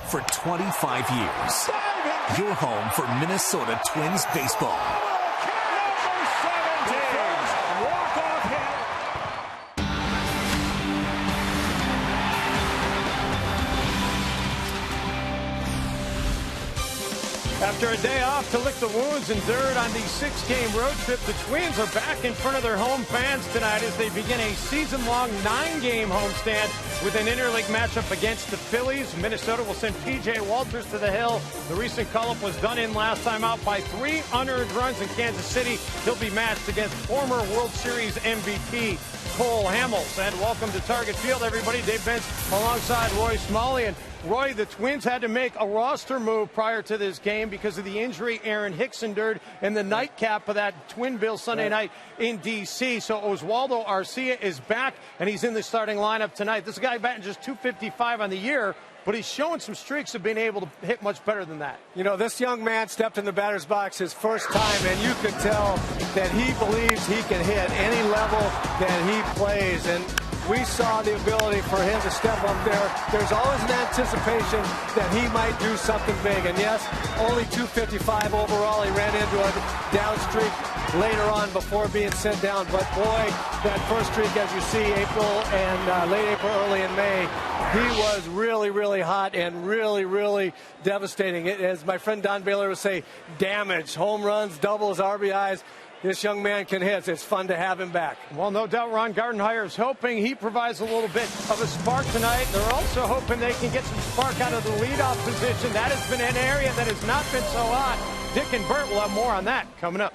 for 25 years. Your home for Minnesota Twins baseball. After a day off to lick the wounds endured on the 6-game road trip, the Twins are back in front of their home fans tonight as they begin a season-long 9-game homestand with an interleague matchup against the Phillies. Minnesota will send P.J. Walters to the hill. The recent call-up was done in last time out by 3 unearned runs in Kansas City. He'll be matched against former World Series MVP Cole Hamels. And welcome to Target Field, everybody. Dave Benz alongside Roy Smalley. And Roy, the Twins had to make a roster move prior to this game because of the injury Aaron Hicks endured in the nightcap of that Twin Bill Sunday night in D.C. So Oswaldo Arcia is back, and he's in the starting lineup tonight. This guy batting just .255 on the year, but he's showing some streaks of being able to hit much better than that. You know, this young man stepped in the batter's box his first time, and you can tell that he believes he can hit any level that he plays. And we saw the ability for him to step up there. There's always an anticipation that he might do something big. And yes, only .255 overall. He ran into a down streak later on before being sent down. But boy, that first streak, as you see, April and late April, early in May, he was really, really hot and really, really devastating. As my friend Don Baylor would say, damage, home runs, doubles, RBIs. This young man can hit. It's fun to have him back. Well, no doubt Ron Gardenhire is hoping he provides a little bit of a spark tonight. They're also hoping they can get some spark out of the leadoff position. That has been an area that has not been so hot. Dick and Bert will have more on that coming up.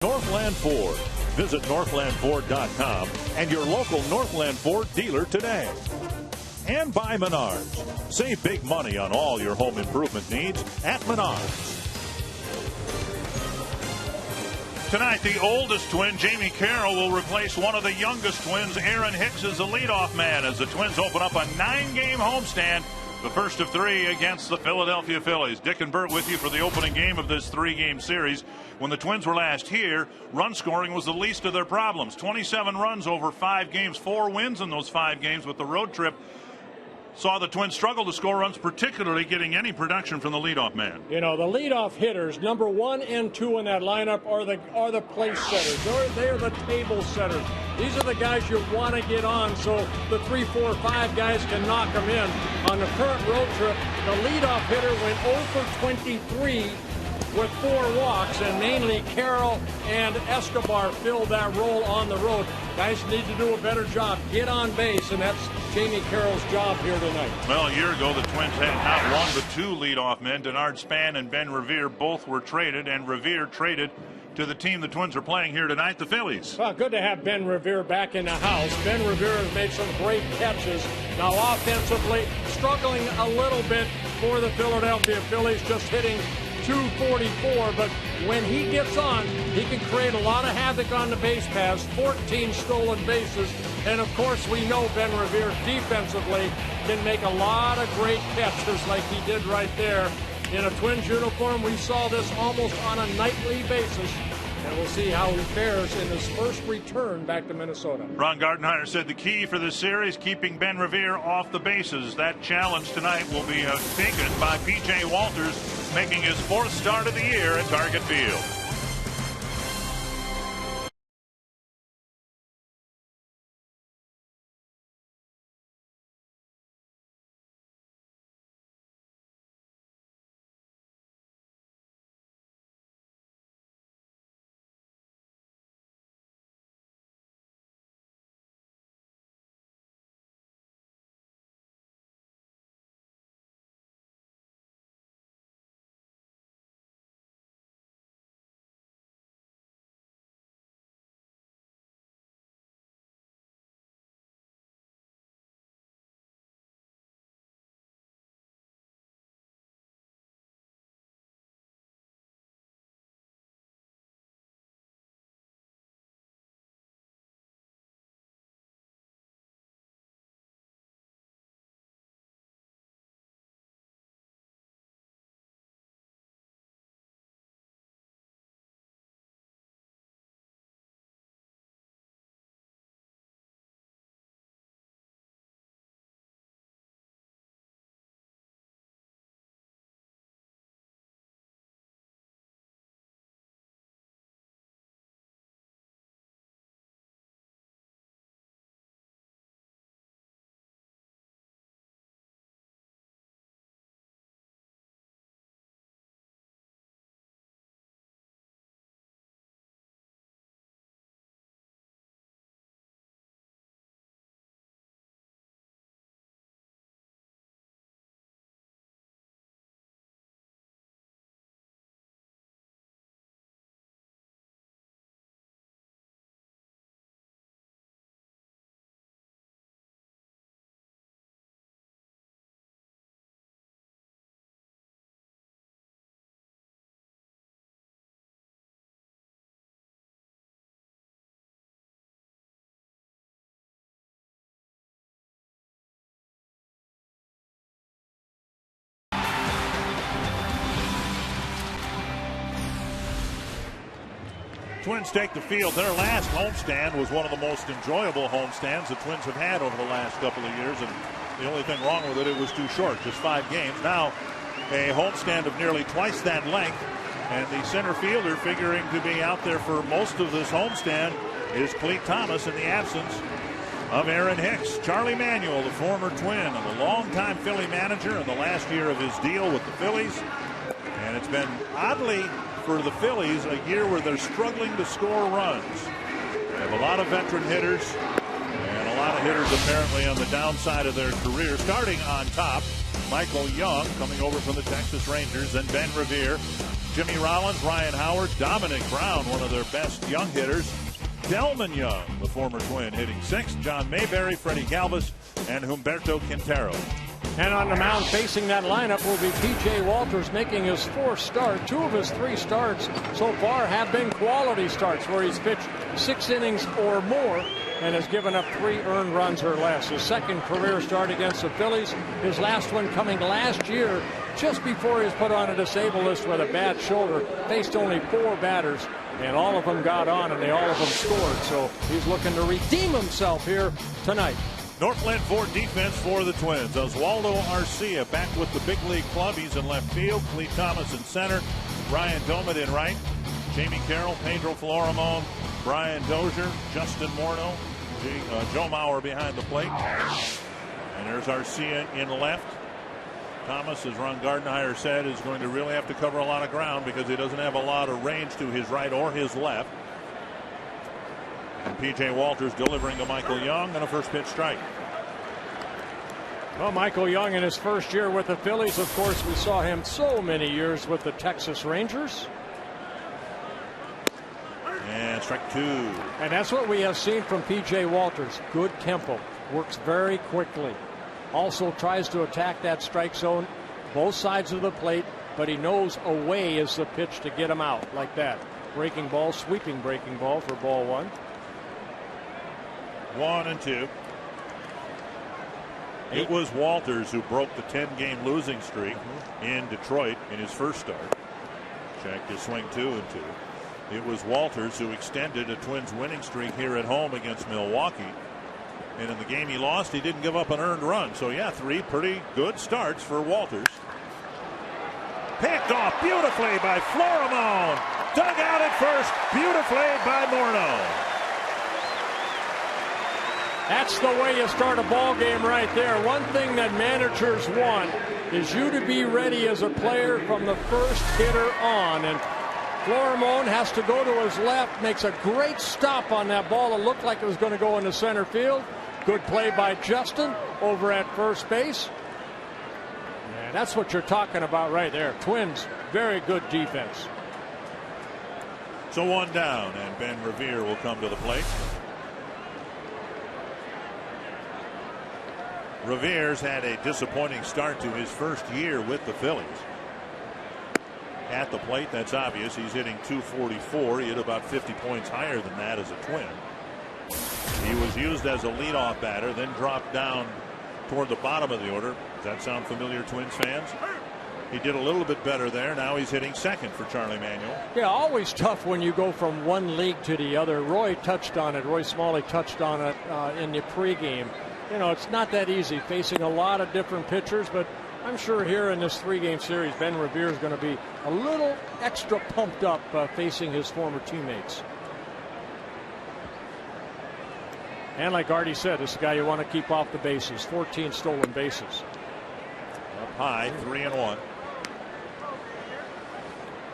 Northland Ford. Visit northlandford.com and your local Northland Ford dealer today. And by Menards. Save big money on all your home improvement needs at Menards. Tonight, the oldest twin, Jamie Carroll, will replace one of the youngest twins, Aaron Hicks, as the leadoff man as the Twins open up a 9-game homestand The first of three against the Philadelphia Phillies. Dick and Bert with you for the opening game of this three-game series. When the Twins were last here, run scoring was the least of their problems. 27 runs over 5 games, 4 wins in those 5 games, with the road trip saw the Twins struggle to score runs, particularly getting any production from the leadoff man. You know, the leadoff hitters, number 1 and 2 in that lineup, are the place setters. They are the table setters. These are the guys you want to get on so the 3, 4, 5 guys can knock them in. On the current road trip, the leadoff hitter went 0 for 23 with 4 walks, and mainly Carroll and Escobar filled that role on the road. Guys need to do a better job. Get on base, and that's Jamie Carroll's job here tonight. Well, a year ago, the Twins had not 1 but 2 leadoff men. Denard Span and Ben Revere both were traded, and Revere traded to the team the Twins are playing here tonight, the Phillies. Well, good to have Ben Revere back in the house. Ben Revere has made some great catches. Now, offensively, struggling a little bit for the Philadelphia Phillies, just hitting .244, but when he gets on, he can create a lot of havoc on the base paths, 14 stolen bases, and of course we know Ben Revere defensively can make a lot of great catches like he did right there. In a Twins uniform, we saw this almost on a nightly basis, and we'll see how he fares in his first return back to Minnesota. Ron Gardenhire said the key for this series, keeping Ben Revere off the bases. That challenge tonight will be taken by P.J. Walters, making his 4th start of the year at Target Field. Twins take the field. Their last homestand was one of the most enjoyable homestands the Twins have had over the last couple of years, and the only thing wrong with it was too short, just 5 games. Now a homestand of nearly twice that length, and the center fielder figuring to be out there for most of this homestand is Clete Thomas in the absence of Aaron Hicks. Charlie Manuel, the former Twin and a longtime Philly manager in the last year of his deal with the Phillies, and it's been oddly for the Phillies a year where they're struggling to score runs. They have a lot of veteran hitters and a lot of hitters apparently on the downside of their career. Starting on top, Michael Young coming over from the Texas Rangers, and Ben Revere, Jimmy Rollins, Ryan Howard, Dominic Brown, one of their best young hitters, Delman Young, the former Twin, hitting 6th, John Mayberry, Freddie Galvis, and Humberto Quintero. And on the mound facing that lineup will be P.J. Walters, making his 4th start. 2 of his 3 starts so far have been quality starts where he's pitched 6 innings or more and has given up 3 earned runs or less. His 2nd career start against the Phillies, his last one coming last year just before he was put on a disabled list with a bad shoulder. Faced only 4 batters and all of them got on and all of them scored. So he's looking to redeem himself here tonight. Northland Ford defense for the Twins. Oswaldo Arcia back with the big league club. He's in left field. Cleve Thomas in center. Brian Domet in right. Jamie Carroll, Pedro Florimon, Brian Dozier, Justin Morneau, Joe Mauer behind the plate. And there's Arcia in left. Thomas, as Ron Gardenhire said, is going to really have to cover a lot of ground because he doesn't have a lot of range to his right or his left. And P.J. Walters delivering to Michael Young on a first pitch strike. Well, Michael Young in his first year with the Phillies, of course, we saw him so many years with the Texas Rangers. And strike 2. And that's what we have seen from P.J. Walters. Good tempo, works very quickly. Also tries to attack that strike zone, both sides of the plate, but he knows away is the pitch to get him out like that. Breaking ball, sweeping breaking ball for ball 1. 1-2. It was Walters who broke the 10-game losing streak in Detroit in his first start. Checked his swing 2-2. It was Walters who extended a Twins winning streak here at home against Milwaukee. And in the game he lost, he didn't give up an earned run. So yeah, 3 pretty good starts for Walters. Picked off beautifully by Florimon. Dug out at first beautifully by Morneau. That's the way you start a ball game right there. One thing that managers want is you to be ready as a player from the first hitter on. And Florimon has to go to his left, makes a great stop on that ball. It looked like it was going to go into center field. Good play by Justin over at first base. And that's what you're talking about right there. Twins, very good defense. So 1 down, and Ben Revere will come to the plate. Revere's had a disappointing start to his first year with the Phillies. At the plate, that's obvious. He's hitting .244. He hit about 50 points higher than that as a Twin. He was used as a leadoff batter, then dropped down toward the bottom of the order. Does that sound familiar, Twins fans? He did a little bit better there. Now he's hitting second for Charlie Manuel. Yeah, always tough when you go from one league to the other. Roy touched on it. Roy Smalley touched on it in the pregame. You know, it's not that easy facing a lot of different pitchers, but I'm sure here in this 3-game series, Ben Revere is going to be a little extra pumped up facing his former teammates. And like Artie said, this is a guy you want to keep off the bases. 14 stolen bases. Up high, 3-1.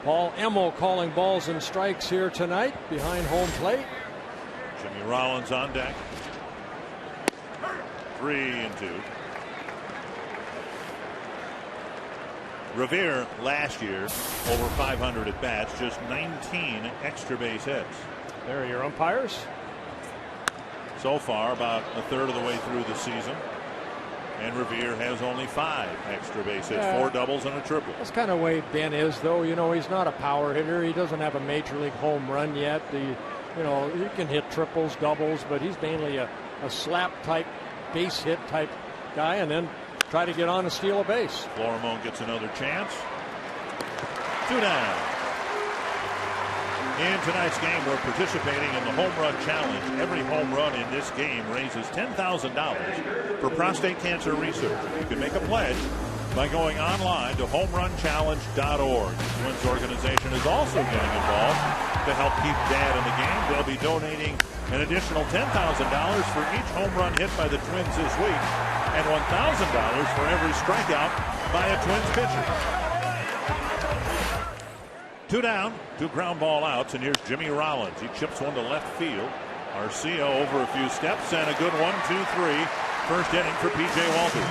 Paul Emmel calling balls and strikes here tonight behind home plate. Jimmy Rollins on deck. 3-2. Revere last year over 500 at bats, just 19 extra base hits. There are your umpires. So far, about a third of the way through the season. And Revere has only 5 extra base hits, 4 doubles and a triple. That's kind of the way Ben is, though. You know, he's not a power hitter. He doesn't have a major league home run yet. You know, he can hit triples, doubles, but he's mainly a slap type, base hit type guy, and then try to get on and steal a base. Florimon gets another chance. 2 down. In tonight's game, we're participating in the Home Run Challenge. Every home run in this game raises $10,000 for prostate cancer research. You can make a pledge by going online to homerunchallenge.org. The Twins organization is also getting involved to help keep Dad in the game. They'll be donating an additional $10,000 for each home run hit by the Twins this week and $1,000 for every strikeout by a Twins pitcher. 2 down, 2 ground ball outs, and here's Jimmy Rollins. He chips one to left field. Arcia over a few steps, and a good 1-2-3 first inning for P.J. Walters.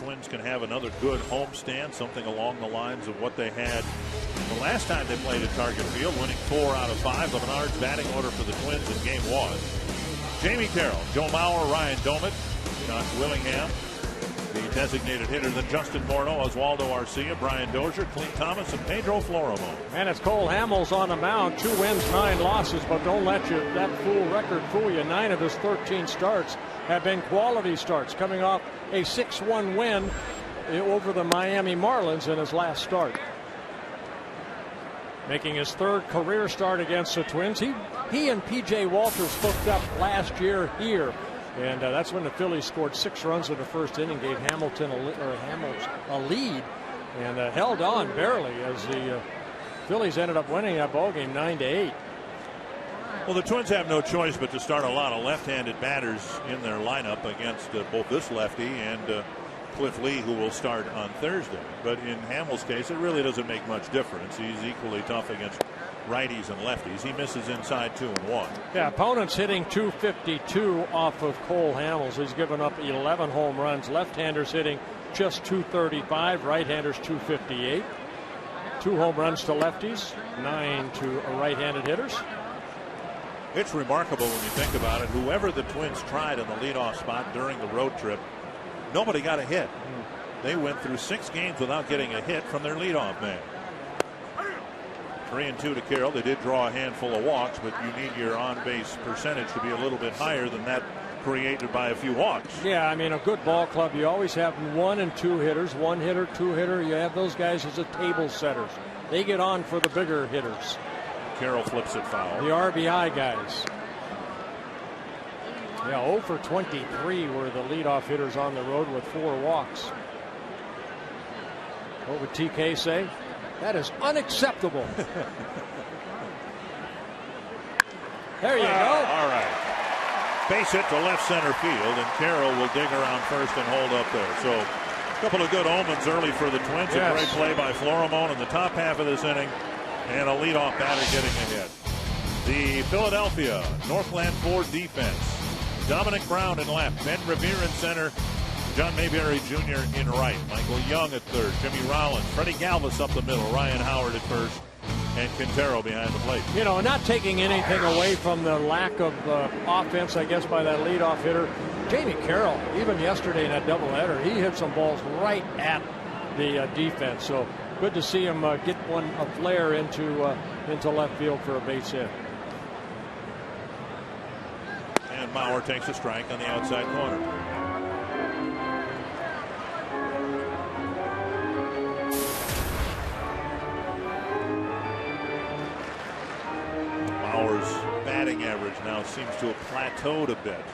Twins can have another good homestand, something along the lines of what they had the last time they played at Target Field, winning 4 out of 5. The Menards batting order for the Twins in Game 1. Jamie Carroll, Joe Mauer, Ryan Domit, Josh Willingham, the designated hitter, then Justin Morneau, Oswaldo Arcia, Brian Dozier, Clint Thomas, and Pedro Florimo. And it's Cole Hamels on the mound. 2 wins, 9 losses, but don't let that full record fool you. 9 of his 13 starts have been quality starts, coming off a 6-1 win over the Miami Marlins in his last start. Making his 3rd career start against the Twins. He and P.J. Walters hooked up last year here. And that's when the Phillies scored 6 runs in the first inning, gave Hamels a lead, and held on barely as the Phillies ended up winning that ball game 9-8. Well, the Twins have no choice but to start a lot of left-handed batters in their lineup against both this lefty and Cliff Lee, who will start on Thursday. But in Hamels' case, it really doesn't make much difference. He's equally tough against righties and lefties. He misses inside 2 and 1. Yeah, opponents hitting .252 off of Cole Hamels. He's given up 11 home runs. Left-handers hitting just .235. Right-handers .258. 2 home runs to lefties, 9 to right-handed hitters. It's remarkable when you think about it. Whoever the Twins tried in the leadoff spot during the road trip, nobody got a hit. They went through 6 games without getting a hit from their leadoff man. 3-2 to Carroll. They did draw a handful of walks, but you need your on-base percentage to be a little bit higher than that created by a few walks. Yeah, I mean, a good ball club, you always have 1 and 2 hitters, 1 hitter, 2 hitter. You have those guys as the table setters. They get on for the bigger hitters. Carroll flips it foul. The RBI guys. Yeah, 0 for 23 were the leadoff hitters on the road with 4 walks. What would TK say? That is unacceptable. There you go. All right. Base hit to left center field, and Carroll will dig around first and hold up there. So a couple of good omens early for the Twins. Yes. A great play by Florimon in the top half of this inning, and a leadoff batter getting a hit. The Philadelphia Northland Ford defense. Dominic Brown in left, Ben Revere in center, John Mayberry Jr. in right, Michael Young at third, Jimmy Rollins, Freddie Galvis up the middle, Ryan Howard at first, and Quintero behind the plate. You know, not taking anything away from the lack of offense, I guess, by that leadoff hitter. Jamie Carroll, even yesterday in that doubleheader, he hit some balls right at the defense. So good to see him get a flare into left field for a base hit. And Mauer takes a strike on the outside corner. Mauer's batting average now seems to have plateaued a bit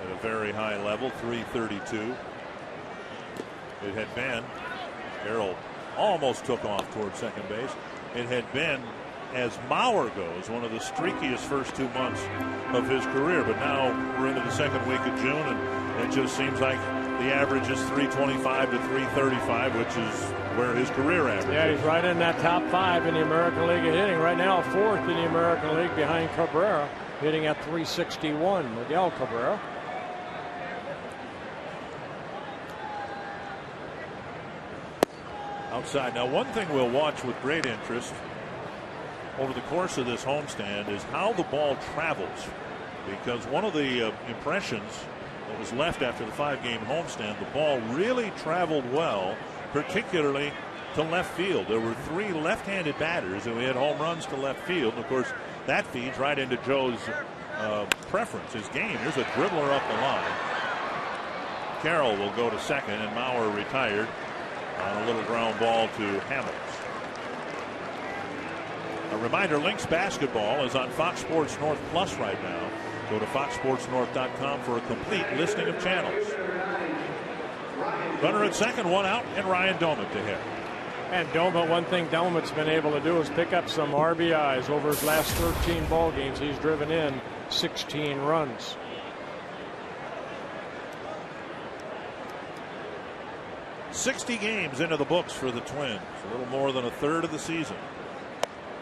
at a very high level, .332. It had been, Carroll almost took off towards second base. It had been, as Mauer goes, one of the streakiest first 2 months of his career. But now we're into the second week of June, and it just seems like the average is .325 to .335, which is where his career average Yeah, is. he's right in that top 5 in the American League of hitting. Right now, 4th in the American League behind Cabrera, hitting at .361. Miguel Cabrera. Outside. Now, one thing we'll watch with great interest over the course of this homestand is how the ball travels, because one of the impressions that was left after the 5-game homestand, the ball really traveled well, particularly to left field. There were 3 left-handed batters who hit home runs to left field. And of course, that feeds right into Joe's preference, his game. Here's a dribbler up the line. Carroll will go to second, and Mauer retired on a little ground ball to Hamels. A reminder, Lynx basketball is on Fox Sports North Plus right now. Go to foxsportsnorth.com for a complete listing of channels. Runner at second, 1 out, and Ryan Domit to hit. And Domit, one thing Domit's been able to do is pick up some RBIs over his last 13 ball games. He's driven in 16 runs. "60 games into the books for the Twins, a little more than a third of the season.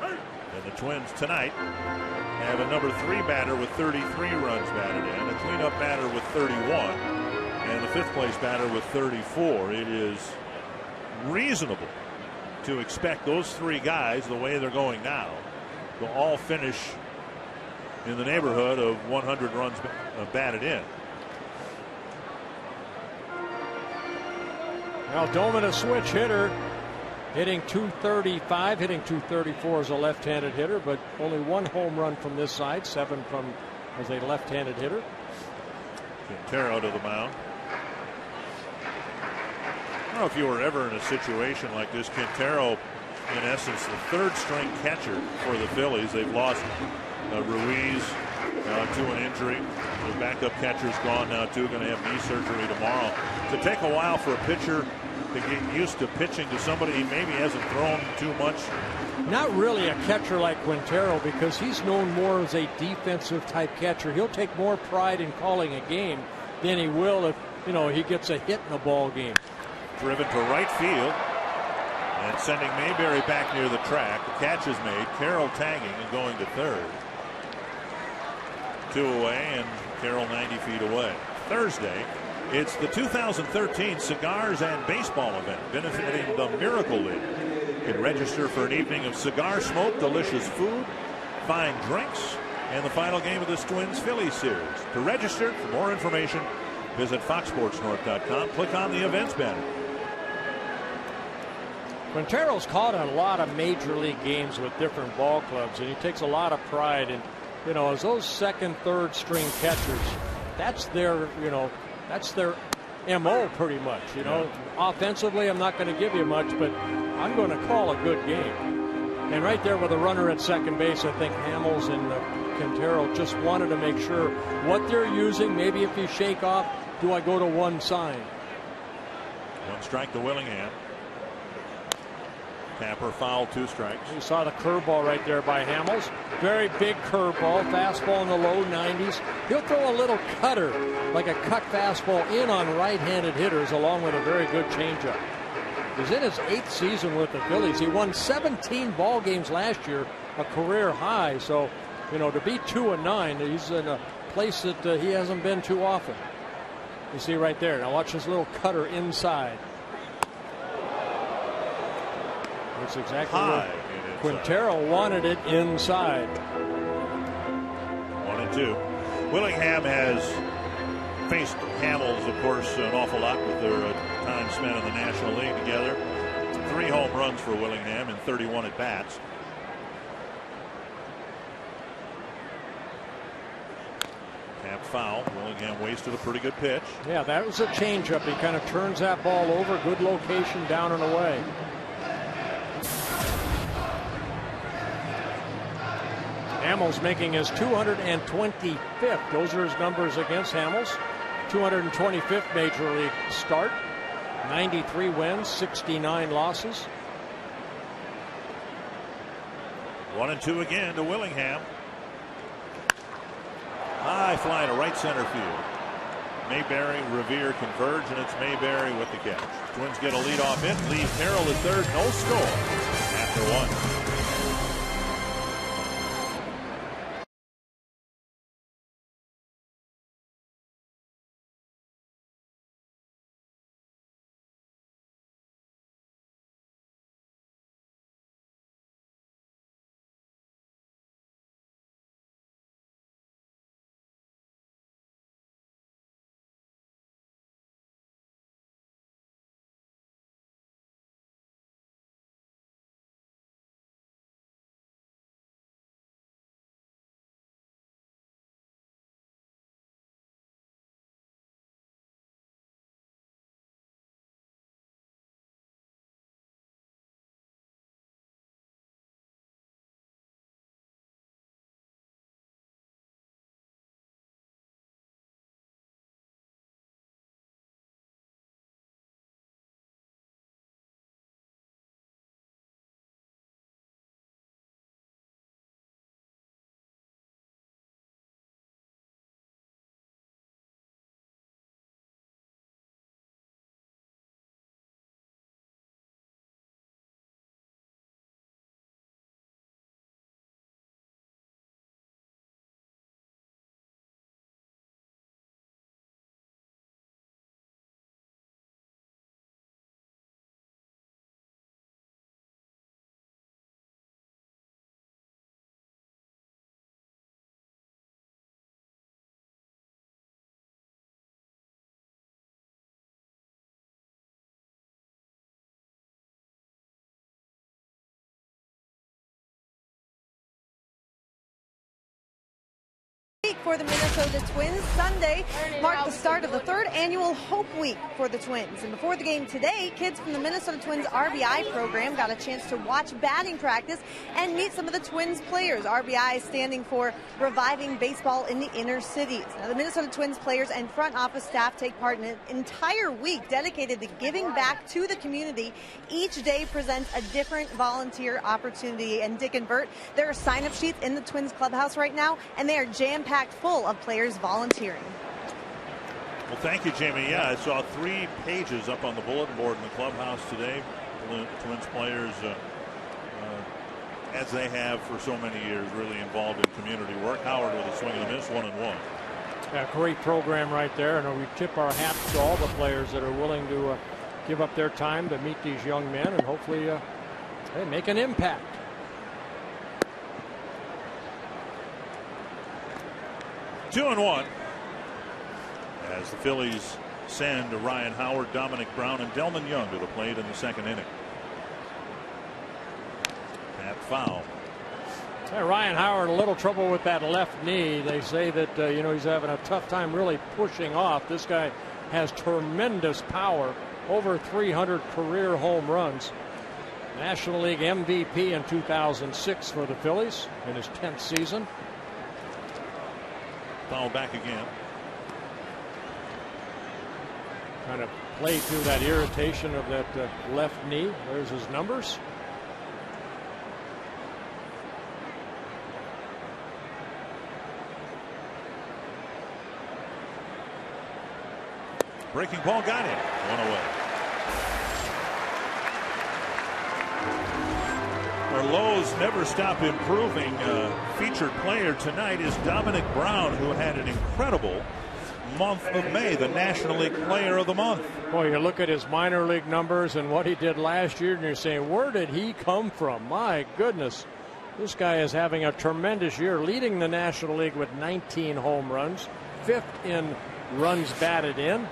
And the Twins tonight have a number 3 batter with 33 runs batted in, a cleanup batter with 31, and the fifth place batter with 34. It is reasonable to expect those three guys, the way they're going now, to all finish in the neighborhood of 100 runs batted in. Now Doman, a switch hitter, hitting .235, hitting .234 as a left-handed hitter, but only one home run from this side, 7 from as a left-handed hitter. Quintero to the mound. I don't know if you were ever in a situation like this. Quintero, in essence, the third-string catcher for the Phillies. They've lost Ruiz to an injury. The backup catcher's gone now too, going to have knee surgery tomorrow. To take a while for a pitcher to get used to pitching to somebody he maybe hasn't thrown too much. Not really a catcher like Quintero, because he's known more as a defensive type catcher. He'll take more pride in calling a game than he will if, you know, he gets a hit in a ball game. Driven to right field and sending Mayberry back near the track. The catch is made. Carroll tagging and going to third. 2 away and Carroll 90 feet away. Thursday, it's the 2013 Cigars and Baseball event benefiting the Miracle League. You can register for an evening of cigar smoke, delicious food, fine drinks, and the final game of this Twins-Phillies series. To register, for more information, visit foxsportsnorth.com. Click on the events banner. Quintero's caught a lot of major league games with different ball clubs, and he takes a lot of pride in, you know, as those second, third string catchers, that's their, you know, that's their MO pretty much. You know, offensively, I'm not going to give you much, but I'm going to call a good game. And right there with a runner at second base, I think Hamels and Quintero just wanted to make sure what they're using. Maybe if you shake off, do I go to one sign? 1 strike to Willingham. Tapper foul, 2 strikes. You saw the curveball right there by Hamels. Very big curveball, fastball in the low 90s. He'll throw a little cutter, like a cut fastball in on right-handed hitters, along with a very good changeup. He's in his 8th season with the Phillies. He won 17 ball games last year, a career high. So, you know, to be 2-9, he's in a place that he hasn't been too often. You see right there. Now watch this little cutter inside. That's exactly High what Quintero wanted it inside. 1-2. Willingham has faced Hamels, of course, an awful lot with their time spent in the National League together. 3 home runs for Willingham in 31 at bats. Tap foul. Willingham wasted a pretty good pitch. Yeah, that was a changeup. He kind of turns that ball over. Good location, down and away. Hamels making his 225th. Those are his numbers against Hamels. 225th major league start. 93 wins, 69 losses. 1-2 again to Willingham. High fly to right center field. Mayberry, Revere converge, and it's Mayberry with the catch. Twins get a leadoff hit, leave Carroll at third, no score after 1. for the Minnesota Twins. Sunday marked the start of the third annual Hope Week for the Twins. And before the game today, kids from the Minnesota Twins RBI program got a chance to watch batting practice and meet some of the Twins players. RBI standing for Reviving Baseball in the Inner Cities. Now, the Minnesota Twins players and front office staff take part in an entire week dedicated to giving back to the community. Each day presents a different volunteer opportunity. And Dick and Bert, there are sign-up sheets in the Twins clubhouse right now, and they are jam-packed full of players volunteering. Well, thank you, Jamie. Yeah, I saw 3 pages up on the bulletin board in the clubhouse today. The Twins players, as they have for so many years, really involved in community work. Howard with a swing and a miss, 1-1. Yeah, great program right there. And we tip our hats to all the players that are willing to give up their time to meet these young men and hopefully make an impact. Two and one as the Phillies send Ryan Howard, Dominic Brown, and Delman Young to the plate in the second inning. Pat foul. Hey, Ryan Howard, a little trouble with that left knee. They say that he's having a tough time really pushing off. This guy has tremendous power, over 300 career home runs. National League MVP in 2006 for the Phillies in his 10th season. Foul back again. Kind of played through that irritation of that left knee. There's his numbers. Breaking ball got him. One away. Our lows never stop improving. Featured player tonight is Dominic Brown, who had an incredible month of May, the National League Player of the Month. Boy, you look at his minor league numbers and what he did last year, and you're saying, where did he come from? My goodness. This guy is having a tremendous year, leading the National League with 19 home runs, 5th in runs batted in.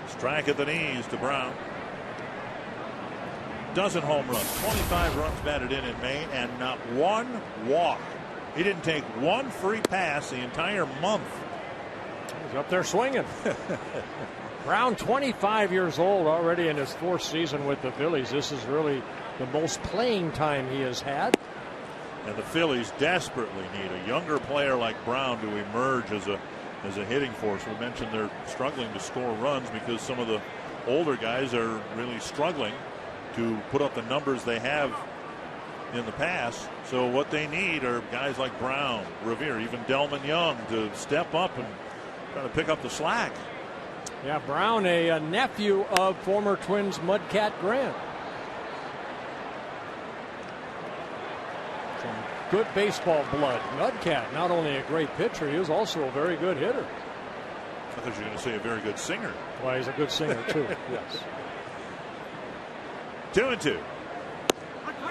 Strike at the knees to Brown. Dozen home runs, 25 runs batted in May, and not one walk. He didn't take one free pass the entire month. He's up there swinging. Brown, 25 years old, already in his 4th season with the Phillies. This is really the most playing time he has had. And the Phillies desperately need a younger player like Brown to emerge as a hitting force. We mentioned they're struggling to score runs because some of the older guys are really struggling to put up the numbers they have in the past. So what they need are guys like Brown, Revere, even Delman Young to step up and try to pick up the slack. Yeah, Brown, a nephew of former Twins Mudcat Grant. Some good baseball blood. Mudcat, not only a great pitcher, he was also a very good hitter. I thought you were going to say a very good singer. Well, he's a good singer too. Yes. 2-2.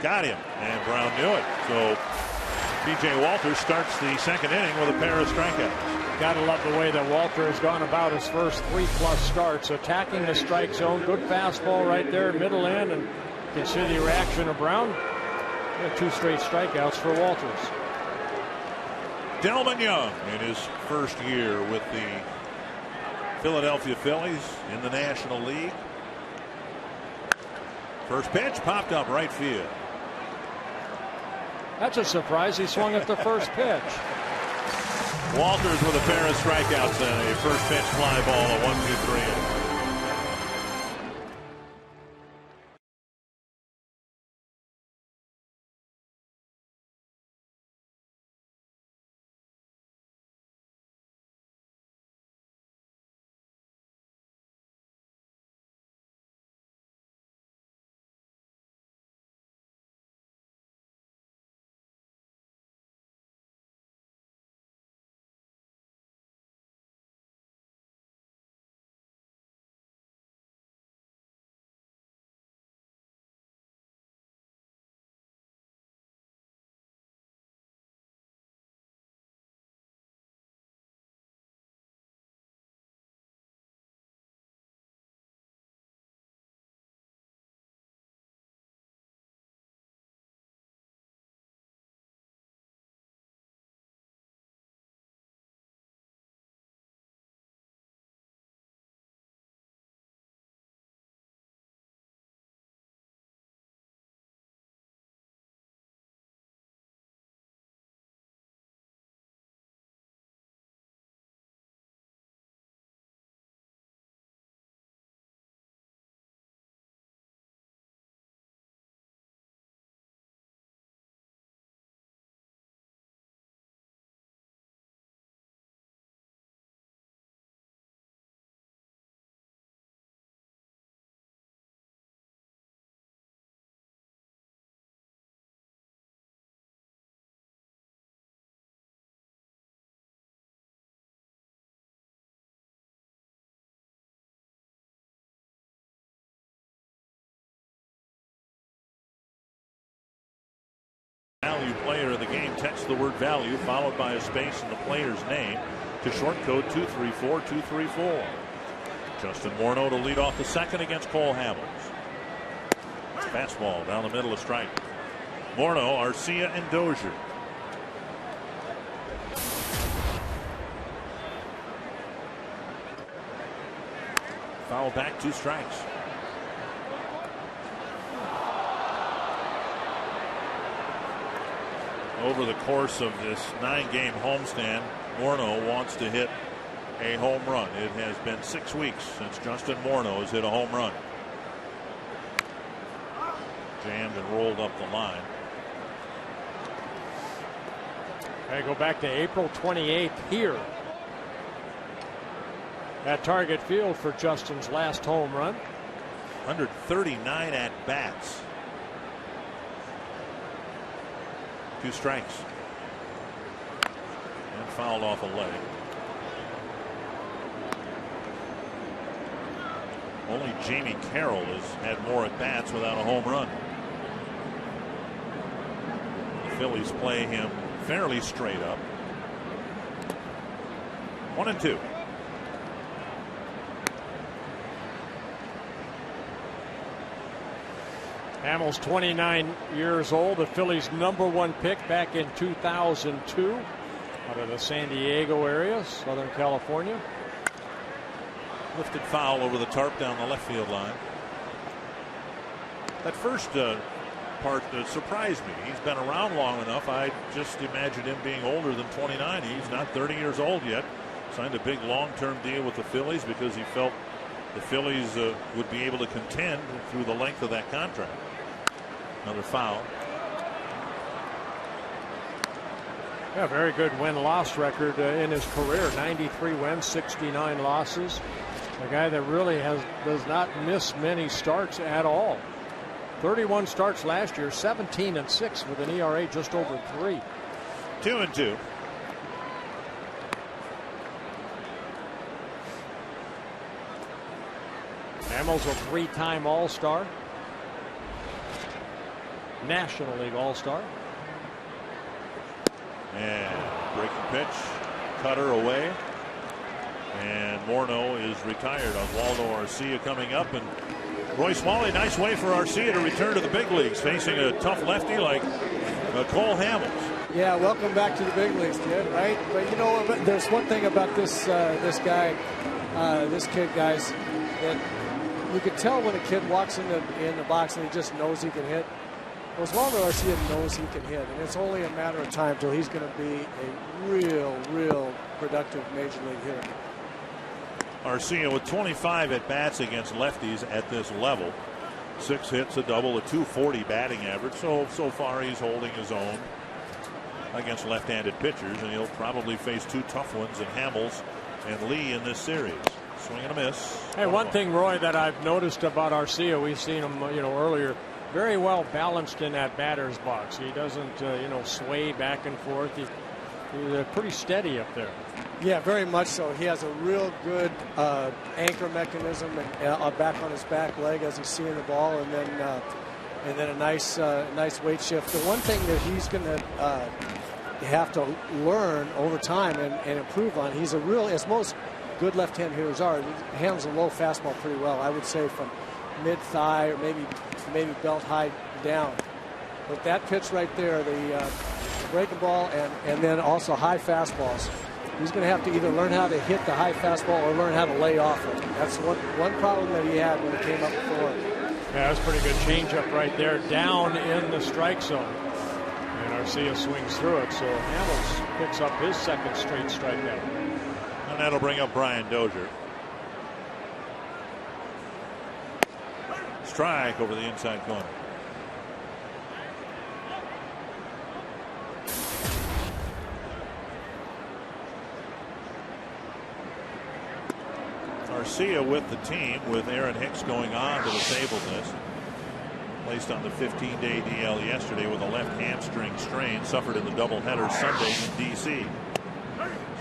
Got him, and Brown knew it. So B.J. Walters starts the second inning with a pair of strikeouts. Gotta love the way that Walter has gone about his first 3+ starts, attacking the strike zone. Good fastball right there, middle in, and you can see the reaction of Brown. 2 straight strikeouts for Walters. Delman Young in his first year with the Philadelphia Phillies in the National League. First pitch popped up right field. That's a surprise. He swung at the first pitch. Walters with a pair of strikeouts and a first pitch fly ball, a 1-2-3 inning. text the word value followed by a space in the player's name to short code 234234. Justin Morneau to lead off the second against Cole Hamels. Fastball down the middle of strike. Morneau, Arcia, and Dozier. Foul back, 2 strikes. Over the course of this 9-game homestand, Morneau wants to hit a home run. It has been 6 weeks since Justin Morneau has hit a home run. Jammed and rolled up the line. I go back to April 28th here at Target Field for Justin's last home run. 139 at bats. 2 strikes. And fouled off a leg. Only Jamie Carroll has had more at bats without a home run. The Phillies play him fairly straight up. 1-2. Hamels, 29 years old, the Phillies' #1 pick back in 2002 out of the San Diego area, Southern California. Lifted foul over the tarp down the left field line. That first part surprised me. He's been around long enough. I just imagined him being older than 29. He's not 30 years old yet. Signed a big long-term deal with the Phillies because he felt the Phillies would be able to contend through the length of that contract. Another foul. Yeah, very good win-loss record in his career. 93 wins, 69 losses. A guy that really does not miss many starts at all. 31 starts last year, 17-6 with an ERA just over 3. 2-2. Hamels a 3-time All-Star. National League All-Star. And breaking pitch, cutter away, and Morneau is retired. Oswaldo Arcia coming up, and Roy Smalley, nice way for Arcia to return to the big leagues, facing a tough lefty like Cole Hamels. Yeah, welcome back to the big leagues, kid. Right? But you know, there's one thing about this guy, this kid, guys, that you can tell when a kid walks in the box and he just knows he can hit. Oswaldo Arcia knows he can hit, and it's only a matter of time till he's going to be a real productive major league hitter. Arcia with 25 at bats against lefties at this level. 6 hits, a double, a .240 batting average. So far he's holding his own against left-handed pitchers, and he'll probably face 2 tough ones in Hamels and Lee in this series. Swing and a miss. Hey, one thing, Roy, that I've noticed about Arcia, we've seen him, earlier. Very well balanced in that batter's box. He doesn't, sway back and forth. He's pretty steady up there. Yeah, very much so. He has a real good anchor mechanism and back on his back leg as he's seeing the ball, and then a nice weight shift. The one thing that he's going to have to learn over time and improve on, he's as most good left-hand hitters are, he handles a low fastball pretty well. I would say from mid-thigh or maybe belt high down. But that pitch right there, the breaking ball and then also high fastballs, he's going to have to either learn how to hit the high fastball or learn how to lay off it. That's one problem that he had when he came up before. Yeah, that's a pretty good changeup right there, down in the strike zone. And Arcia swings through it, so Hamels picks up his second straight strikeout. And that'll bring up Brian Dozier. Strike over the inside corner. Arcia with the team, with Aaron Hicks going on to the disabled list. Placed on the 15-day DL yesterday with a left hamstring strain, suffered in the doubleheader Sunday in D.C.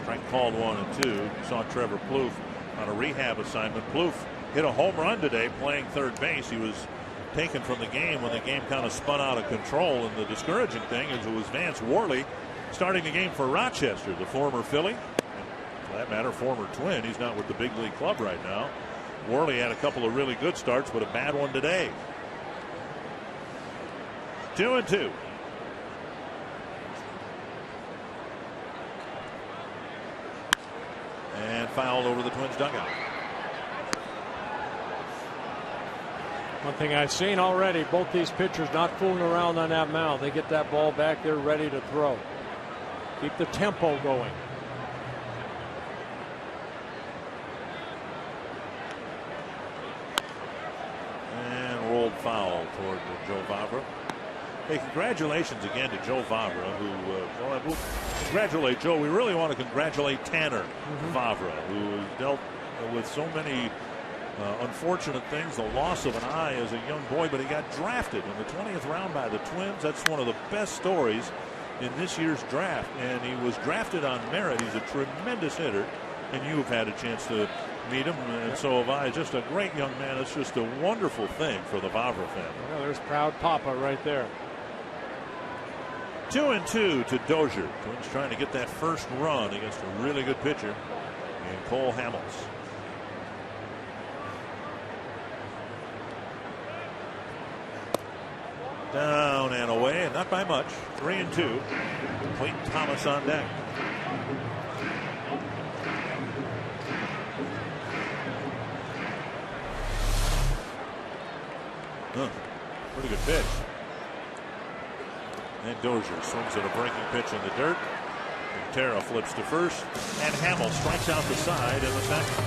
Strike called 1-2. Saw Trevor Plouffe on a rehab assignment. Plouffe hit a home run today playing third base. He was taken from the game when the game kind of spun out of control, and the discouraging thing is it was Vance Worley starting the game for Rochester, the former Philly, and for that matter, former Twin. He's not with the big league club right now. Worley had a couple of really good starts, but a bad one today. 2-2. And fouled over the Twins dugout. One thing I've seen already, both these pitchers not fooling around on that mound. They get that ball back there ready to throw. Keep the tempo going. And rolled foul toward Joe Vavra. Hey, congratulations again to Joe Vavra, who, well, we'll congratulate Joe. We really want to congratulate Tanner Vavra, who has dealt with so many unfortunate things, the loss of an eye as a young boy, but he got drafted in the 20th round by the Twins. That's one of the best stories in this year's draft, and he was drafted on merit. He's a tremendous hitter, and you've had a chance to meet him, and so have I. Just a great young man. It's just a wonderful thing for the Vavra family. Yeah, there's proud Papa right there. 2-2 to Dozier. Twins trying to get that first run against a really good pitcher in Cole Hamels. Down and away, and not by much. 3-2. Clayton Thomas on deck. Pretty good pitch. And Dozier swings at a breaking pitch in the dirt. And Terra flips to first, and Hamels strikes out the side in the second.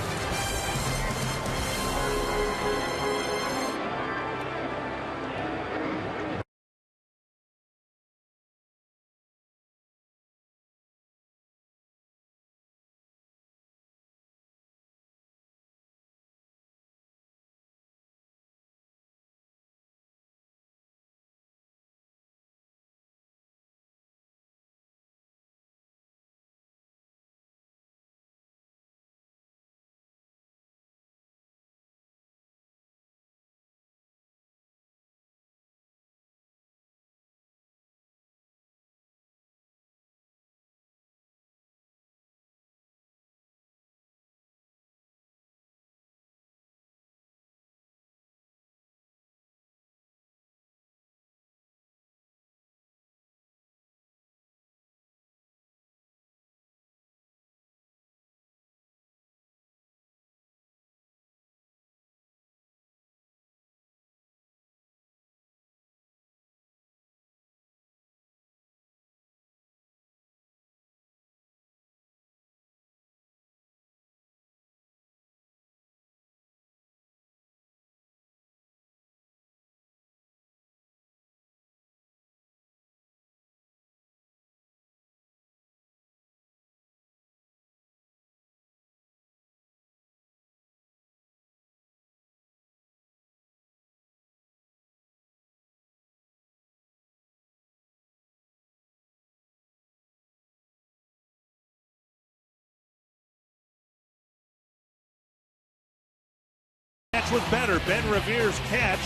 Catch was better. Ben Revere's catch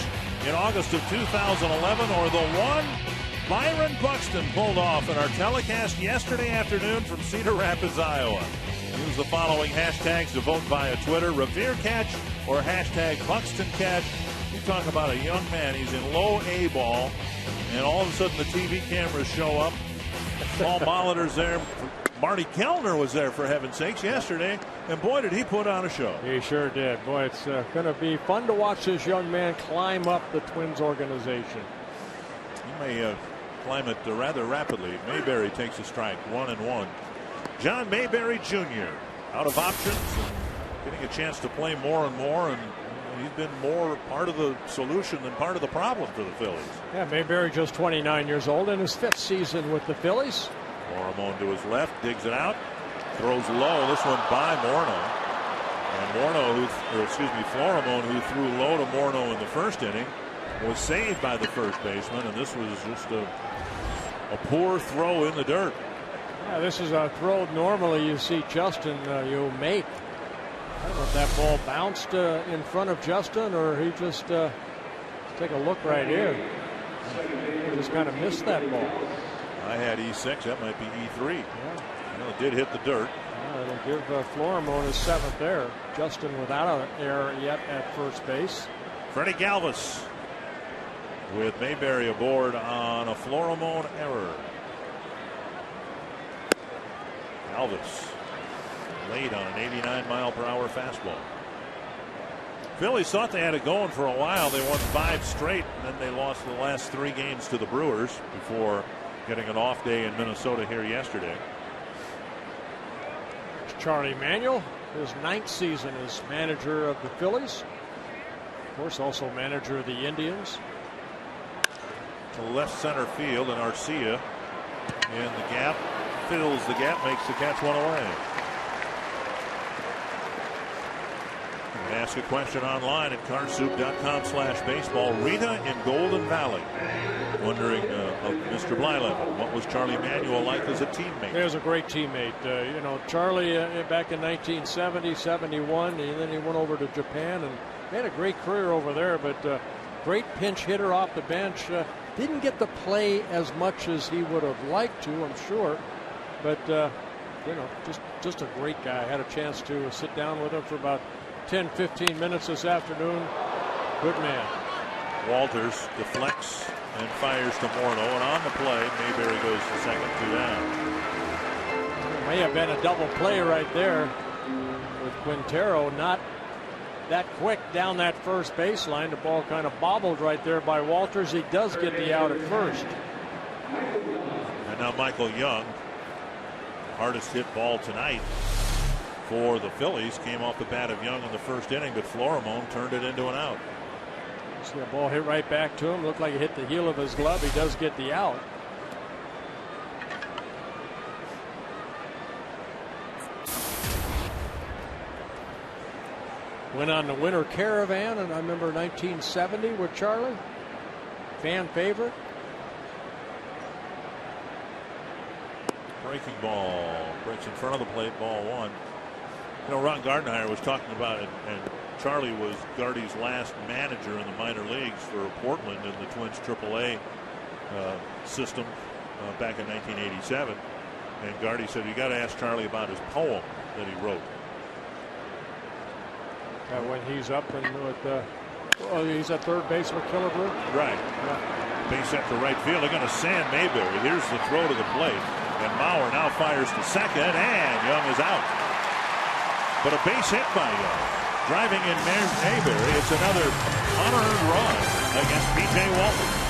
in August of 2011, or the one Byron Buxton pulled off in our telecast yesterday afternoon from Cedar Rapids, Iowa. Use the following hashtags to vote via Twitter: Revere catch or hashtag Buxton catch. You talk about a young man. He's in low A ball, and all of a sudden the TV cameras show up. Paul Molitor's there. Marty Kellner was there, for heaven's sakes, yesterday, and boy, did he put on a show. He sure did. Boy, it's going to be fun to watch this young man climb up the Twins organization. He may climb it rather rapidly. Mayberry takes a strike, 1-1. John Mayberry Jr. out of options and getting a chance to play more and more, and he's been more part of the solution than part of the problem for the Phillies. Yeah, Mayberry just 29 years old in his 5th season with the Phillies. Florimon to his left, digs it out, throws low. This one by Morneau. And Florimon, who threw low to Morneau in the first inning, was saved by the first baseman, and this was just a poor throw in the dirt. Yeah, this is a throw normally you see Justin you make. I don't know if that ball bounced in front of Justin, or he just take a look right here. He just kind of missed that ball. I had E6. That might be E3. Yeah. Well, it did hit the dirt. Well, it'll give Florimon his 7th error. Justin without an error yet at first base. Freddie Galvis with Mayberry aboard on a Florimon error. Galvis late on an 89-mile-per-hour fastball. Phillies thought they had it going for a while. They won 5 straight, and then they lost the last 3 games to the Brewers before getting an off day in Minnesota here yesterday. Charlie Manuel, his 9th season as manager of the Phillies. Of course, also manager of the Indians. To left center field, and Arcia in the gap, fills the gap, makes the catch one away. You can ask a question online at carsoup.com/baseball. Rita in Golden Valley wondering of Mr. Blyleven, what was Charlie Manuel like as a teammate? He was a great teammate. You know, Charlie back in 1970, 71, and then he went over to Japan and had a great career over there, but great pinch hitter off the bench. Didn't get to play as much as he would have liked to, I'm sure, but you know, just a great guy. I had a chance to sit down with him for about 10-15 minutes this afternoon. Good man. Walters deflects and fires to Morneau, and on the play, Mayberry goes to second, 2 down. May have been a double play right there with Quintero not that quick down that first baseline. The ball kind of bobbled right there by Walters. He does get the out at first. And now Michael Young, hardest hit ball tonight for the Phillies, came off the bat of Young in the first inning, but Florimon turned it into an out. See a ball hit right back to him. Looked like it hit the heel of his glove. He does get the out. Went on the winter caravan, and I remember 1970 with Charlie. Fan favorite. Breaking ball. Breaks in front of the plate, ball 1. You know, Ron Gardenhire was talking about it, and Charlie was Gardy's last manager in the minor leagues for Portland in the Twins AAA system back in 1987. And Gardy said, you got to ask Charlie about his poem that he wrote. When he's up and with, he's at third base with Killebrew. Right. Yeah. Base hit to right field. They're going to sand Mayberry. Here's the throw to the plate. And Mauer now fires to second, and Young is out. But a base hit by Young. Driving in Mayberry. It's another unearned run against P.J. Walters.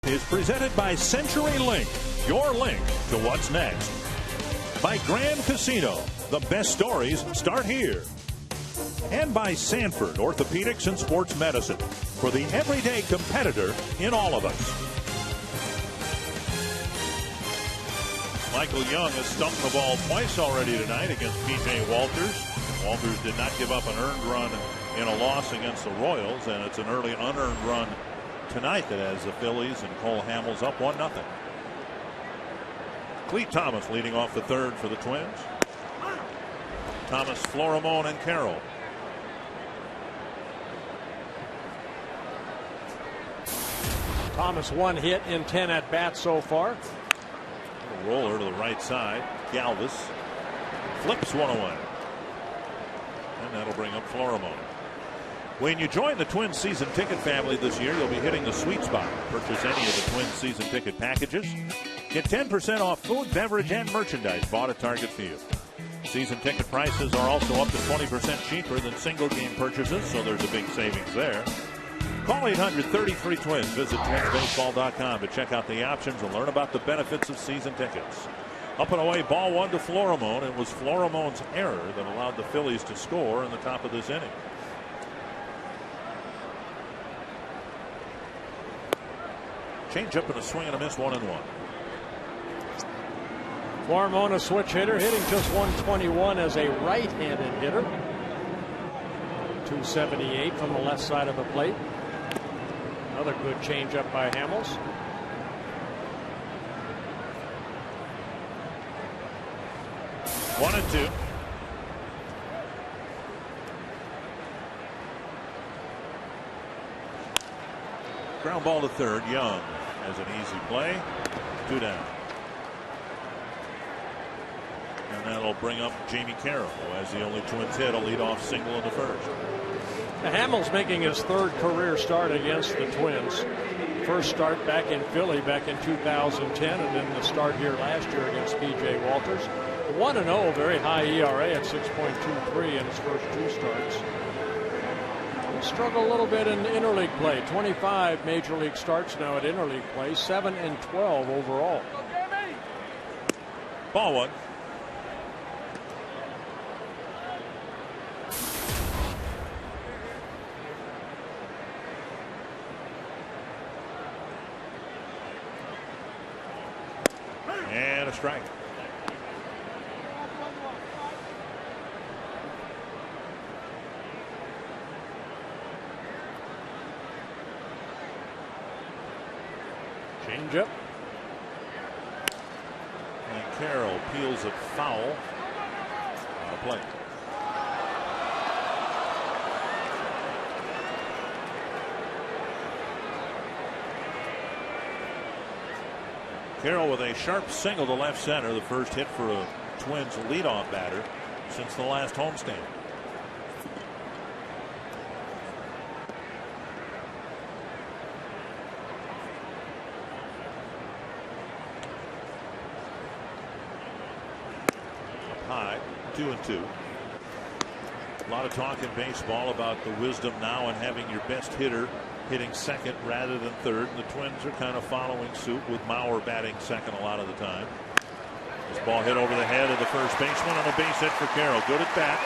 Is presented by CenturyLink, your link to what's next. By Grand Casino, the best stories start here. And by Sanford Orthopedics and Sports Medicine, for the everyday competitor in all of us. Michael Young has stumped the ball twice already tonight against PJ Walters. Walters did not give up an earned run in a loss against the Royals, and it's an early unearned run tonight that has the Phillies and Cole Hamels up 1-0. Clete Thomas leading off the third for the Twins. Thomas, Florimone, and Carroll. Thomas 1 hit in 10 at bats so far. A roller to the right side. Galvis flips one away. And that'll bring up Florimone. When you join the Twins season ticket family this year, you'll be hitting the sweet spot. Purchase any of the Twins season ticket packages. Get 10% off food, beverage, and merchandise bought at Target Field. Season ticket prices are also up to 20% cheaper than single game purchases, so there's a big savings there. Call 800-33-TWINS. Visit twinsbaseball.com to check out the options and learn about the benefits of season tickets. Up and away, ball one to Florimone. It was Florimone's error that allowed the Phillies to score in the top of this inning. Change up and a swing and a miss, 1-1. Florimone, a switch hitter, hitting just 121 as a right-handed hitter. 278 from the left side of the plate. Another good changeup by Hamels. One and two. Ground ball to third. Young has an easy play. 2 down. And that'll bring up Jamie Carroll, who has the only Twins hit, a leadoff single in the first. Hamels making his third career start against the Twins. First start back in Philly back in 2010, and then the start here last year against P.J. Walters. 1-0, very high ERA at 6.23 in his first 2 starts. He struggled a little bit in interleague play. 25 major league starts now at interleague play, 7 and 12 overall. Ball one. And a strike. Change up. And Carroll peels it foul. On a play. Carroll with a sharp single to left center, the first hit for a Twins leadoff batter since the last homestand. Up high, 2-2. A lot of talk in baseball about the wisdom now in having your best hitter hitting second rather than third. And the Twins are kind of following suit with Mauer batting second a lot of the time. This ball hit over the head of the first baseman on a base hit for Carroll. Good at bat.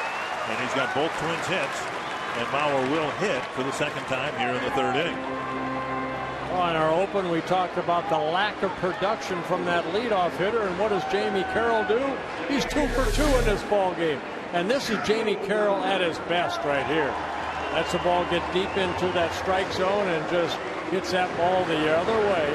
And he's got both Twins hits. And Mauer will hit for the second time here in the third inning. Well, in our open, we talked about the lack of production from that leadoff hitter. And what does Jamie Carroll do? He's 2 for 2 in this ball game. And this is Jamie Carroll at his best right here. Lets the ball get deep into that strike zone and just hits that ball the other way.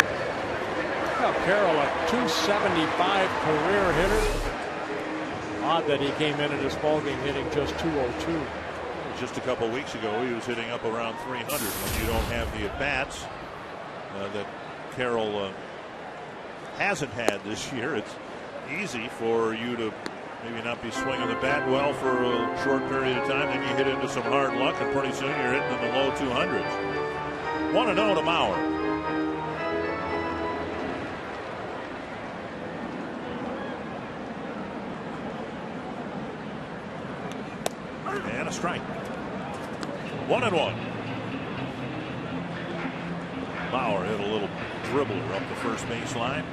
Now Carroll, a 275 career hitter. Odd that he came into this ball game hitting just 202. Just a couple weeks ago, he was hitting up around 300. When you don't have the at-bats that Carroll hasn't had this year, it's easy for you to maybe not be swinging the bat well for a short period of time. Then you hit into some hard luck, and pretty soon you're hitting in the low 200s. 1-0 to Mauer. And a strike. 1-1. Mauer hit a little dribbler up the first baseline.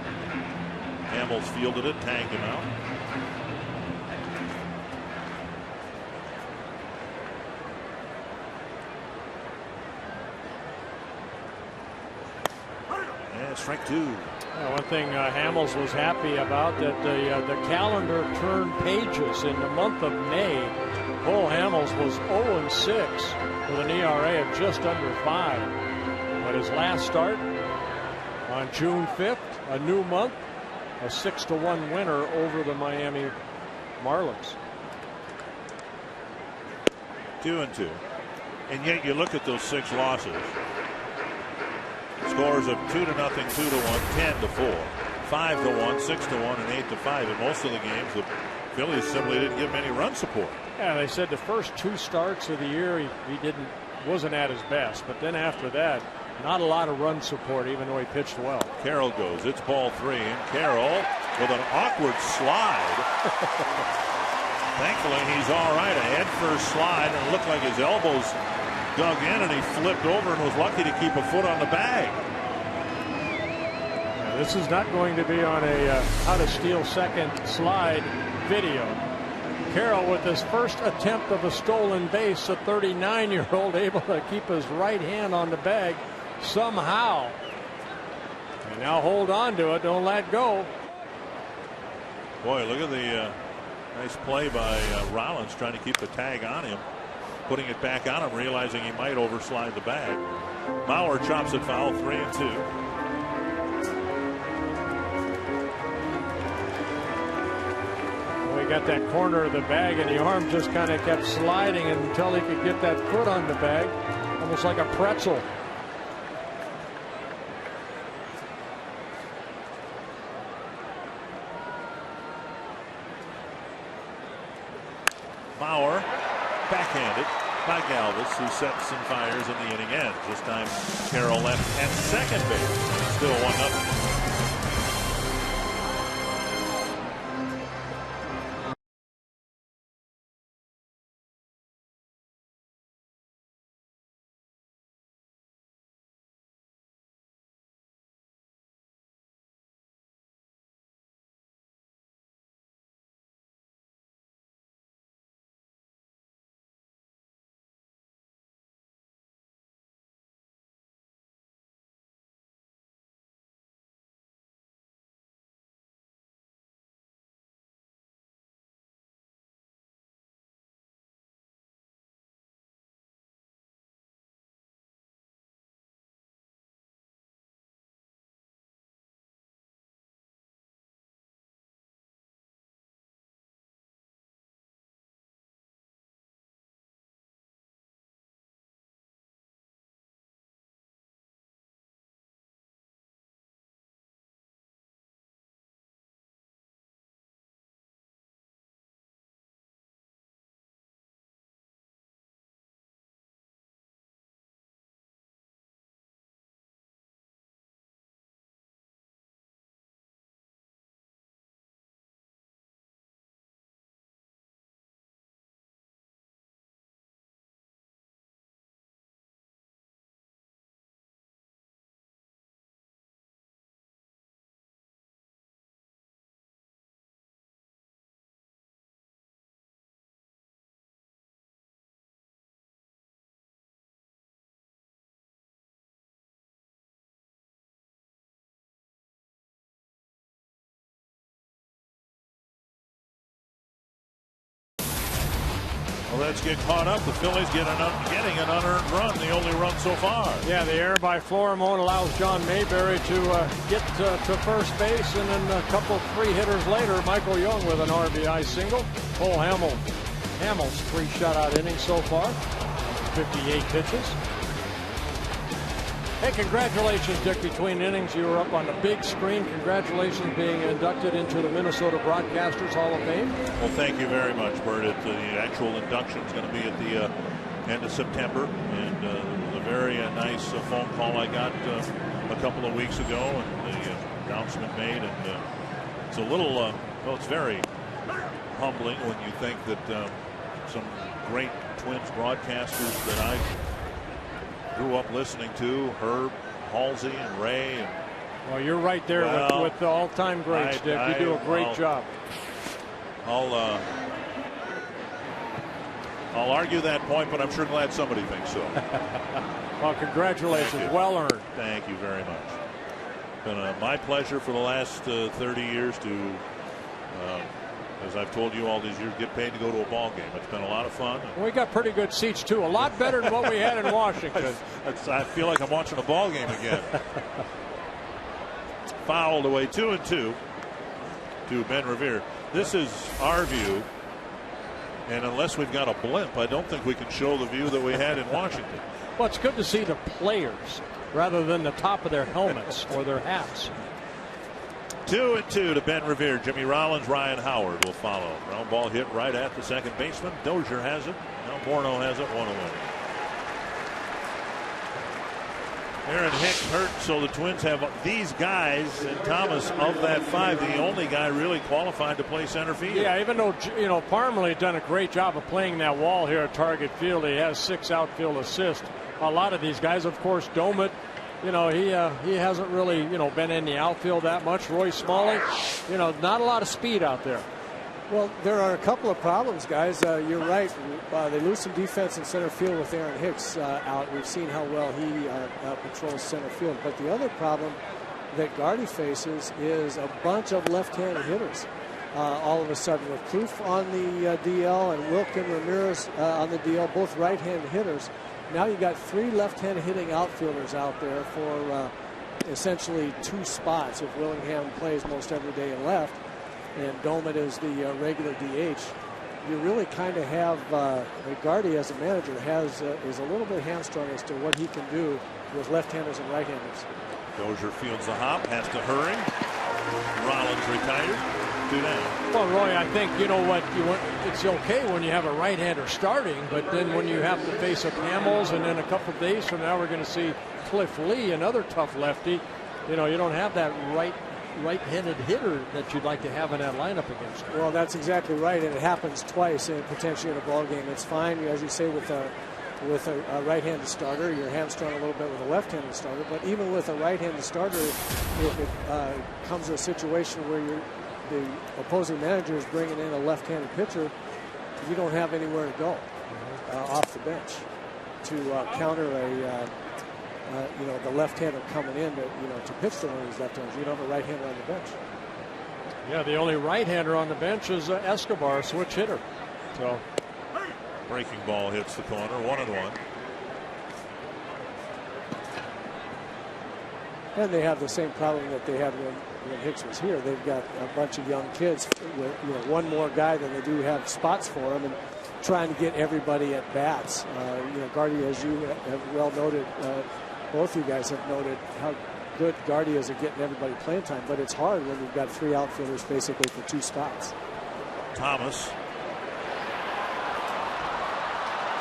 Hamels fielded it, tagged him out. That's strike two. One thing Hamels was happy about, that the calendar turned pages in the month of May. Cole Hamels was 0-6 with an ERA of just under 5. But his last start on June 5th, a new month, a 6-1 winner over the Miami Marlins. 2-2. And yet you look at those 6 losses. Scores of 2-0, 2-1, 10-4, 5-1, 6-1, and 8-5. In most of the games, the Phillies simply didn't give him any run support. Yeah, they said the first 2 starts of the year he wasn't at his best, but then after that, not a lot of run support, even though he pitched well. Carroll goes. It's ball 3, and Carroll with an awkward slide. Thankfully, he's all right. A head-first slide, and it looked like his elbows dug in, and he flipped over and was lucky to keep a foot on the bag. Now, this is not going to be on a how to steal second slide video. Carroll, with his first attempt of a stolen base, a 39-year-old able to keep his right hand on the bag somehow. And now hold on to it. Don't let go. Boy, look at the nice play by Rollins trying to keep the tag on him. Putting it back on him, realizing he might overslide the bag. Mauer chops it foul, 3-2. He got that corner of the bag, and the arm just kind of kept sliding until he could get that foot on the bag, almost like a pretzel. Mauer, backhanded by Galvis, who sets and fires and the inning ends. This time Carroll left at second base. Still 1-0. Well, let's get caught up. The Phillies getting an unearned run, the only run so far. Yeah, the error by Florimon allows John Mayberry to get to first base, and then a couple 3 hitters later, Michael Young with an RBI single. Cole Hamels 3 shutout innings so far, 58 pitches. Hey, congratulations, Dick. Between innings, you were up on the big screen. Congratulations being inducted into the Minnesota Broadcasters Hall of Fame. Well, thank you very much, Bert. The actual induction is going to be at the end of September, and it was a very nice phone call I got a couple of weeks ago, and the announcement made, and it's a little, well, it's very humbling when you think that some great Twins broadcasters that I grew up listening to, Herb, Halsey, and Ray. And, well, you're right there with the all-time greats, Dick. You do a great job. I'll argue that point, but I'm sure glad somebody thinks so. Well, congratulations. Well earned. Thank you very much. been my pleasure for the last 30 years to, as I've told you all these years, get paid to go to a ball game. It's been a lot of fun. We got pretty good seats too. A lot better than what we had in Washington. I feel like I'm watching a ball game again. Fouled away 2-2 to Ben Revere. This is our view. And unless we've got a blimp, I don't think we can show the view that we had in Washington. Well, it's good to see the players rather than the top of their helmets or their hats. 2-2 to Ben Revere. Jimmy Rollins, Ryan Howard will follow. Ground ball hit right at the second baseman. Dozier has it. Now Morneau has it. 1-1. Aaron Hicks hurt, so the Twins have these guys, and Thomas, of that five, the only guy really qualified to play center field. Yeah, even though, Parmalee done a great job of playing that wall here at Target Field. He has 6 outfield assists. A lot of these guys, of course, Domit, he hasn't really, been in the outfield that much. Roy Smalley, not a lot of speed out there. Well, there are a couple of problems, guys. You're right. They lose some defense in center field with Aaron Hicks out. We've seen how well he patrols center field. But the other problem that Gardy faces is a bunch of left-handed hitters. All of a sudden, with Kloof on the DL and Wilk and Ramirez on the DL, both right-handed hitters. Now you got 3 left-handed hitting outfielders out there for essentially 2 spots. If Willingham plays most every day in left, and Domit is the regular DH, you really kind of have Gardy as a manager is a little bit hamstrung as to what he can do with left-handers and right-handers. Dozier fields the hop, has to hurry. Rollins retired. 2 down. Well, Roy, I think it's okay when you have a right-hander starting, but then when you have to face a Hamels, and then a couple of days from now we're going to see Cliff Lee, another tough lefty. You don't have that right-handed hitter that you'd like to have in that lineup against. Well, that's exactly right, and it happens twice potentially in a ball game. It's fine, as you say, with a right-handed starter. You're hamstrung a little bit with a left-handed starter, but even with a right-handed starter, if it comes to a situation where the opposing manager is bringing in a left-handed pitcher, you don't have anywhere to go off the bench to counter the left-hander coming in to pitch to one of these left-handers. You don't have a right-hander on the bench. Yeah, the only right-hander on the bench is Escobar, switch hitter. So breaking ball hits the corner. 1-1. And they have the same problem that they had when Hicks was here. They've got a bunch of young kids with one more guy than they do have spots for them, and trying to get everybody at bats. Gardy, as you have well noted, both you guys have noted how good Gardy is at getting everybody playing time, but it's hard when you've got 3 outfielders basically for 2 spots. Thomas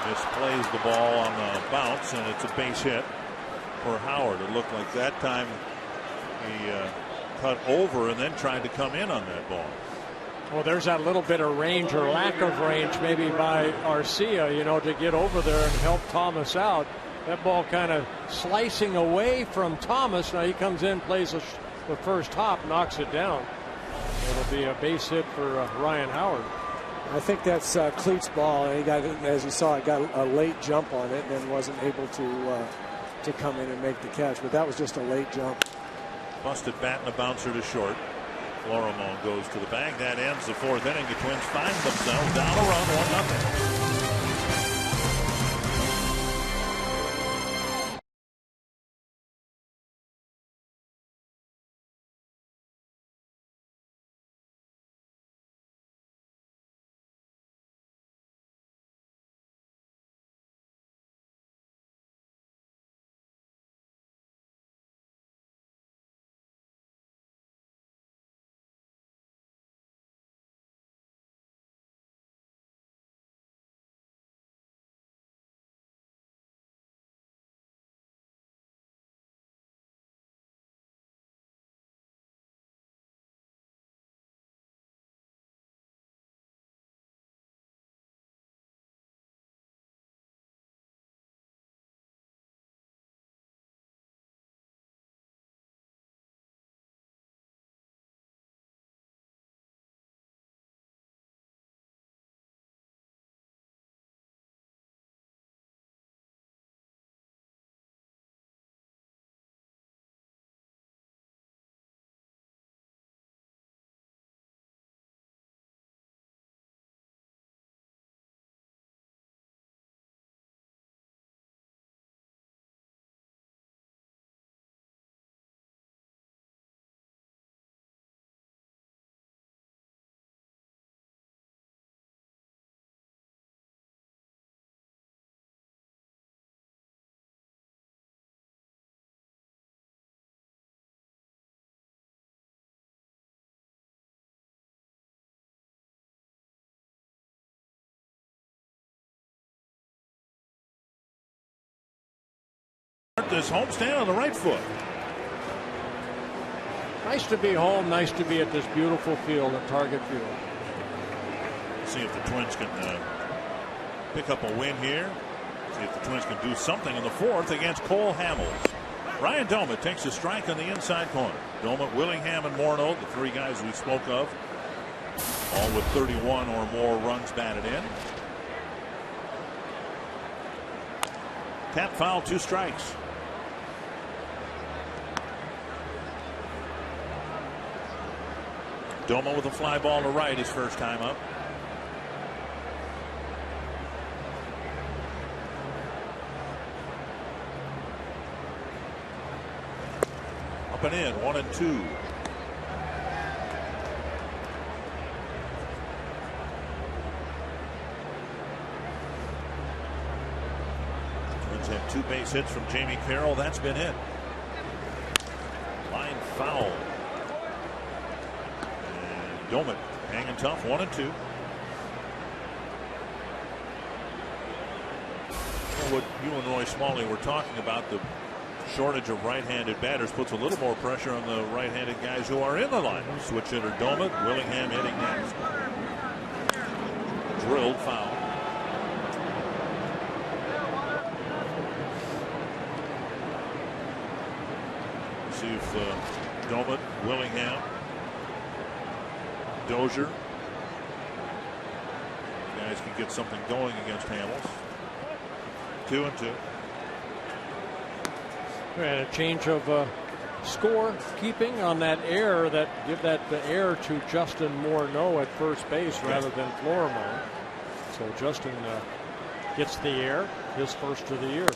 misplays the ball on the bounce, and it's a base hit for Howard. It looked like that time he cut over and then tried to come in on that ball. Well, there's that little bit of range or lack of range maybe by Arcia, to get over there and help Thomas out. That ball kind of slicing away from Thomas. Now he comes in, plays the first hop, knocks it down. It'll be a base hit for Ryan Howard. I think that's Cleat's ball. And he got, as you saw, got a late jump on it and then wasn't able to come in and make the catch. But that was just a late jump. Busted bat and a bouncer to short. Florimon goes to the bag. That ends the 4th inning. The Twins find themselves down a run, 1-0. this homestand on the right foot. Nice to be home. Nice to be at this beautiful field at Target Field. See if the Twins can pick up a win here. See if the Twins can do something in the fourth against Cole Hamels. Ryan Doumit takes a strike on the inside corner. Doumit, Willingham, and Morneau, the three guys we spoke of, all with 31 or more runs batted in. Tap foul, 2 strikes. Doumit with a fly ball to right his first time up. Up and in, 1-2. Twins have 2 base hits from Jamie Carroll. That's been it. Line foul. And Doumit hanging tough, 1-2. What you and Roy Smalley were talking about, the shortage of right-handed batters puts a little more pressure on the right-handed guys who are in the lineup. Switch hitter Doumit, Willingham hitting next. Drilled foul. See if Doumit, Willingham, Dozier, guys can get something going against Hamels. 2-2. And a change of score keeping on that error, that give that the error to Justin Morneau at first base rather than Florimon. So Justin gets the error, his first of the year.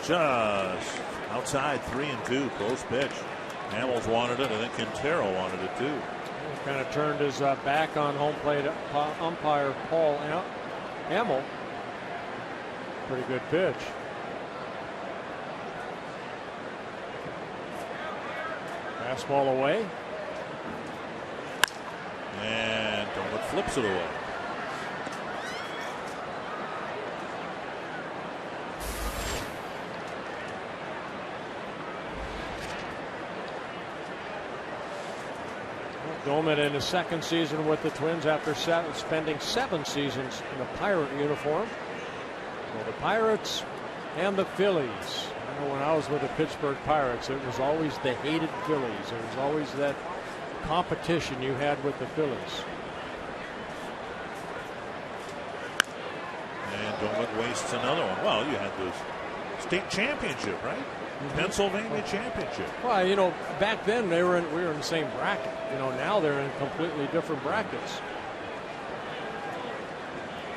Just outside, 3-2, close pitch. Hamels wanted it. I think Quintero wanted it too. He kind of turned his back on home plate umpire Paul Hamill. Pretty good pitch. Fastball away. And Doumit flips it away. Doumit in his second season with the Twins after spending 7 seasons in a Pirate uniform. Well, the Pirates and the Phillies. I know when I was with the Pittsburgh Pirates, it was always the hated Phillies. It was always that competition you had with the Phillies. And Doumit wastes another one. Well, you had the state championship, right? Pennsylvania championship. Well, you know, back then we were in the same bracket. You know, now they're in completely different brackets.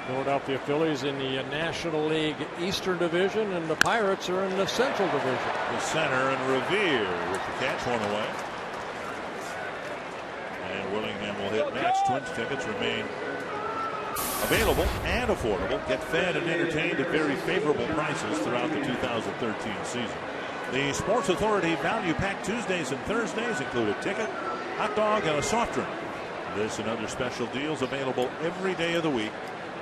Philadelphia Phillies in the National League Eastern Division, and the Pirates are in the Central Division. The center and Revere with the catch, one away. And Willingham will hit next. Twins tickets remain available and affordable. Get fed and entertained at very favorable prices throughout the 2013 season. The Sports Authority Value Pack Tuesdays and Thursdays include a ticket, hot dog, and a soft drink. This and other special deals available every day of the week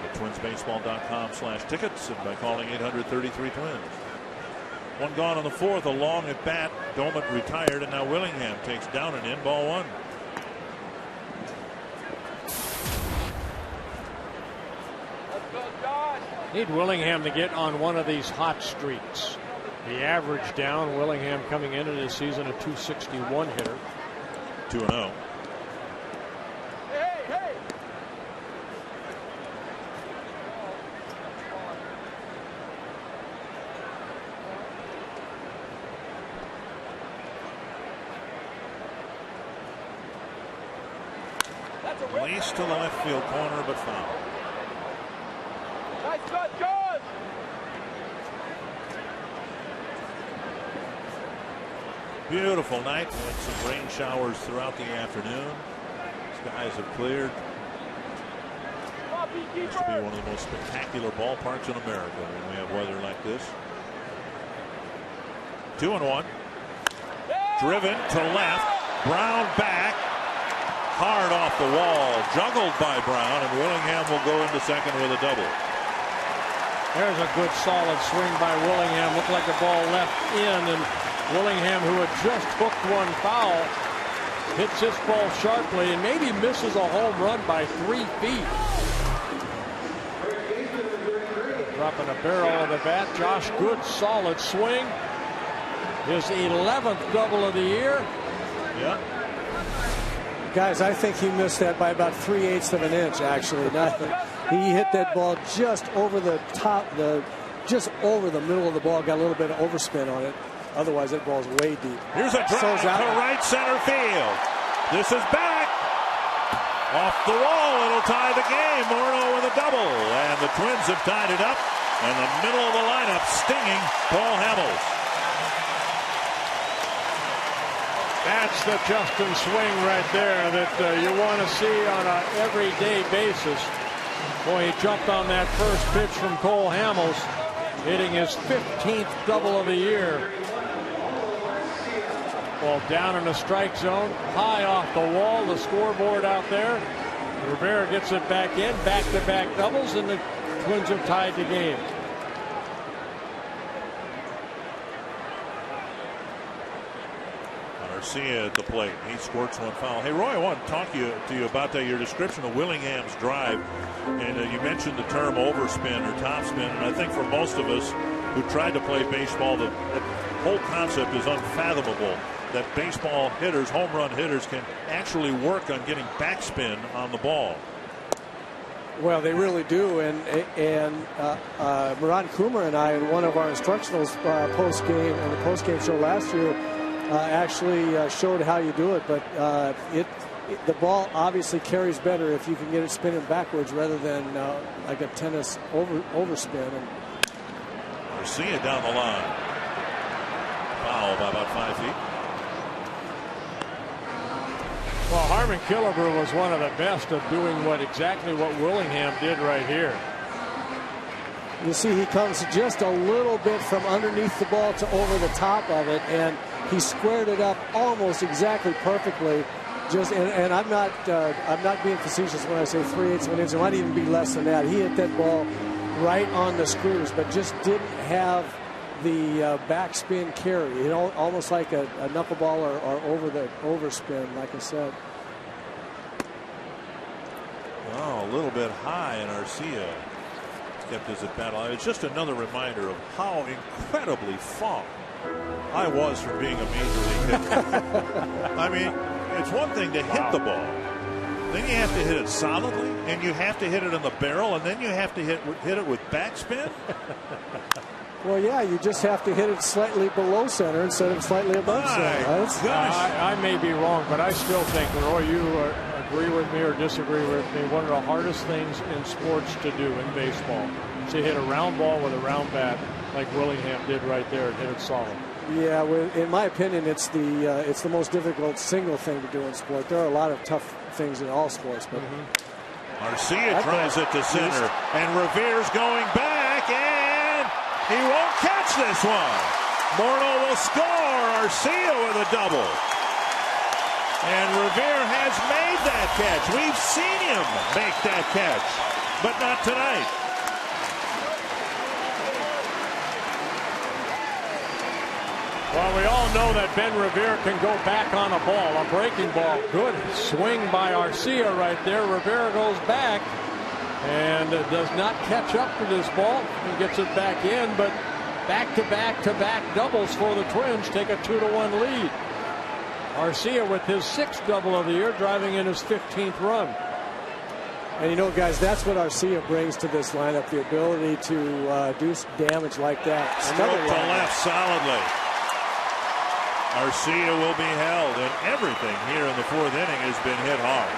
at twinsbaseball.com/tickets and by calling 800-33-TWINS. One gone on the fourth, a long at bat. Doumit retired, and now Willingham takes down and in, ball 1. Need Willingham to get on one of these hot streaks. The average down, Willingham coming into this season a .261 hitter. 2-0. Lease to the left field corner, but foul. Nice shot, John. Beautiful night. We had some rain showers throughout the afternoon. Skies have cleared. Used to be one of the most spectacular ballparks in America when we have weather like this. 2-1. Driven to left. Brown back. Hard off the wall. Juggled by Brown, and Willingham will go into second with a double. There's a good solid swing by Willingham. Looked like the ball left in, and Willingham, who had just hooked one foul, hits this ball sharply and maybe misses a home run by 3 feet. Dropping a barrel of the bat. Josh Good, solid swing. His 11th double of the year. Yeah. Guys, I think he missed that by about 3/8 of an inch, actually. He hit that ball just over the top, just over the middle of the ball. Got a little bit of overspin on it. Otherwise, that ball's way deep. Here's a drive to right center field. This is back. Off the wall. It'll tie the game. Morneau with a double. And the Twins have tied it up. In the middle of the lineup, stinging Paul Hamels. That's the Justin swing right there that you want to see on an everyday basis. Boy, he jumped on that first pitch from Cole Hamels, hitting his 15th double of the year. Ball down in the strike zone, high off the wall, the scoreboard out there. Rivera gets it back in, back-to-back doubles, and the Twins have tied the game. Garcia at the plate. He squirts one foul. Hey, Roy, I want to talk to you about that, your description of Willingham's drive. And you mentioned the term overspin or topspin. And I think for most of us who tried to play baseball, the whole concept is unfathomable. That baseball hitters, home run hitters, can actually work on getting backspin on the ball. Well, they really do, and Murat Kumar and I, in one of our instructionals post-game and the post-game show last year, actually showed how you do it. But the ball obviously carries better if you can get it spinning backwards rather than like a tennis overspin. And Garcia down the line, foul by about 5 feet. Well, Harmon Killebrew was one of the best of doing exactly what Willingham did right here. You see, he comes just a little bit from underneath the ball to over the top of it, and he squared it up almost exactly perfectly. And I'm not being facetious when I say 3/8 of an inch. It might even be less than that. He hit that ball right on the screws, but just didn't have the backspin carry. You know, almost like a knuckleball or over the overspin, like I said. Oh, a little bit high, and Arcia kept his at bat. It's just another reminder of how incredibly far I was from being a major league hitter. I mean, it's one thing to hit the ball. Then you have to hit it solidly, and you have to hit it in the barrel, and then you have to hit it with backspin. Well, yeah, you just have to hit it slightly below center instead of slightly above center. I may be wrong, but I still think, Roy, you agree with me or disagree with me, one of the hardest things in sports to do in baseball is to hit a round ball with a round bat like Willingham did right there and hit it solid. Yeah, well, in my opinion, it's the most difficult single thing to do in sport. There are a lot of tough things in all sports, but Arcia drives it to center, and Revere's going back, and he won't catch this one. Morneau will score. Arcia with a double. And Revere has made that catch. We've seen him make that catch, but not tonight. Well, we all know that Ben Revere can go back on a ball, a breaking ball. Good swing by Arcia right there. Revere goes back and does not catch up to this ball. He gets it back in, but back-to-back doubles for the Twins take a 2-1 lead. Arcia with his 6th double of the year, driving in his 15th run. And you know, guys, that's what Arcia brings to this lineup, the ability to do damage like that. Stroke to left solidly. Arcia will be held, and everything here in the 4th inning has been hit hard.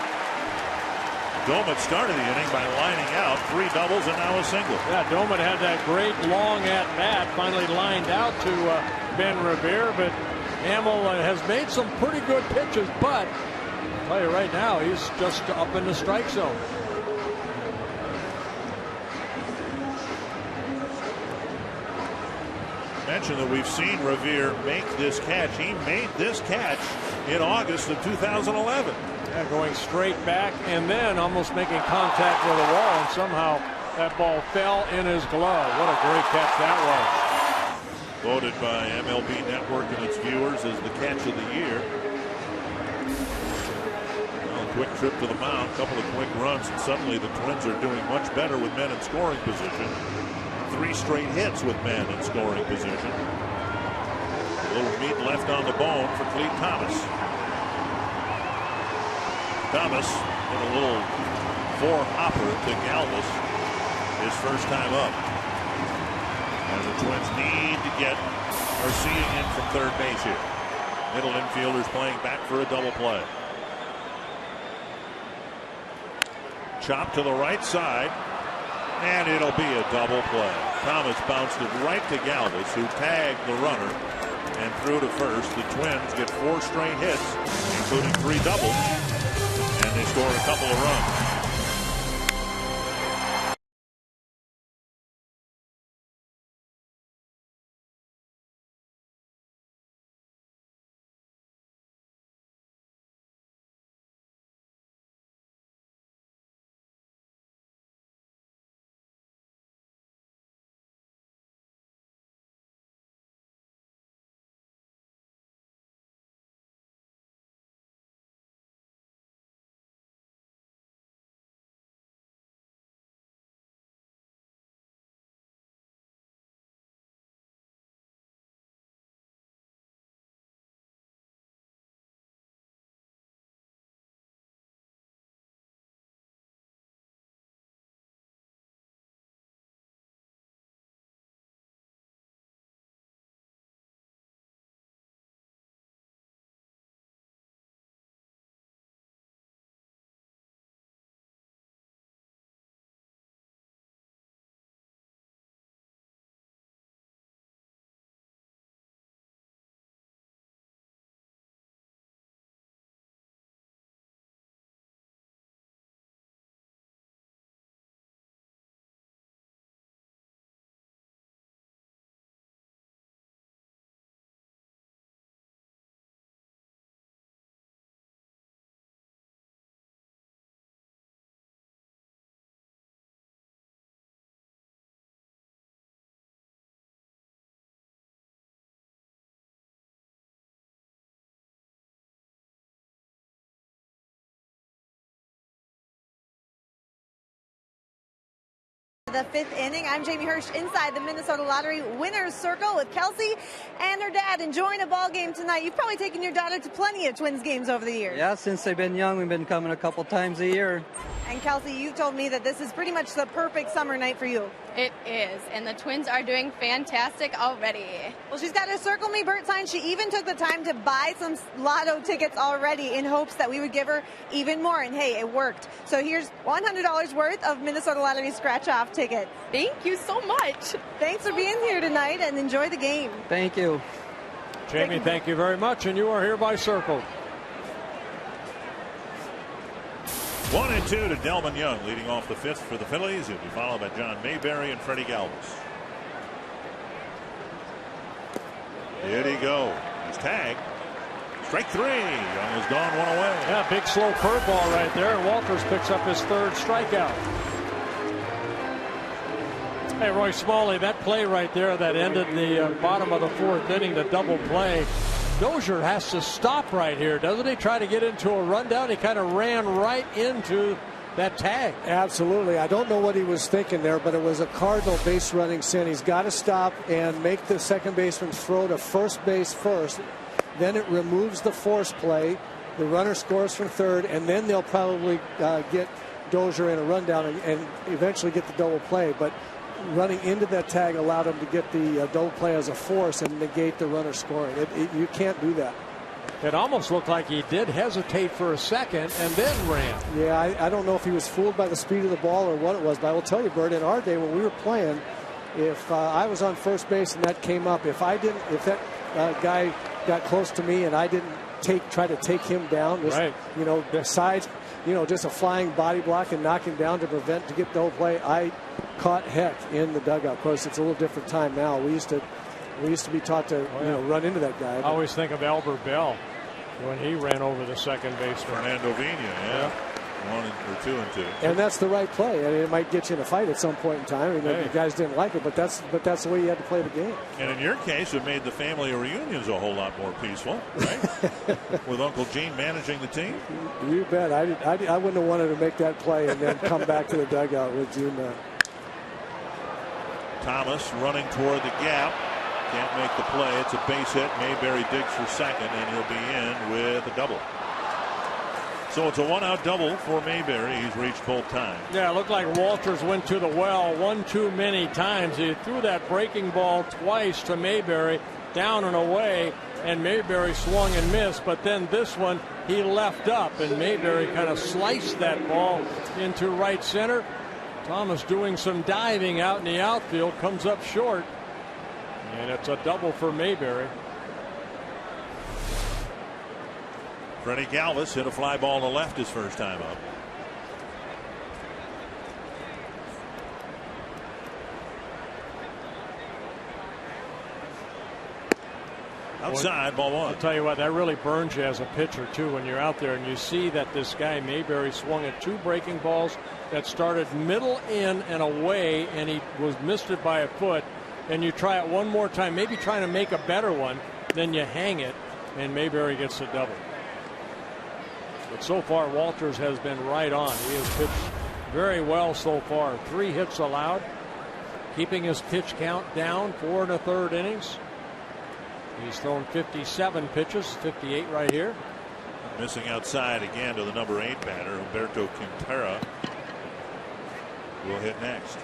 Doman started the inning by lining out 3 doubles and now a single. Yeah, Doman had that great long at-bat, finally lined out to Ben Revere, but Hamel has made some pretty good pitches, but I'll tell you right now, he's just up in the strike zone. Mention that we've seen Revere make this catch. He made this catch in August of 2011. Yeah, going straight back and then almost making contact with the wall and somehow That ball fell in his glove. What a great catch that was. Voted by MLB Network and its viewers as the catch of the year. Well, a quick trip to the mound, couple of quick runs, and suddenly the Twins are doing much better with men in scoring position. 3 straight hits with men in scoring position. A little meat left on the bone for Clete Thomas. Thomas hit a little 4-hopper to Galvis his first time up. And the Twins need to get Garcia in from third base here. Middle infielders playing back for a double play. Chop to the right side, and it'll be a double play. Thomas bounced it right to Galvis, who tagged the runner and threw to first. The Twins get 4 straight hits, including 3 doubles, and they score a couple of runs. The 5th inning. I'm Jamie Hirsch inside the Minnesota Lottery Winners Circle with Kelsey and her dad enjoying a ball game tonight. You've probably taken your daughter to plenty of Twins games over the years. Yeah, since they've been young, we've been coming a couple times a year. And Kelsey, you told me that this is pretty much the perfect summer night for you. It is, and the Twins are doing fantastic already. Well, she's got a Circle Me Bert sign. She even took the time to buy some lotto tickets already in hopes that we would give her even more. And hey, it worked. So here's $100 worth of Minnesota Lottery scratch-off ticket. Thank you so much. Thanks for being here tonight, and enjoy the game. Thank you. Jamie, thank you very much, and you are hereby circled. 1-2 to Delman Young, leading off the 5th for the Phillies. He'll be followed by John Mayberry and Freddie Galvis. Here he goes. He's tagged. Strike 3. Young is gone, 1 away. Yeah, big slow curveball right there. Walters picks up his 3rd strikeout. Hey, Roy Smalley, that play right there that ended the bottom of the 4th inning, the double play. Dozier has to stop right here, doesn't he? Try to get into a rundown. He kind of ran right into that tag. Absolutely. I don't know what he was thinking there, but it was a Cardinal base running sin. He's got to stop and make the second baseman throw to first base first. Then it removes the force play. The runner scores from third, and then they'll probably get Dozier in a rundown and eventually get the double play. But running into that tag allowed him to get the double play as a force and negate the runner scoring. You can't do that. It almost looked like he did hesitate for a second and then ran. Yeah, I don't know if he was fooled by the speed of the ball or what it was, but I will tell you, Bert, in our day when we were playing, if I was on first base and that came up, if that guy got close to me and I didn't try to take him down, just, right, besides just a flying body block and knock him down to get the whole play, I caught heck in the dugout. Of course, it's a little different time now. We used to be taught to run into that guy. I always think of Albert Bell when he ran over the second baseman. Fernando Vina, yeah. or 2-2. And that's the right play. I mean, it might get you in a fight at some point in time. I mean, the guys didn't like it, but that's the way you had to play the game. And in your case, it made the family reunions a whole lot more peaceful, right? With Uncle Gene managing the team. You bet. I wouldn't have wanted to make that play and then come back to the dugout with Gene. Thomas running toward the gap. Can't make the play. It's a base hit. Mayberry digs for second, and he'll be in with a double. So it's a one-out double for Mayberry. He's reached both times. Yeah, it looked like Walters went to the well one too many times. He threw that breaking ball twice to Mayberry, down and away, and Mayberry swung and missed. But then this one, he left up, and Mayberry kind of sliced that ball into right center. Thomas doing some diving out in the outfield, comes up short. And it's a double for Mayberry. Freddie Galvis hit a fly ball to left his first time up. Outside, ball one. I'll tell you what, that really burns you as a pitcher, too, when you're out there and you see that this guy, Mayberry, swung at 2 breaking balls that started middle in and away, and he missed it by a foot. And you try it one more time, maybe trying to make a better one, then you hang it, and Mayberry gets the double. But so far, Walters has been right on. He has pitched very well so far. 3 hits allowed, keeping his pitch count down, 4 1/3 innings. He's thrown 57 pitches, 58 right here. Missing outside again to the number 8 batter, Humberto Quintera, will hit next.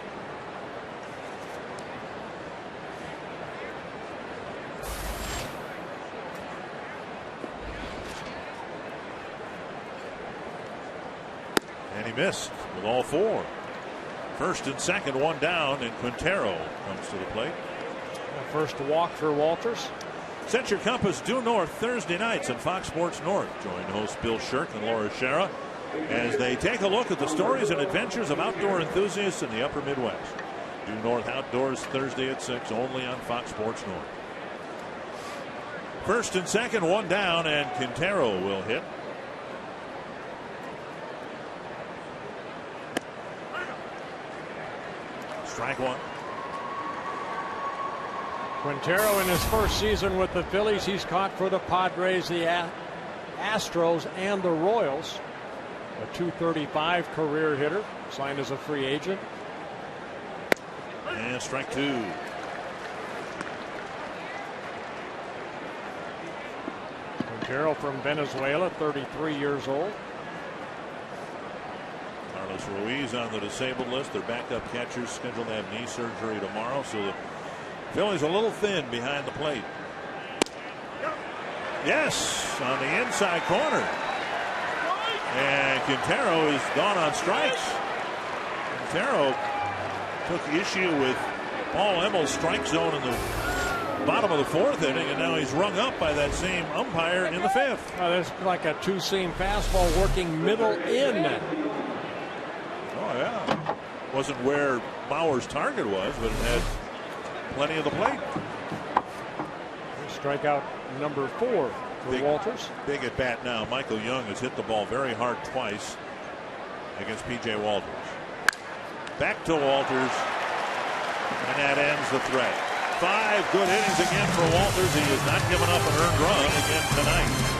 And he missed with all 4. First and second, one down, and Quintero comes to the plate. First walk for Walters. Set your compass due north Thursday nights on Fox Sports North. Join hosts Bill Shirk and Laura Schera as they take a look at the stories and adventures of outdoor enthusiasts in the upper Midwest. Due North Outdoors Thursday at 6 only on Fox Sports North. First and second, one down, and Quintero will hit. Strike one. Quintero in his first season with the Phillies, he's caught for the Padres, the Astros, and the Royals. A .235 career hitter, signed as a free agent. And strike 2. Quintero from Venezuela, 33 years old. Carlos Ruiz on the disabled list. Their backup catcher's scheduled to have knee surgery tomorrow, so the Phillies a little thin behind the plate. Yes, on the inside corner. And Quintero is gone on strikes. Quintero took issue with Paul Emmel's strike zone in the bottom of the 4th inning, and now he's rung up by that same umpire in the 5th. That's like a 2-seam fastball working middle in. Oh, yeah. Wasn't where Bauer's target was, but it had plenty of the plate. Strikeout number 4 for Walters. Big at bat now. Michael Young has hit the ball very hard twice against P.J. Walters. Back to Walters, and that ends the threat. 5 good innings again for Walters. He has not given up an earned run again tonight.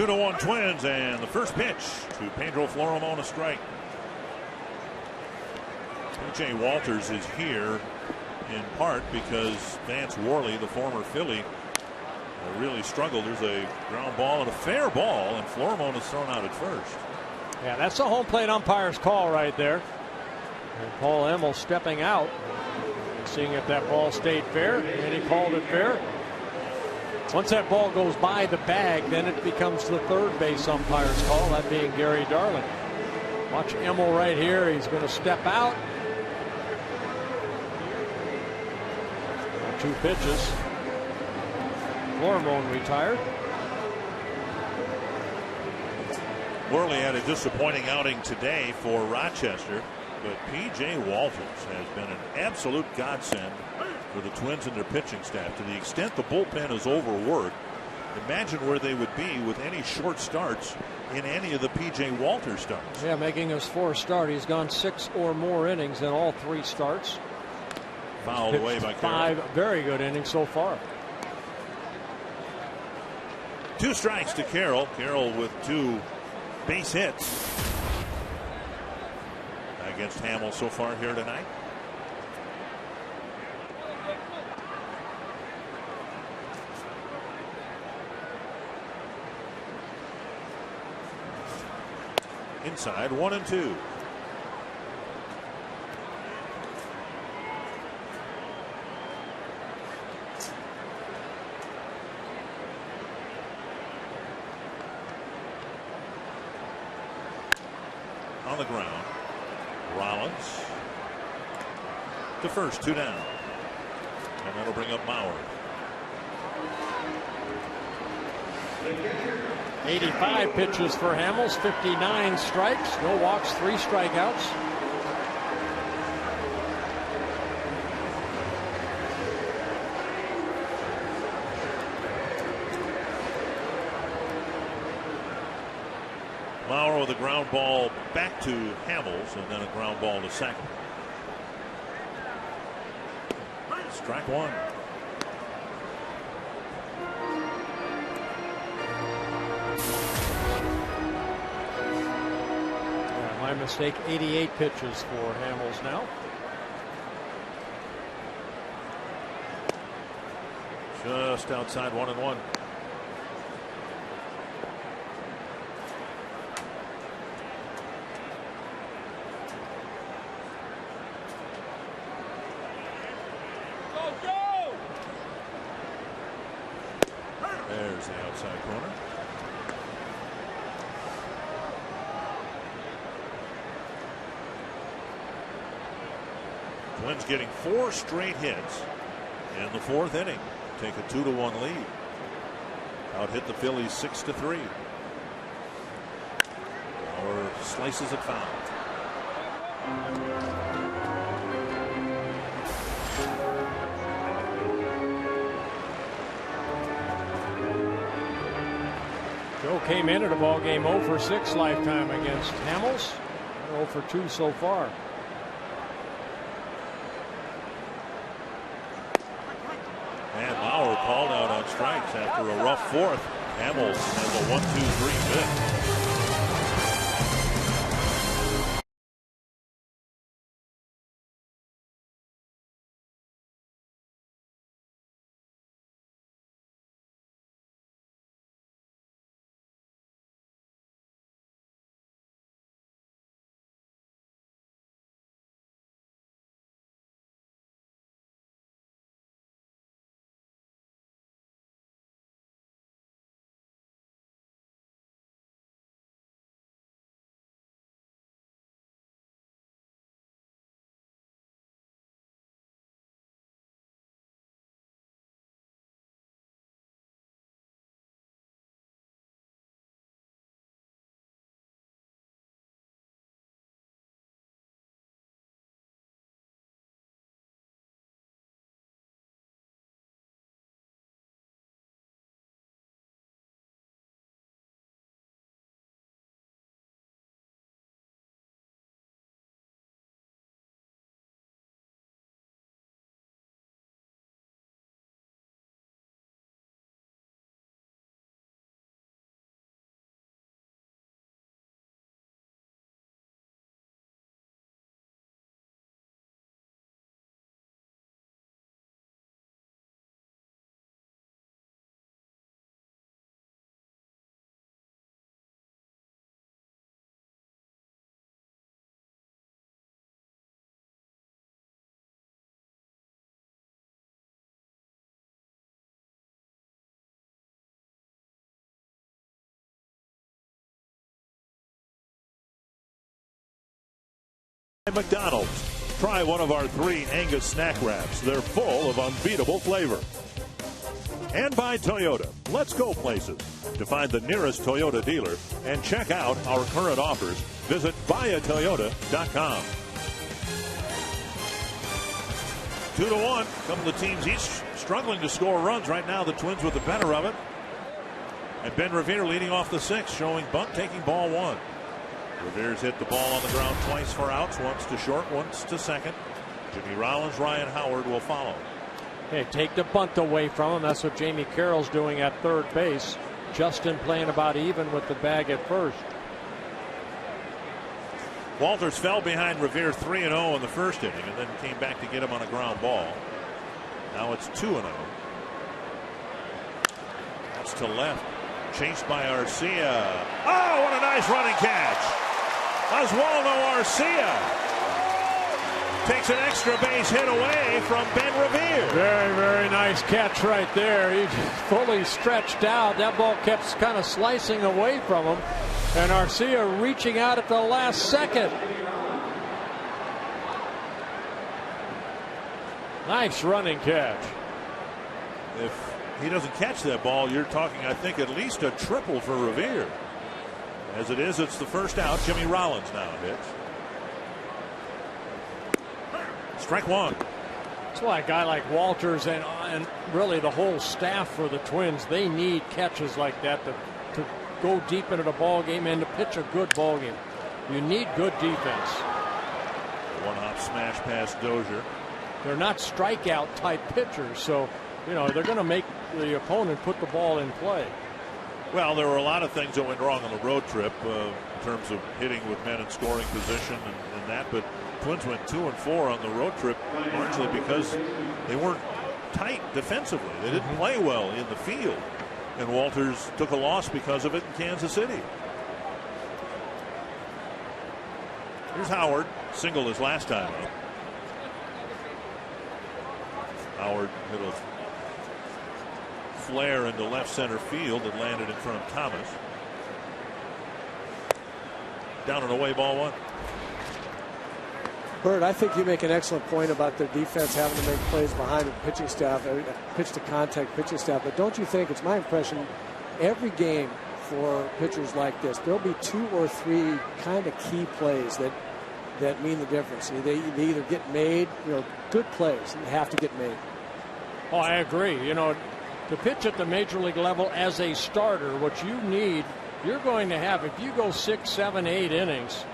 2-1 Twins, and the first pitch to Pedro Florimo on a strike. P.J. Walters is here in part because Vance Worley, the former Philly, really struggled. There's a ground ball and a fair ball, and Florimo is thrown out at first. Yeah, that's the home plate umpire's call right there. And Paul Emmel stepping out, seeing if that ball stayed fair, and he called it fair. Once that ball goes by the bag, then it becomes the third base umpire's call, that being Gary Darling. Watch Emmel right here. He's going to step out. 2 pitches. Florimo retired. Worley had a disappointing outing today for Rochester, but P.J. Walters has been an absolute godsend for the Twins and their pitching staff. To the extent the bullpen is overworked, imagine where they would be with any short starts in any of the P.J. Walters starts. Yeah, making his 4th start. He's gone 6 or more innings in all 3 starts. Fouled away by Carroll. 5 very good innings so far. 2 strikes to Carroll. Carroll with 2 base hits against Hamill so far here tonight. Inside, 1-2. On the ground, Rollins to first, 2 down, and that'll bring up Mauer. 85 pitches for Hamels, 59 strikes, no walks, 3 strikeouts. Mauer with a ground ball back to Hamels, and then a ground ball to second. Strike 1. Yeah, my mistake, 88 pitches for Hamels now. Just outside 1-1. There's the outside corner. Twins getting 4 straight hits in the 4th inning. Take a 2-1 lead. Out hit the Phillies 6-3. Or slices it foul. Joe came into the ball game 0 for 6 lifetime against Hamels. 0 for 2 so far. And Mauer called out on strikes after a rough 4th. Hamels has a 1-2-3 pitch. McDonald's. Try one of our 3 Angus snack wraps. They're full of unbeatable flavor. And by Toyota. Let's go places. To find the nearest Toyota dealer and check out our current offers, visit buyatoyota.com. 2-1. Some of the teams each struggling to score runs. Right now, the Twins with the better of it. And Ben Revere leading off the 6th, showing bunt, taking ball 1. Revere's hit the ball on the ground twice for outs, once to short, once to second. Jimmy Rollins, Ryan Howard will follow. Hey, take the bunt away from him. That's what Jamie Carroll's doing at third base. Justin playing about even with the bag at first. Walters fell behind Revere 3-0 in the first inning and then came back to get him on a ground ball. Now it's 2-0. That's to left. Chased by Arcia. Oh, what a nice running catch. Oswaldo Arcia takes an extra base hit away from Ben Revere. Very, very nice catch right there. He fully stretched out. That ball kept kind of slicing away from him. And Arcia reaching out at the last second. Nice running catch. If he doesn't catch that ball, you're talking, I think, at least a triple for Revere. As it is, it's the first out. Jimmy Rollins now hits. Strike 1. That's why a guy like Walters and really the whole staff for the Twins, they need catches like that to go deep into the ball game and to pitch a good ball game. You need good defense. One-hop smash past Dozier. They're not strikeout type pitchers, so you know they're going to make the opponent put the ball in play. Well, there were a lot of things that went wrong on the road trip in terms of hitting with men in scoring position and that, but Twins went 2-4 on the road trip largely because they weren't tight defensively. They didn't play well in the field, and Walters took a loss because of it in Kansas City. Here's Howard, singled his last time up. Howard hit a flare into left center field that landed in front of Thomas. Down and away, ball 1. Bert, I think you make an excellent point about their defense having to make plays behind the pitching staff, pitch to contact pitching staff. But don't you think, it's my impression, every game for pitchers like this, there'll be 2 or 3 kind of key plays that mean the difference. They either get made, good plays and have to get made. Oh, I agree. To pitch at the major league level as a starter, what you need, you're going to have, if you go 6, 7, 8 innings,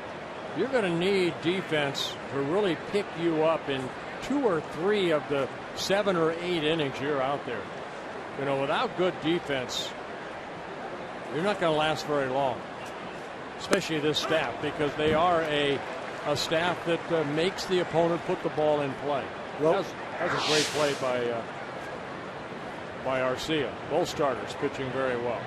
you're going to need defense to really pick you up in 2 or 3 of the 7 or 8 innings you're out there. Without good defense, you're not going to last very long, especially this staff, because they are a staff that makes the opponent put the ball in play. That was a great play by Arcia. Both starters pitching very well.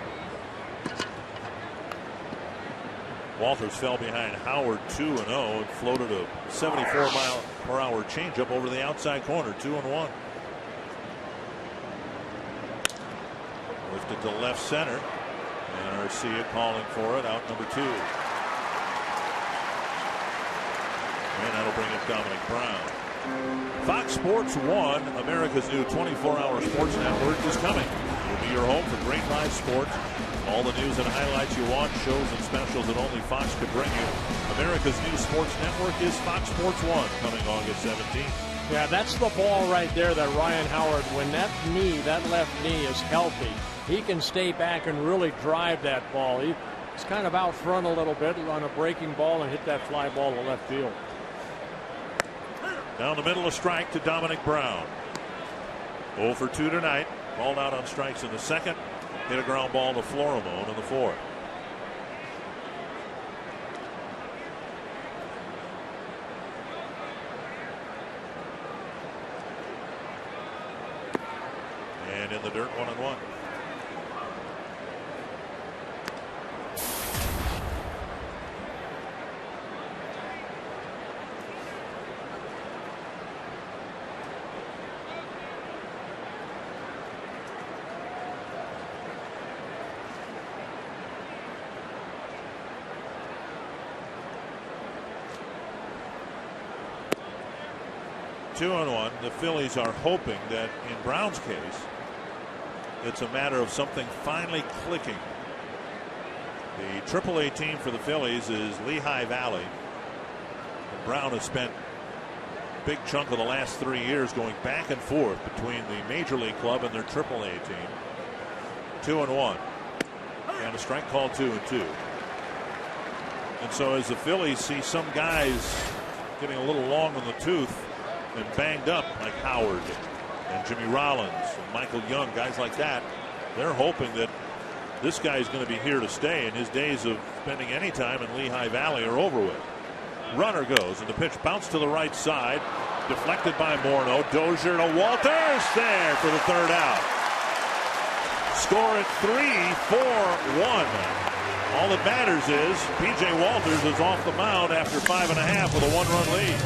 Walters fell behind Howard 2-0 and floated a 74-mile-per-hour changeup over the outside corner. 2-1. Lifted to left center, and Arcia calling for it. Out number 2. And that'll bring up Dominic Brown. Fox Sports 1, America's new 24-hour sports network, is coming. It'll be your home for great live sports. All the news and highlights you want, shows and specials that only Fox could bring you. America's new sports network is Fox Sports 1, coming August 17th. Yeah, that's the ball right there that Ryan Howard, when that left knee is healthy, he can stay back and really drive that ball. He's kind of out front a little bit on a breaking ball and hit that fly ball to left field. Down the middle, a strike to Dominic Brown. 0 for 2 tonight. Balled out on strikes in the second. Hit a ground ball to Florimone in the 4th. And in the dirt, 1-1. 2-1. The Phillies are hoping that in Brown's case, it's a matter of something finally clicking. The AAA team for the Phillies is Lehigh Valley. And Brown has spent a big chunk of the last 3 years going back and forth between the Major League club and their AAA team. 2-1. And a strike called 2-2. And so as the Phillies see some guys getting a little long in the tooth and banged up like Howard and Jimmy Rollins and Michael Young, guys like that, they're hoping that this guy's going to be here to stay, and his days of spending any time in Lehigh Valley are over with. Runner goes, and the pitch bounced to the right side, deflected by Morneau. Dozier to Walters there for the third out. Score at 3-4-1. All that matters is P.J. Walters is off the mound after 5.5 with a 1-run lead.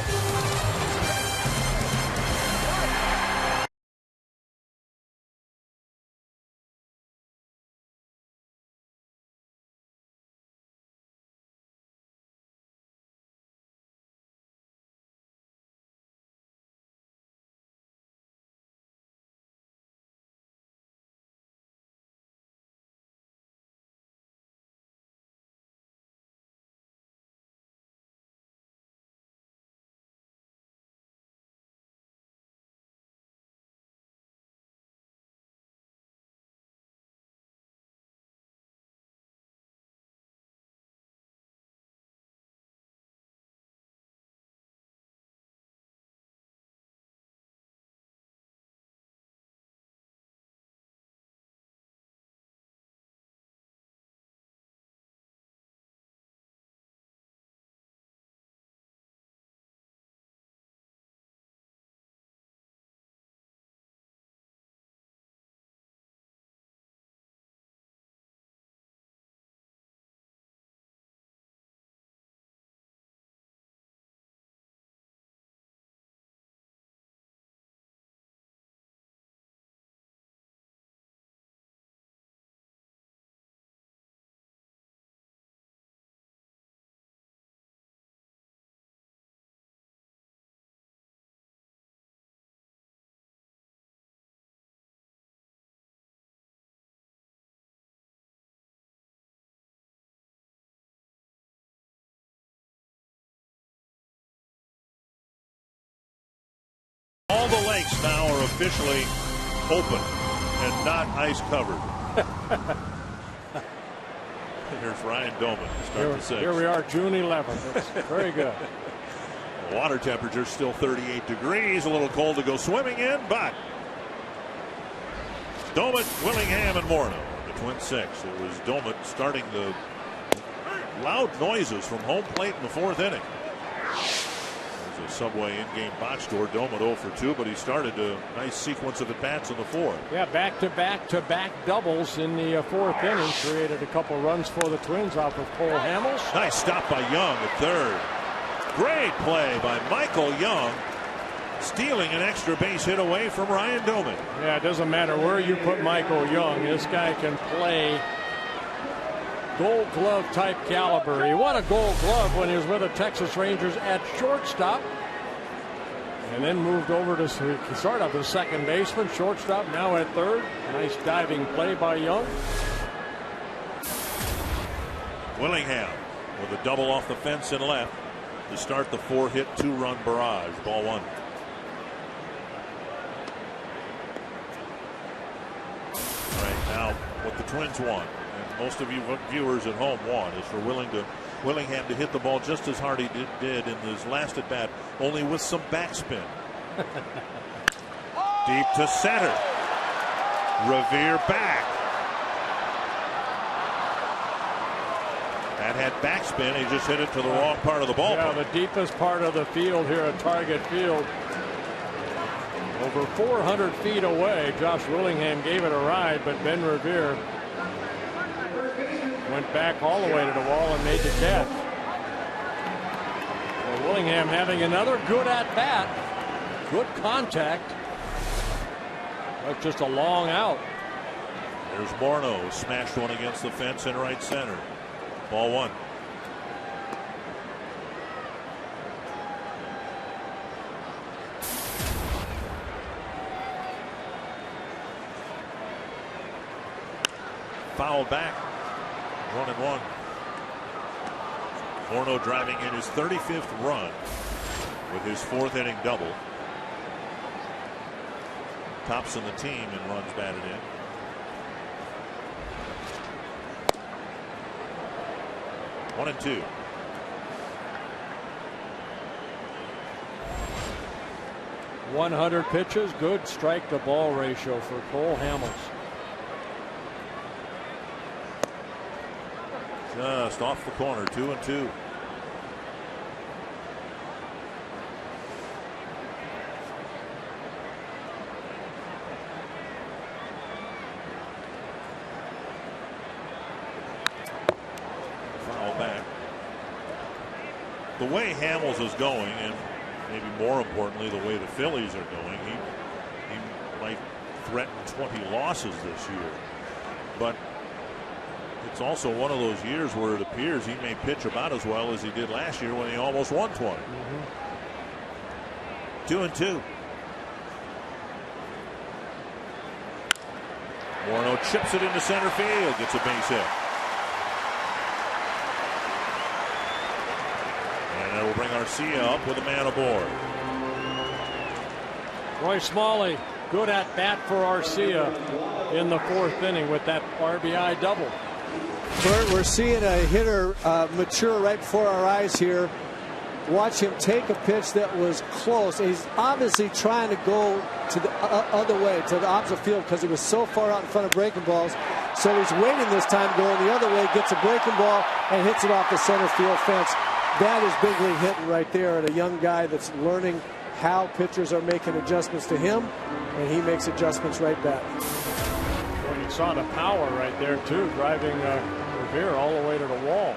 All the lakes now are officially open and not ice covered. Here's Ryan Doman to start the sixth. Here we are, June 11th. It's very good. Water temperature still 38 degrees. A little cold to go swimming in, but Doman, Willingham, and Morneau, the Twin Six. It was Doman starting the loud noises from home plate in the fourth inning. There's a Subway in-game box score. Doman 0 for 2, but he started a nice sequence of at-bats in the fourth. Yeah, back-to-back doubles in the fourth inning. Created a couple runs for the Twins off of Cole Hamels. Nice stop by Young at third. Great play by Michael Young, stealing an extra base hit away from Ryan Doman. Yeah, it doesn't matter where you put Michael Young. This guy can play Gold Glove type caliber. He won a Gold Glove when he was with the Texas Rangers at shortstop, and then moved over to start off as second baseman, shortstop, now at third. Nice diving play by Young. Willingham with a double off the fence and left to start the 4-hit 2-run barrage. Ball one. All right, now what the Twins want, and most of you viewers at home want, is for Willingham to hit the ball just as hard he did in his last at bat, only with some backspin. Deep to center. Revere back. That had backspin. He just hit it to the wrong part of the ballpark. Yeah, the deepest part of the field here at Target Field. Over 400 feet away. Josh Willingham gave it a ride, but Ben Revere went back all the way to the wall and made the catch. Well, Willingham having another good at-bat. Good contact. But just a long out. There's Morneau. Smashed one against the fence in right center. Ball one. fouled back. 1-1. Morneau driving in his 35th run with his 4th inning double. Tops in the team in runs batted in. One and two. .100 pitches, good strike to ball ratio for Cole Hamels. Just off the corner, 2-2. Foul back. The way Hamels is going, and maybe more importantly, the way the Phillies are going, he might threaten 20 losses this year. But it's also one of those years where it appears he may pitch about as well as he did last year when he almost won 20. 2-2. Morneau chips it into center field, gets a base hit. And that will bring Arcia up with a man aboard. Roy Smalley, good at bat for Arcia in the 4th inning with that RBI double. Bert, we're seeing a hitter mature right before our eyes here. Watch him take a pitch that was close. He's obviously trying to go to the other way, to the opposite field, because he was so far out in front of breaking balls. So he's waiting this time, going the other way, gets a breaking ball, and hits it off the center field fence. That is big league hitting right there, and a young guy that's learning how pitchers are making adjustments to him, and he makes adjustments right back. Well, you saw the power right there, too, driving Revere all the way to the wall.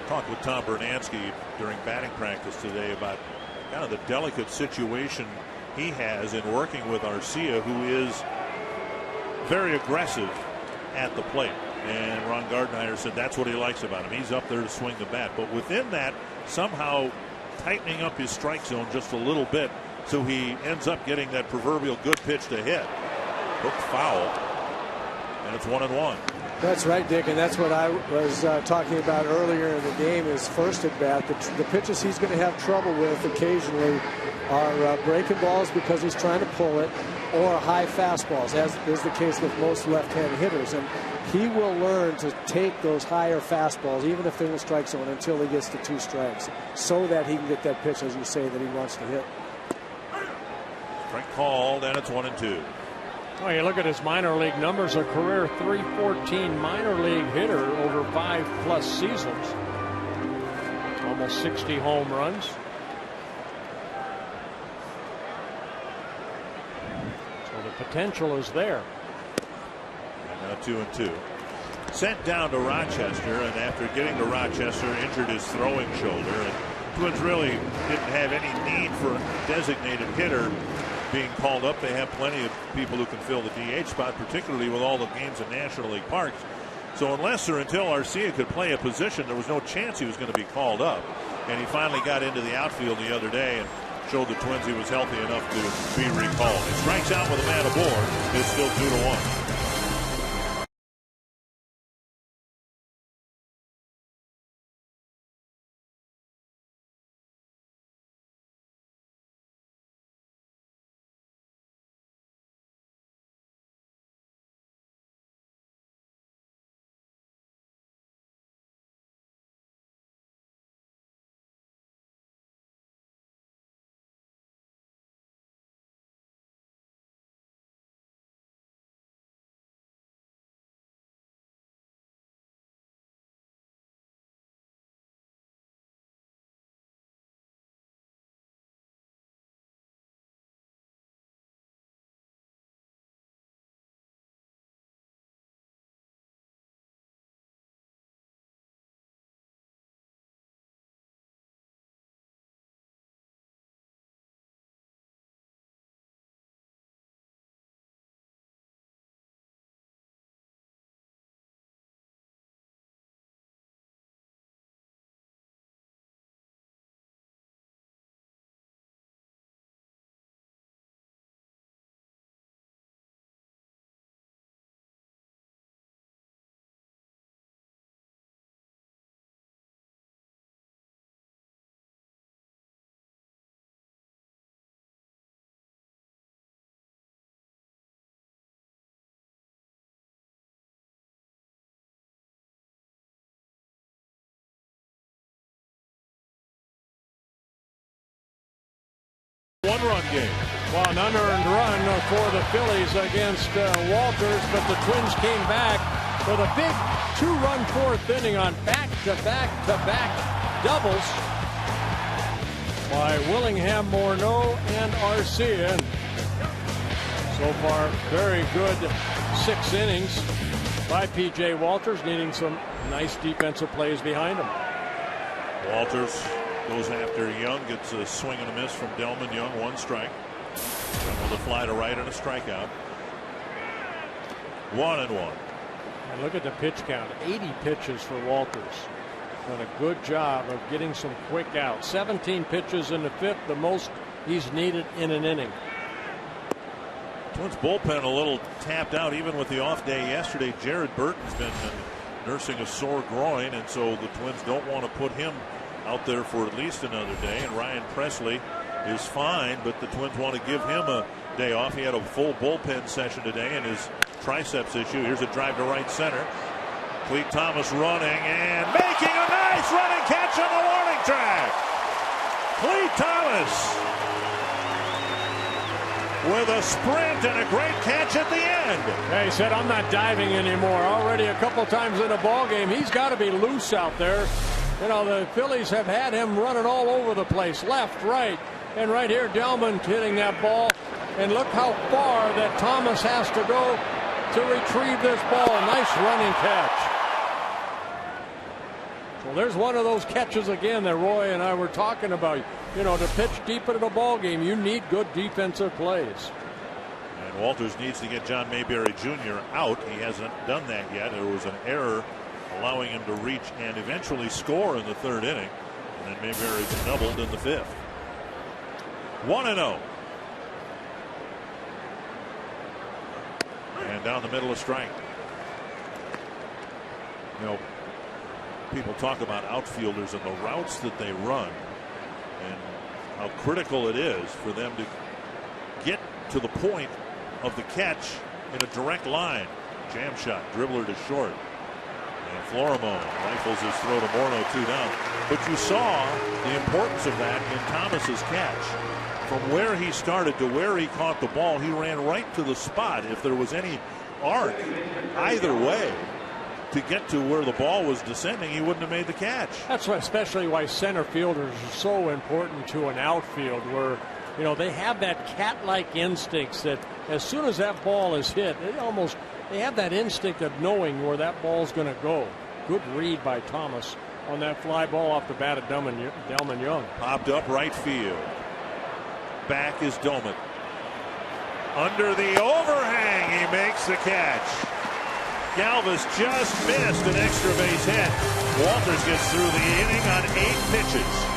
Talked with Tom Bernansky during batting practice today about kind of the delicate situation he has in working with Arcia, who is very aggressive at the plate. And Ron Gardenhire said that's what he likes about him. He's up there to swing the bat. But within that, somehow tightening up his strike zone just a little bit so he ends up getting that proverbial good pitch to hit. Hooked foul. And it's 1-1. That's right, Dick, and that's what I was talking about earlier in the game. His first at bat, the pitches he's going to have trouble with occasionally are breaking balls because he's trying to pull it, or high fastballs, as is the case with most left-handed hitters. And he will learn to take those higher fastballs, even if they're in the strike zone, until he gets to 2 strikes, so that he can get that pitch, as you say, that he wants to hit. Strike called, and it's 1-2. Well, you look at his minor league numbers, a career .314 minor league hitter over 5+ seasons. Almost 60 home runs. So the potential is there. And now 2-2. Sent down to Rochester, and after getting to Rochester, injured his throwing shoulder. And Twins really didn't have any need for a designated hitter being called up. They have plenty of people who can fill the DH spot, particularly with all the games in National League parks. So unless or until Arcia could play a position, there was no chance he was going to be called up. And he finally got into the outfield the other day and showed the Twins he was healthy enough to be recalled. He strikes out with a man aboard. It's still 2-1. One-run game. Well, an unearned run for the Phillies against Walters, but the Twins came back with a big 2-run fourth inning on back-to-back-to-back doubles by Willingham, Morneau, and Arcia. So far, very good 6 innings by P.J. Walters, needing some nice defensive plays behind him. Walters goes after Young, gets a swing and a miss from Delman. Young, 1 strike. And with a fly to right and a strikeout. 1-1. And look at the pitch count, 80 pitches for Walters. Done a good job of getting some quick outs. 17 pitches in the 5th, the most he's needed in an inning. Twins bullpen a little tapped out even with the off day yesterday. Jared Burton's been nursing a sore groin, and so the Twins don't want to put him out there for at least another day. And Ryan Presley is fine, but the Twins want to give him a day off. He had a full bullpen session today in his triceps issue. Here's a drive to right center. Clete Thomas running and making a nice running catch on the warning track. Clete Thomas with a sprint and a great catch at the end. Yeah, he said, I'm not diving anymore. Already a couple times in a ball game, he's got to be loose out there. You know, the Phillies have had him running all over the place, left, right, and right here, Delman hitting that ball. And look how far that Thomas has to go to retrieve this ball. Nice running catch. Well, there's one of those catches again that Roy and I were talking about. You know, to pitch deep into the ball game, you need good defensive plays. And Walters needs to get John Mayberry Jr. out. He hasn't done that yet. There was an error allowing him to reach and eventually score in the 3rd inning. And then Mayberry doubled in the 5th. 1-0. And down the middle, a strike. You know, people talk about outfielders and the routes that they run and how critical it is for them to get to the point of the catch in a direct line. Jam shot, dribbler to short. And Florimone rifles his throw to Morneau, 2 down. But you saw the importance of that in Thomas's catch. From where he started to where he caught the ball, he ran right to the spot. If there was any arc either way to get to where the ball was descending, he wouldn't have made the catch. That's why, especially why center fielders are so important to an outfield, where, you know, they have that cat-like instincts that as soon as that ball is hit, they have that instinct of knowing where that ball's going to go. Good read by Thomas on that fly ball off the bat of Delman Young. Popped up right field. Back is Delman. Under the overhang, he makes the catch. Galvis just missed an extra base hit. Walters gets through the inning on 8 pitches.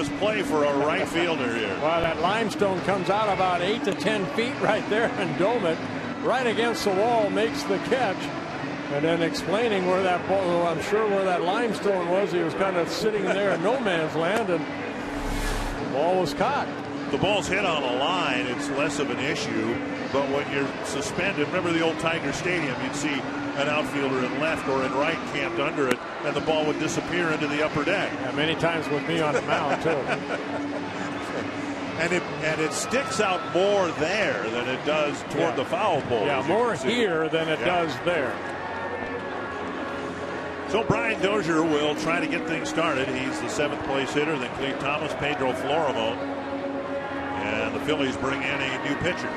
dangerous play for a right fielder here. Well, that limestone comes out about 8 to 10 feet right there, and Domet right against the wall makes the catch. And then explaining where that ball, I'm sure where that limestone was, he was kind of sitting there in no man's land, and the ball was caught. The ball's hit on a line, it's less of an issue, but when you're suspended, remember the old Tiger Stadium, you'd see an outfielder in left or in right camped under it, and the ball would disappear into the upper deck. Yeah, many times with me on the mound, too. And it sticks out more there than it does toward the foul pole. Yeah, more here than it does there. So Brian Dozier will try to get things started. He's the 7th place hitter. Then Cleve Thomas, Pedro Florimon. And the Phillies bring in a new pitcher.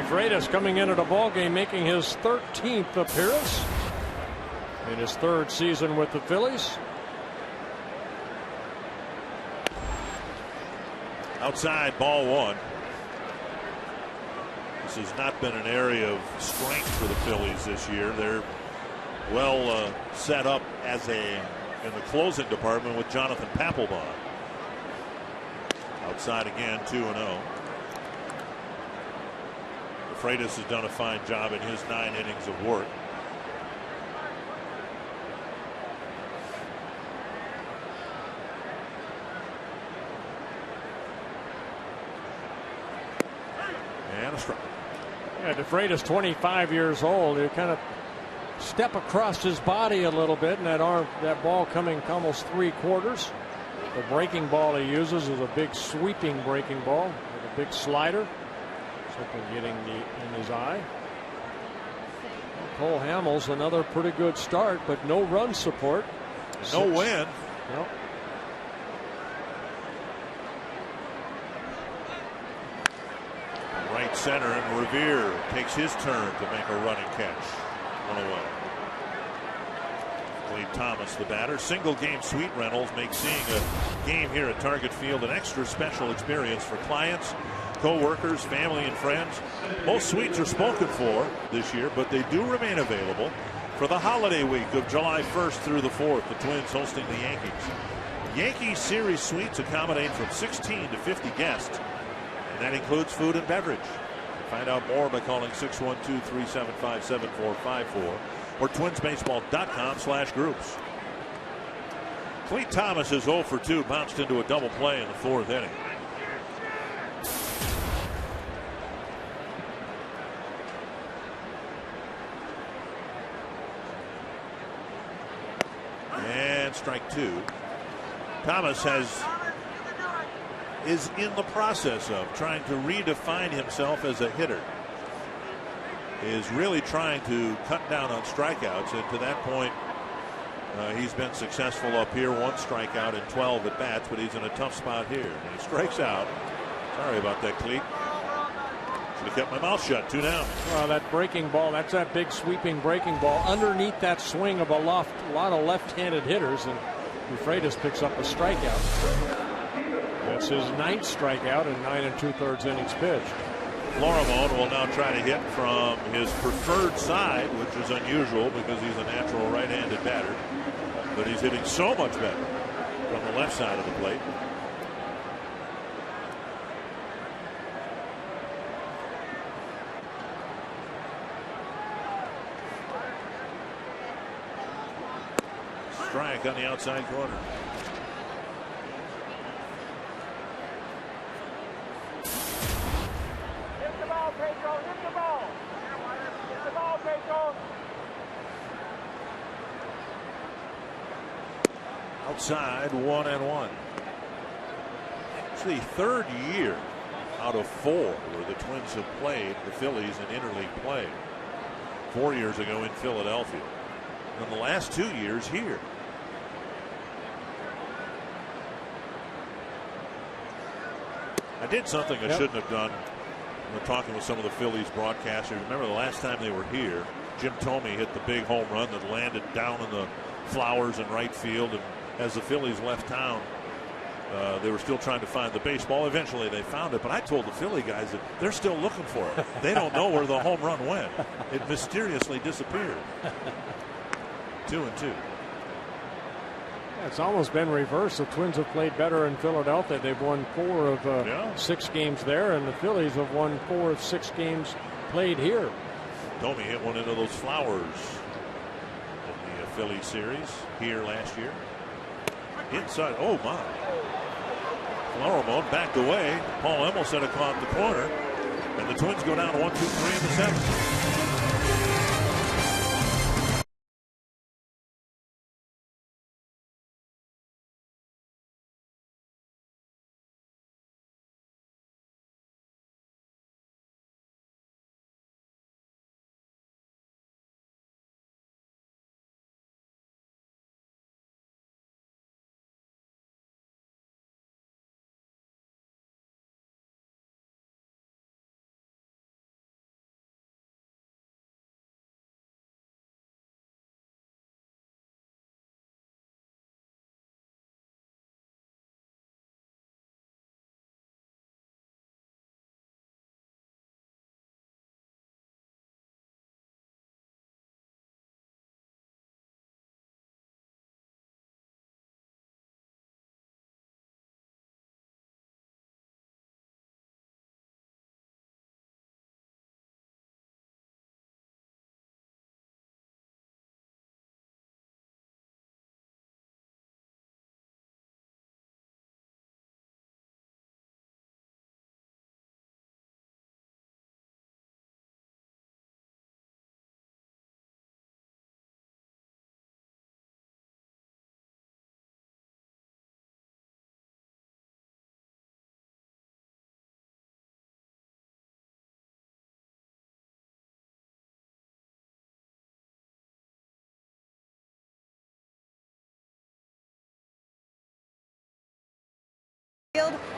Freitas coming into the ballgame, making his 13th appearance in his 3rd season with the Phillies. Outside, ball 1. This has not been an area of strength for the Phillies this year. They're well set up as in the closing department with Jonathan Papelbon. Outside again, 2-0. Freitas has done a fine job in his 9 innings of work. And a strike. Yeah, DeFreitas, 25 years old. He kind of step across his body a little bit, and that ball coming almost 3/4. The breaking ball he uses is a big sweeping breaking ball with a big slider. Something getting in his eye. Cole Hamels, another pretty good start, but no run support. No win. No. Right center, and Revere takes his turn to make a running catch. 1 away. Cleve Thomas, the batter. Single game suite rentals make seeing a game here at Target Field an extra special experience for clients, co-workers, family, and friends. Most suites are spoken for this year, but they do remain available for the holiday week of July 1st through the 4th. The Twins hosting the Yankees. Yankee Series suites accommodate from 16 to 50 guests, and that includes food and beverage. Find out more by calling 612-375-7454 or twinsbaseball.com/groups. Cleve Thomas is 0 for 2, bounced into a double play in the 4th inning. And strike 2. Thomas is in the process of trying to redefine himself as a hitter. Is really trying to cut down on strikeouts, and to that point he's been successful up here. 1 strikeout in 12 at bats, but he's in a tough spot here, and he strikes out. Sorry about that, Cleve. Should have kept my mouth shut. 2 down. Well, that breaking ball, that's that big sweeping breaking ball underneath that swing of a lot of left-handed hitters, and Freitas picks up a strikeout. That's his 9th strikeout in 9 2/3 innings pitched. Florimon will now try to hit from his preferred side, which is unusual because he's a natural right-handed batter. But he's hitting so much better from the left side of the plate. Strike on the outside corner. Outside, 1-1. It's the 3rd year out of 4 where the Twins have played the Phillies in interleague play. 4 years ago in Philadelphia, and the last 2 years here. I did something I shouldn't have done. We're talking with some of the Phillies broadcasters. Remember the last time they were here, Jim Thome hit the big home run that landed down in the flowers in right field, and as the Phillies left town, they were still trying to find the baseball. Eventually they found it, but I told the Philly guys that they're still looking for it. They don't know where the home run went. It mysteriously disappeared. 2-2. It's almost been reversed. The Twins have played better in Philadelphia. They've won 4 of 6 games there, and the Phillies have won 4 of 6 games played here. Domi hit one into those flowers in the Phillies series here last year. Inside, oh my. Flowermon backed away. Paul Emmel said it caught the corner. And the Twins go down 1-2-3 in the 7th.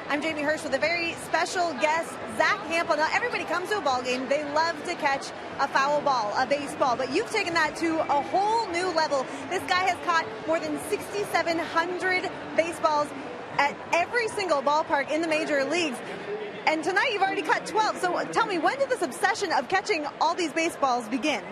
I'm Jamie Hirsch with a very special guest, Zach Hampel. Now, everybody comes to a ball game. They love to catch a foul ball, a baseball, but you've taken that to a whole new level. This guy has caught more than 6,700 baseballs at every single ballpark in the major leagues. And tonight you've already caught 12. So tell me, when did this obsession of catching all these baseballs begin?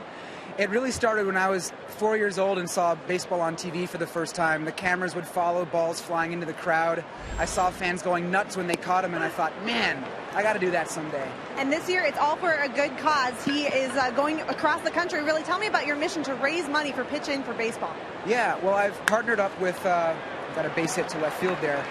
It really started when I was 4 years old and saw baseball on TV for the first time. The cameras would follow balls flying into the crowd. I saw fans going nuts when they caught them, and I thought, man, I got to do that someday. And this year, it's all for a good cause. He is going across the country. Really, tell me about your mission to raise money for Pitch In for baseball. Yeah, well, I've partnered up with, got a base hit to left field there.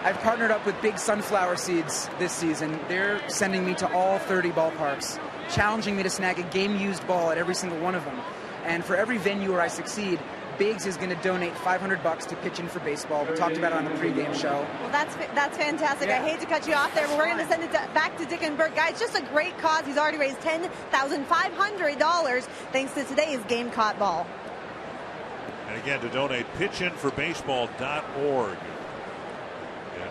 I've partnered up with Big Sunflower Seeds this season. They're sending me to all 30 ballparks, challenging me to snag a game-used ball at every single one of them. And for every venue where I succeed, Biggs is going to donate $500 to Pitch In for baseball. We talked about it on the pregame show. Well, that's fantastic. Yeah. I hate to cut you off there, but we're going to send it back to Dick and Bert. Guys, just a great cause. He's already raised $10,500 thanks to today's game caught ball. And again, to donate, pitchinforbaseball.org. And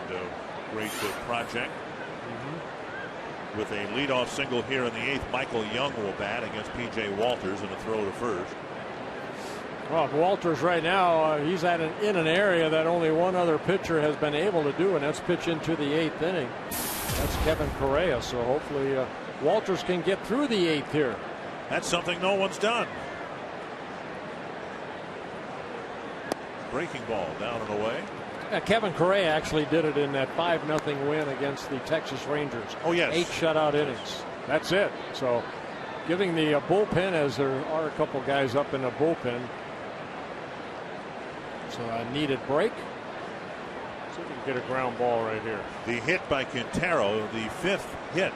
great project. With a leadoff single here in the 8th, Michael Young will bat against P.J. Walters in a throw to first. Well, Walters right now, he's in an area that only one other pitcher has been able to do, and that's pitch into the 8th inning. That's Kevin Correa, so hopefully Walters can get through the 8th here. That's something no one's done. Breaking ball down and away. Kevin Correa actually did it in that 5-0 win against the Texas Rangers. Oh, yes. 8 shutout innings. That's it. So giving the bullpen, as there are a couple guys up in the bullpen. So a needed break. See if we can get a ground ball right here. The hit by Quintero, the 5th hit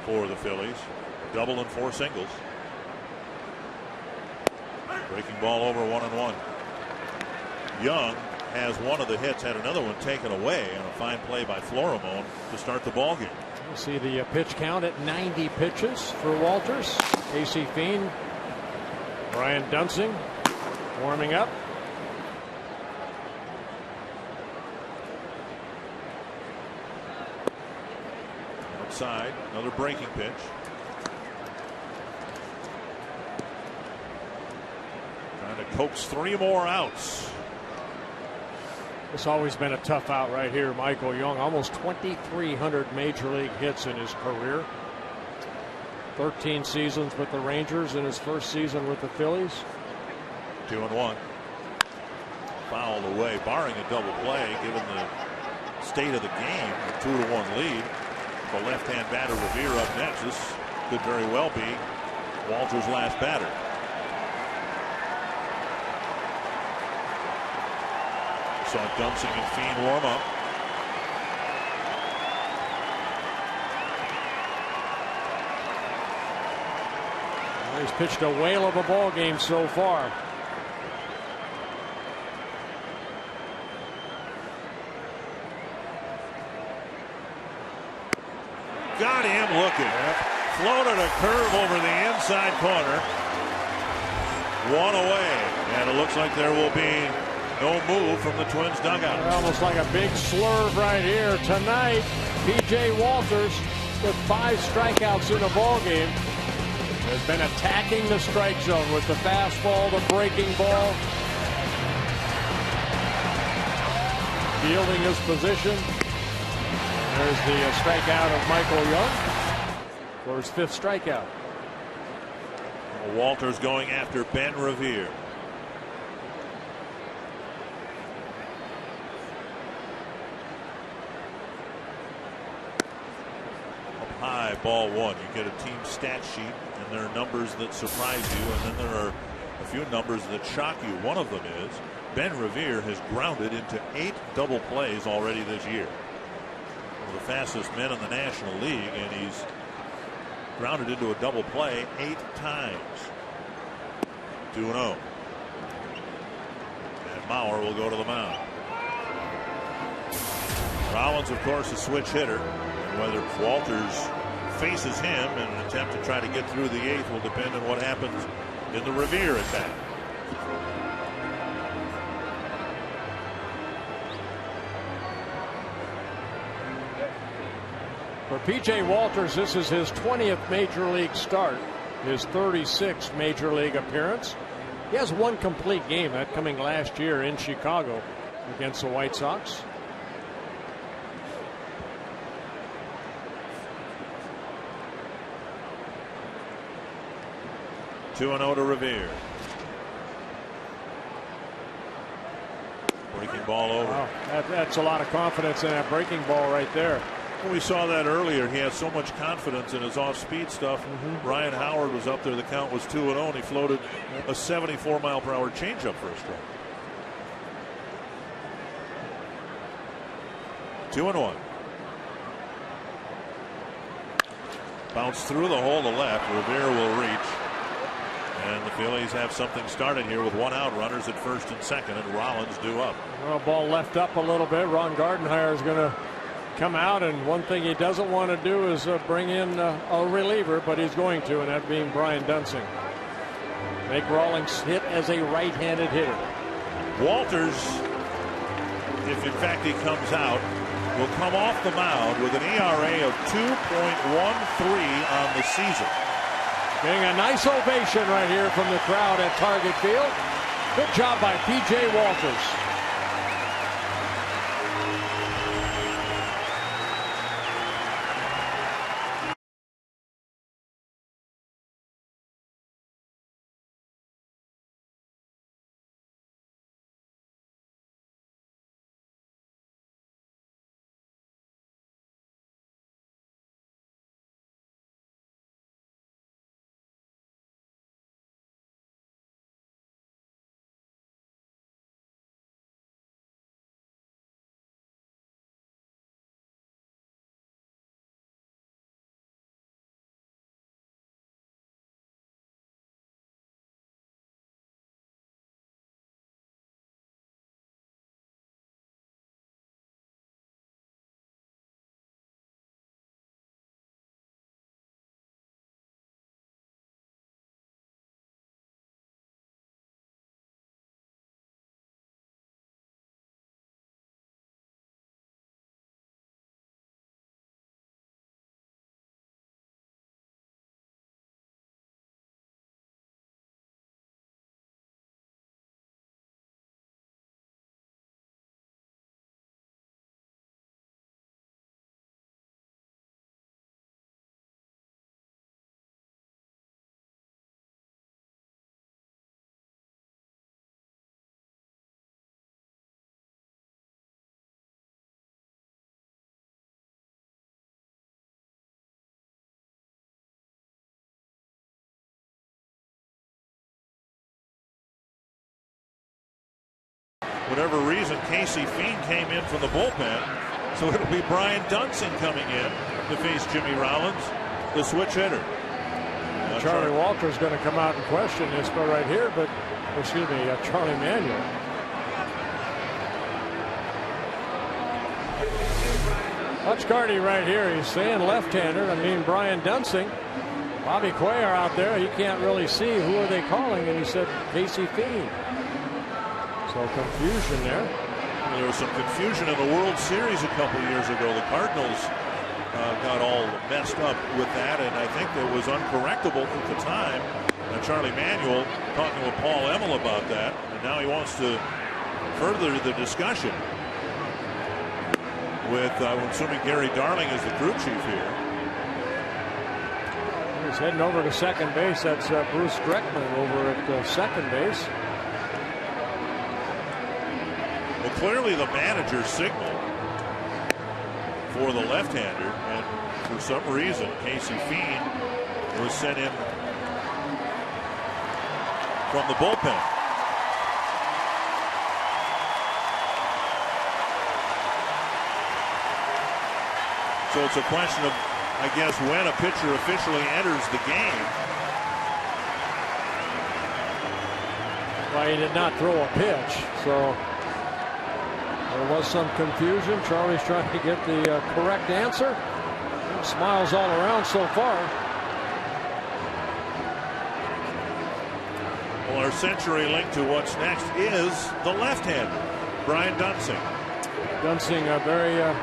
for the Phillies. A double and 4 singles. Breaking ball over 1-1. Young has one of the hits, had another one taken away, and a fine play by Florimon to start the ball game. You see the pitch count at 90 pitches for Walters. AC Fiend, Brian Dunsing warming up. Outside, another breaking pitch. Trying to coax 3 more outs. It's always been a tough out right here. Michael Young, almost 2,300 major league hits in his career. 13 seasons with the Rangers in his first season with the Phillies. 2-1. fouled away, barring a double play, given the state of the game, a 2-1 lead. The left-hand batter Revere up next. This could very well be Walters' last batter. Saw Dunsing and Fiend warm up. He's pitched a whale of a ball game so far. Got him looking. Floated a curve over the inside corner. One away. And it looks like there will be no move from the Twins dugout. Almost like a big slurve right here. Tonight, P.J. Walters with 5 strikeouts in a ball game has been attacking the strike zone with the fastball, the breaking ball. Fielding his position. There's the strikeout of Michael Young for his 5th strikeout. Walters going after Ben Revere. Up high, ball 1. You get a team stat sheet, and there are numbers that surprise you, and then there are a few numbers that shock you. One of them is Ben Revere has grounded into 8 double plays already this year. One of the fastest men in the National League, and he's grounded into a double play 8 times. 2-0. And Mauer will go to the mound. Rollins, of course, a switch hitter. And whether Walters faces him in an attempt to try to get through the 8th will depend on what happens in the Revere at bat. For P.J. Walters, this is his 20th Major League start, his 36th Major League appearance. He has 1 complete game, that coming last year in Chicago against the White Sox. Two and 0 to Revere. Breaking ball over. Wow, that's a lot of confidence in that breaking ball right there. We saw that earlier. He had so much confidence in his off-speed stuff. Ryan Howard was up there. The count was 2-0, and he floated a 74-mile-per-hour changeup for a strike. 2-1. Bounce through the hole to left. Revere will reach. And the Phillies have something started here with 1 out. Runners at first and second, and Rollins due up. Well, ball left up a little bit. Ron Gardenhire is going to come out, and one thing he doesn't want to do is bring in a reliever, but he's going to, and that being Brian Dunsing. Make Rawlings hit as a right-handed hitter. Walters, if in fact he comes out, will come off the mound with an ERA of 2.13 on the season. Getting a nice ovation right here from the crowd at Target Field. Good job by P.J. Walters. whatever reason, Casey Fiend came in from the bullpen. So it'll be Brian Dunsing coming in to face Jimmy Rollins, the switch hitter. Charlie Walter's going to come out and question this but right here, but excuse me, Charlie Manuel. Hutch Carty right here. He's saying left-hander. I mean, Brian Dunsing. Bobby Cuellar out there. He can't really see who are they calling, and he said Casey Fiend. So confusion there. There was some confusion in the World Series a couple years ago. The Cardinals got all messed up with that, and I think it was uncorrectable at the time. Charlie Manuel talking with Paul Emmel about that, and now he wants to further the discussion with, I'm assuming Gary Darling is the crew chief here. He's heading over to second base. That's Bruce Dreckman over at second base. Well, clearly the manager signaled for the left-hander, and for some reason Casey Fiend was sent in from the bullpen. So it's a question of, I guess, when a pitcher officially enters the game. Well, he did not throw a pitch, so there was some confusion. Charlie's trying to get the correct answer. Smiles all around so far. Well, our century link to what's next is the left-hander, Brian Dunsing. Dunsing, a very, you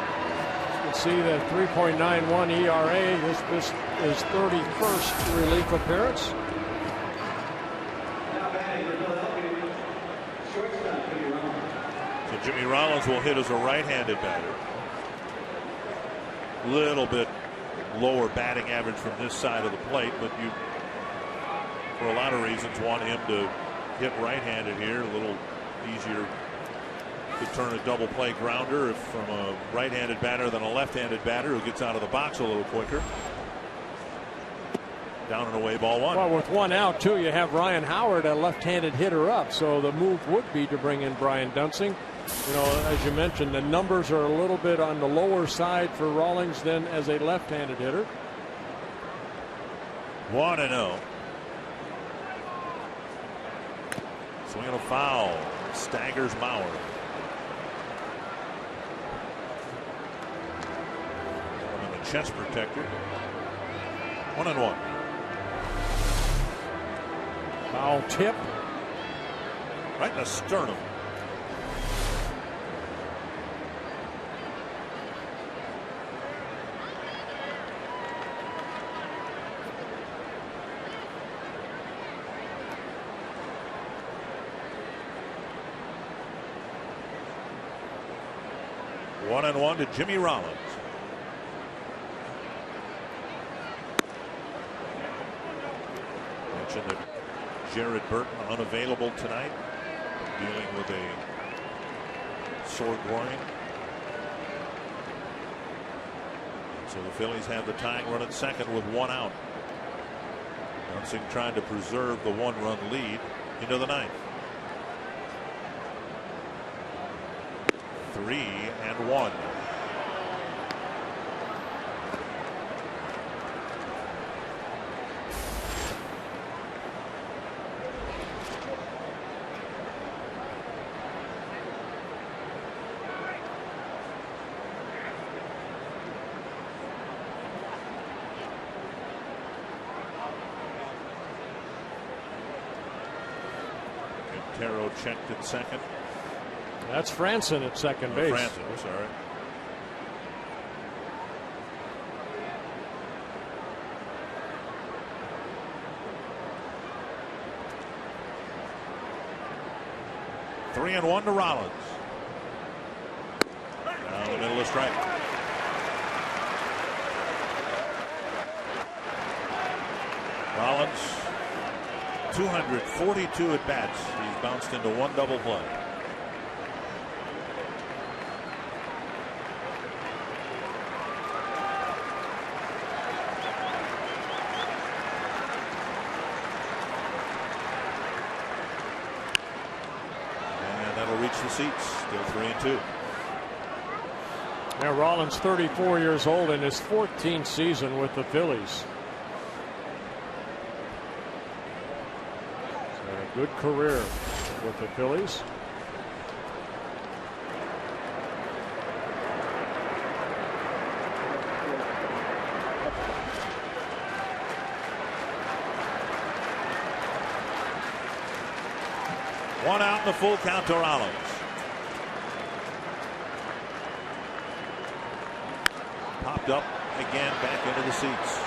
can see the 3.91 ERA. This is his 31st relief appearance. So Jimmy Rollins will hit as a right-handed batter. Little bit lower batting average from this side of the plate, but you, for a lot of reasons, want him to hit right-handed here. A little easier to turn a double play grounder from a right-handed batter than a left-handed batter who gets out of the box a little quicker. Down and away, ball one. Well, with one out, too, you have Ryan Howard, a left-handed hitter, up. So the move would be to bring in Brian Dunsing. You know, as you mentioned, the numbers are a little bit on the lower side for Rawlings than as a left-handed hitter. 1-0. Swing and a foul. Staggers Mauer. On the chest protector. 1-1. Foul tip. Right in the sternum. One and one to Jimmy Rollins. Mentioned that Jared Burton unavailable tonight, dealing with a sore groin. So the Phillies have the tying run at second with one out. Dunsing trying to preserve the one-run lead into the ninth. 3-1. Quintero checked at second. That's Franson at second base. Franson, I'm sorry. Three and one to Rollins. Down the middle of strike. Rollins, 242 at bats. He's bounced into one double play. seats. Still 3-2. Now Rollins, 34 years old, in his 14th season with the Phillies. A good career with the Phillies. One out in the full count to Rollins. Popped up again, back into the seats.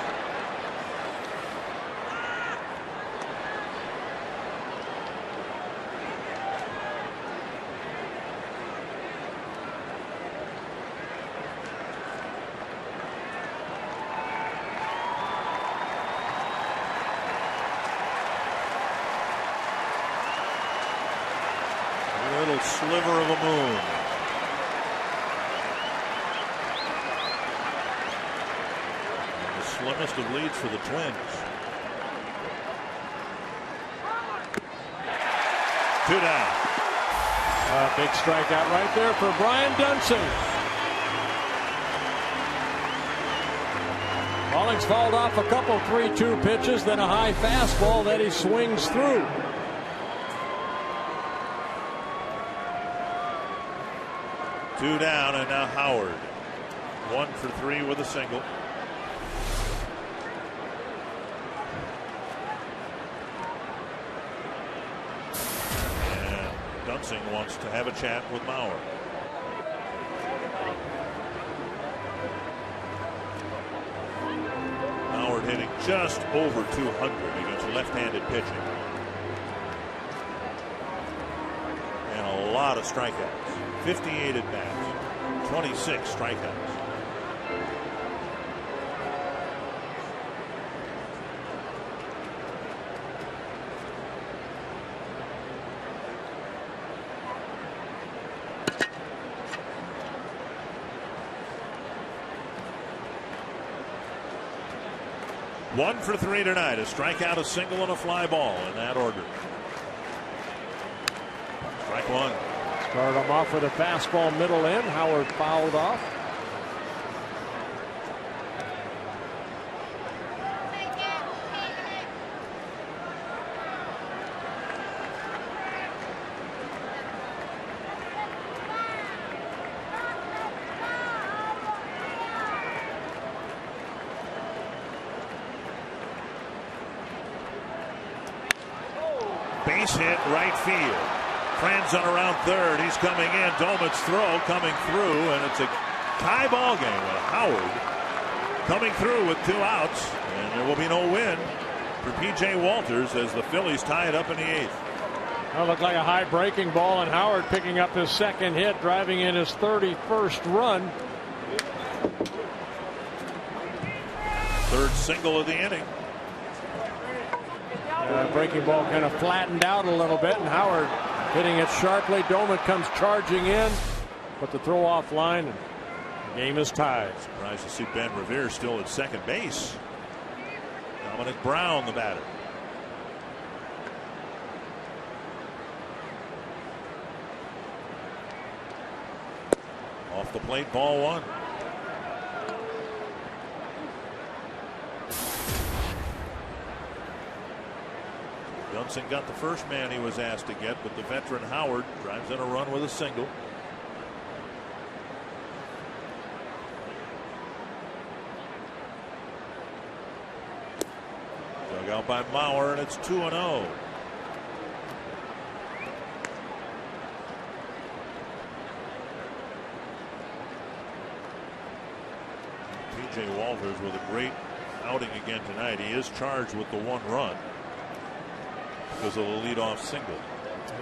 Sliver of a moon. And the slimmest of leads for the Twins. 2 down. A big strikeout right there for Brian Dunsing. Rawlings fouled off a couple 3-2 pitches, then a high fastball that he swings through. Two down, and now Howard. 1 for 3 with a single. And Dunsing wants to have a chat with Mauer. Howard hitting just over 200 against left-handed pitching. And a lot of strikeouts. 58 at bats, 26 strikeouts. One for 3 tonight. A strikeout, a single, and a fly ball in that order. Strike one. Started him off with a fastball middle in. Howard fouled off. Base hit right field. Franzen around third. He's coming in. Domit's throw coming through, and it's a tie ball game with Howard coming through with 2 outs, and there will be no win for P.J. Walters as the Phillies tie it up in the 8th. That looked like a high breaking ball, and Howard picking up his second hit, driving in his 31st run. Third single of the inning. Breaking ball kind of flattened out a little bit, and Howard hitting it sharply. Domit comes charging in, but the throw off line, and the game is tied. Surprised to see Ben Revere still at second base. Dominic Brown, the batter. Off the plate, ball 1. Dunsing got the first man he was asked to get, but the veteran Howard drives in a run with a single. Dug out by Mauer, and it's 2-0. P.J. Walters with a great outing again tonight. He is charged with the 1 run. Because of the leadoff single.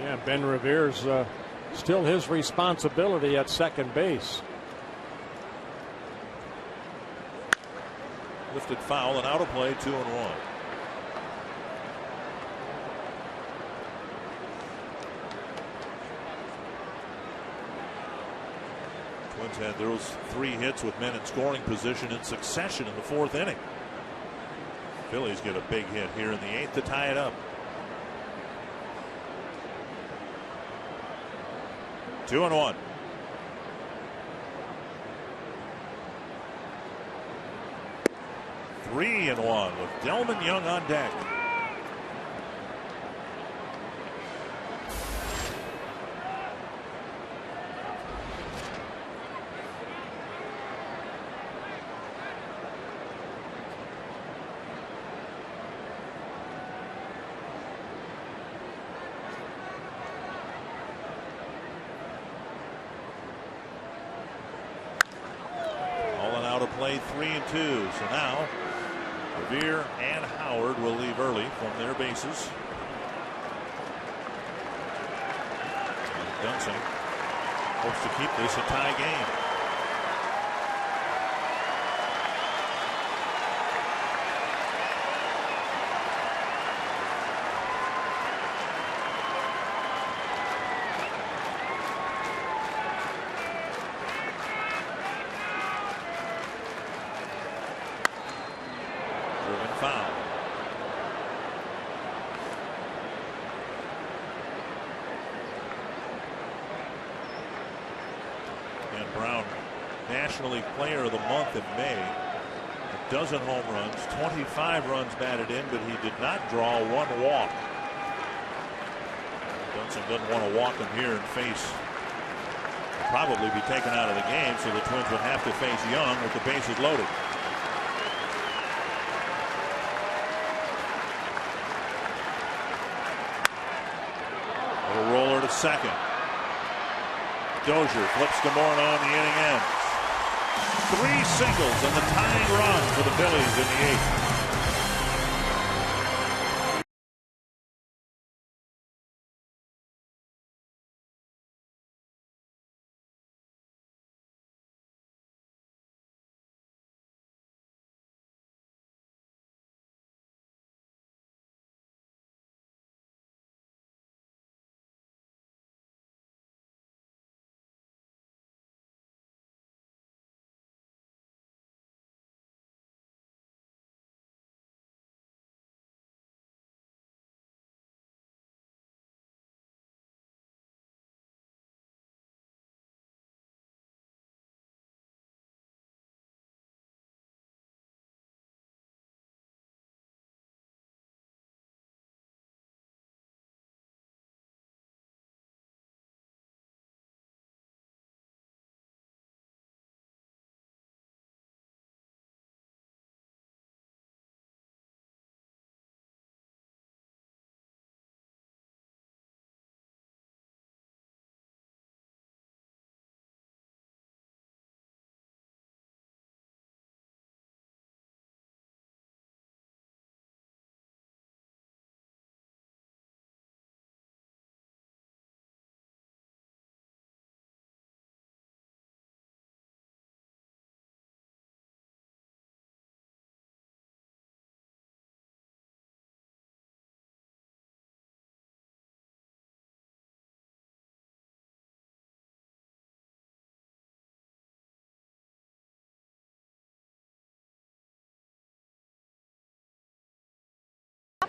Yeah, Ben Revere's still his responsibility at second base. Lifted foul and out of play, 2-1. Twins had those 3 hits with men in scoring position in succession in the 4th inning. Phillies get a big hit here in the 8th to tie it up. 2-1. Three and one with Delman Young on deck. Play 3-2. So now Revere and Howard will leave early from their bases. Dunsing hopes to keep this a tie game. Foul. And Brown, National League Player of the Month in May. A dozen home runs, 25 runs batted in, but he did not draw one walk. Dunsing doesn't want to walk him here and face, probably be taken out of the game, so the Twins would have to face Young with the bases loaded. Roller to second. Dozier flips to Morneau and the inning ends. 3 singles and the tying run for the Phillies in the 8th.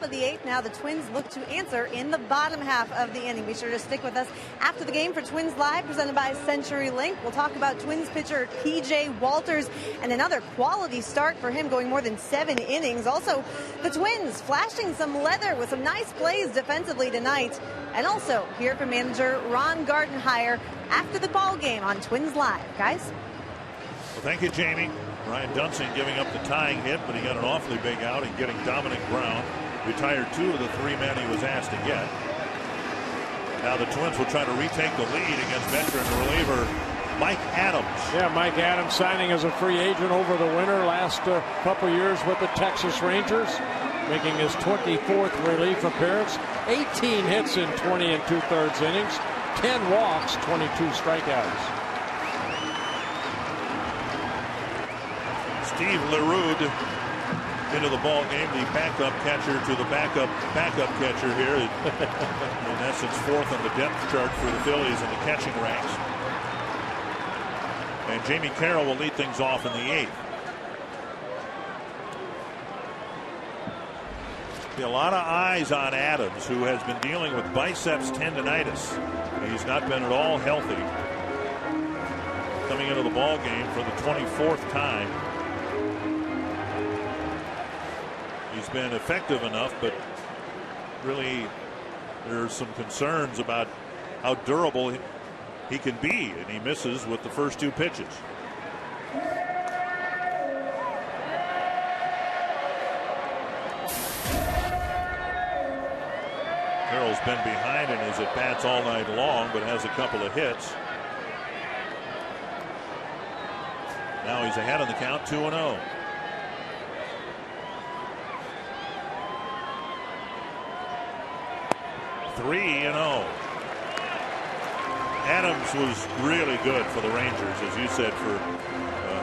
Of the 8th. Now the Twins look to answer in the bottom half of the inning. Be sure to stick with us after the game for Twins Live, presented by CenturyLink. We'll talk about Twins pitcher PJ Walters and another quality start for him, going more than 7 innings. Also, the Twins flashing some leather with some nice plays defensively tonight. And also hear from manager Ron Gardenhire after the ball game on Twins Live. Guys? Well, thank you, Jamie. Ryan Dunsing giving up the tying hit, but he got an awfully big out and getting Dominic Brown. Retired 2 of the 3 men he was asked to get. Now the Twins will try to retake the lead against veteran reliever Mike Adams. Yeah, Mike Adams signing as a free agent over the winter. Last couple years with the Texas Rangers, making his 24th relief appearance. 18 hits in 20 2/3 innings, 10 walks, 22 strikeouts. Steve LaRue into the ball game, the backup catcher to the backup catcher here. In essence, 4th on the depth chart for the Phillies in the catching ranks. And Jamie Carroll will lead things off in the 8th. A lot of eyes on Adams, who has been dealing with biceps tendonitis. He's not been at all healthy. Coming into the ball game for the 24th time. He's been effective enough, but really there's some concerns about how durable he can be, and he misses with the first 2 pitches. Carroll's been behind in his at-bats all night long, but has a couple of hits. Now he's ahead on the count, 2-0. Adams was really good for the Rangers, as you said, for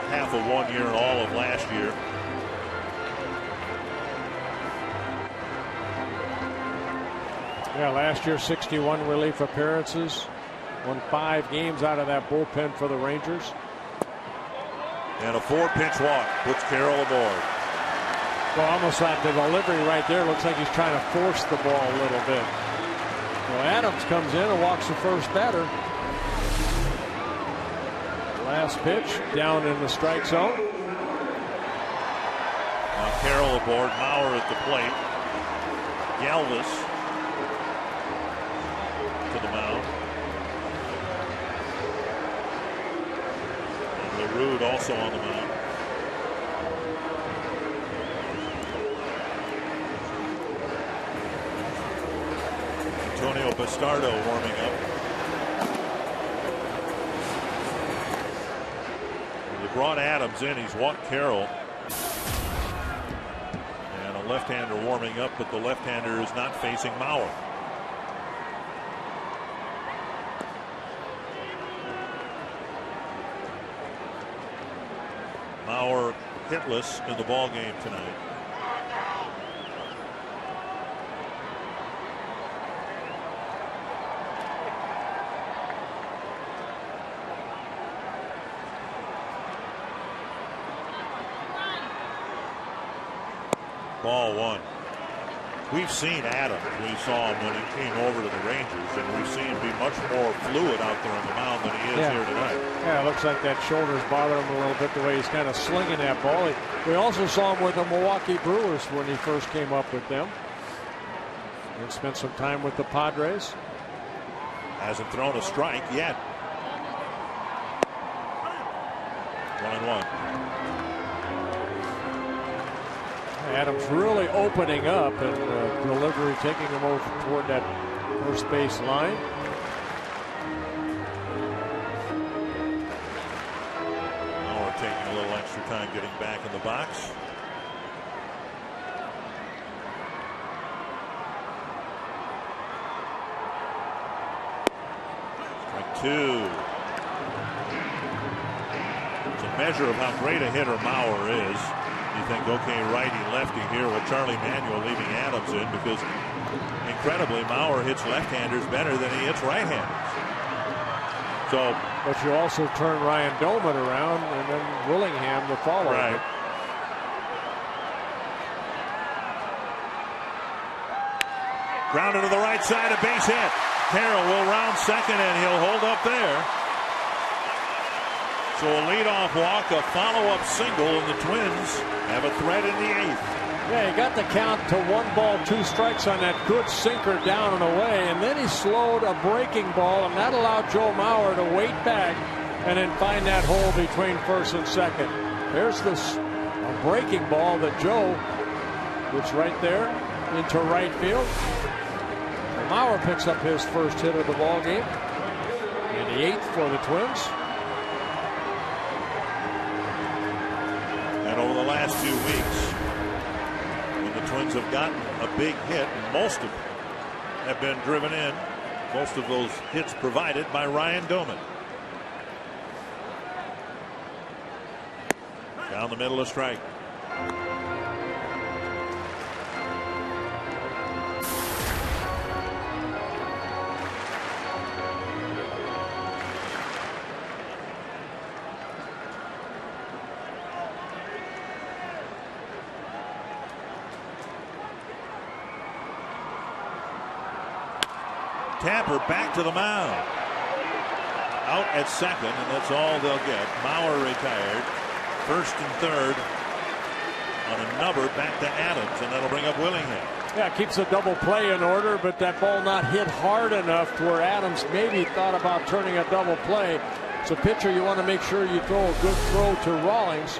half of 1 year and all of last year. Yeah, last year 61 relief appearances, won 5 games out of that bullpen for the Rangers. And a 4-pitch walk puts Carroll aboard. Well, almost like the delivery right there looks like he's trying to force the ball a little bit. Well, Adams comes in and walks the first batter. Last pitch down in the strike zone. Now Carroll aboard, Mauer at the plate. Galvis to the mound. And LaRue also on the mound. Antonio Bastardo warming up. They brought Adams in. He's walked Carroll. And a left-hander warming up, but the left-hander is not facing Mauer. Mauer hitless in the ball game tonight. Ball 1. We've seen Adams. We saw him when he came over to the Rangers, and we've seen him be much more fluid out there on the mound than he is here tonight. Yeah, it looks like that shoulder's bothering him a little bit, the way he's kind of slinging that ball. We also saw him with the Milwaukee Brewers when he first came up with them. And spent some time with the Padres. Hasn't thrown a strike yet. 1-1. Adams really opening up, and delivery taking him over toward that first base line. Now we're taking a little extra time getting back in the box. Strike 2. It's a measure of how great a hitter Mauer is. You think, okay, righty, lefty here. Well, Charlie Manuel leaving Adams in because, incredibly, Mauer hits left-handers better than he hits right-handers. So, but you also turn Ryan Doman around and then Willingham to follow. Right. Grounded to the right side, a base hit. Carroll will round second, and he'll hold up there. So a leadoff walk, a follow-up single, and the Twins have a threat in the 8th. Yeah, he got the count to 1 ball, 2 strikes on that good sinker down and away, and then he slowed a breaking ball, and that allowed Joe Mauer to wait back and then find that hole between first and second. There's this a breaking ball that Joe gets right there into right field. And Mauer picks up his first hit of the ball game in the 8th for the Twins. Over the last 2 weeks, when the Twins have gotten a big hit, and most of them have been driven in, most of those hits provided by Ryan Doman. Down the middle, a strike. Tapper back to the mound. Out at second, and that's all they'll get. Mauer retired. First and third on a number back to Adams, and that'll bring up Willingham. Yeah, keeps the double play in order, but that ball not hit hard enough to where Adams maybe thought about turning a double play. As a pitcher, you want to make sure you throw a good throw to Rawlings.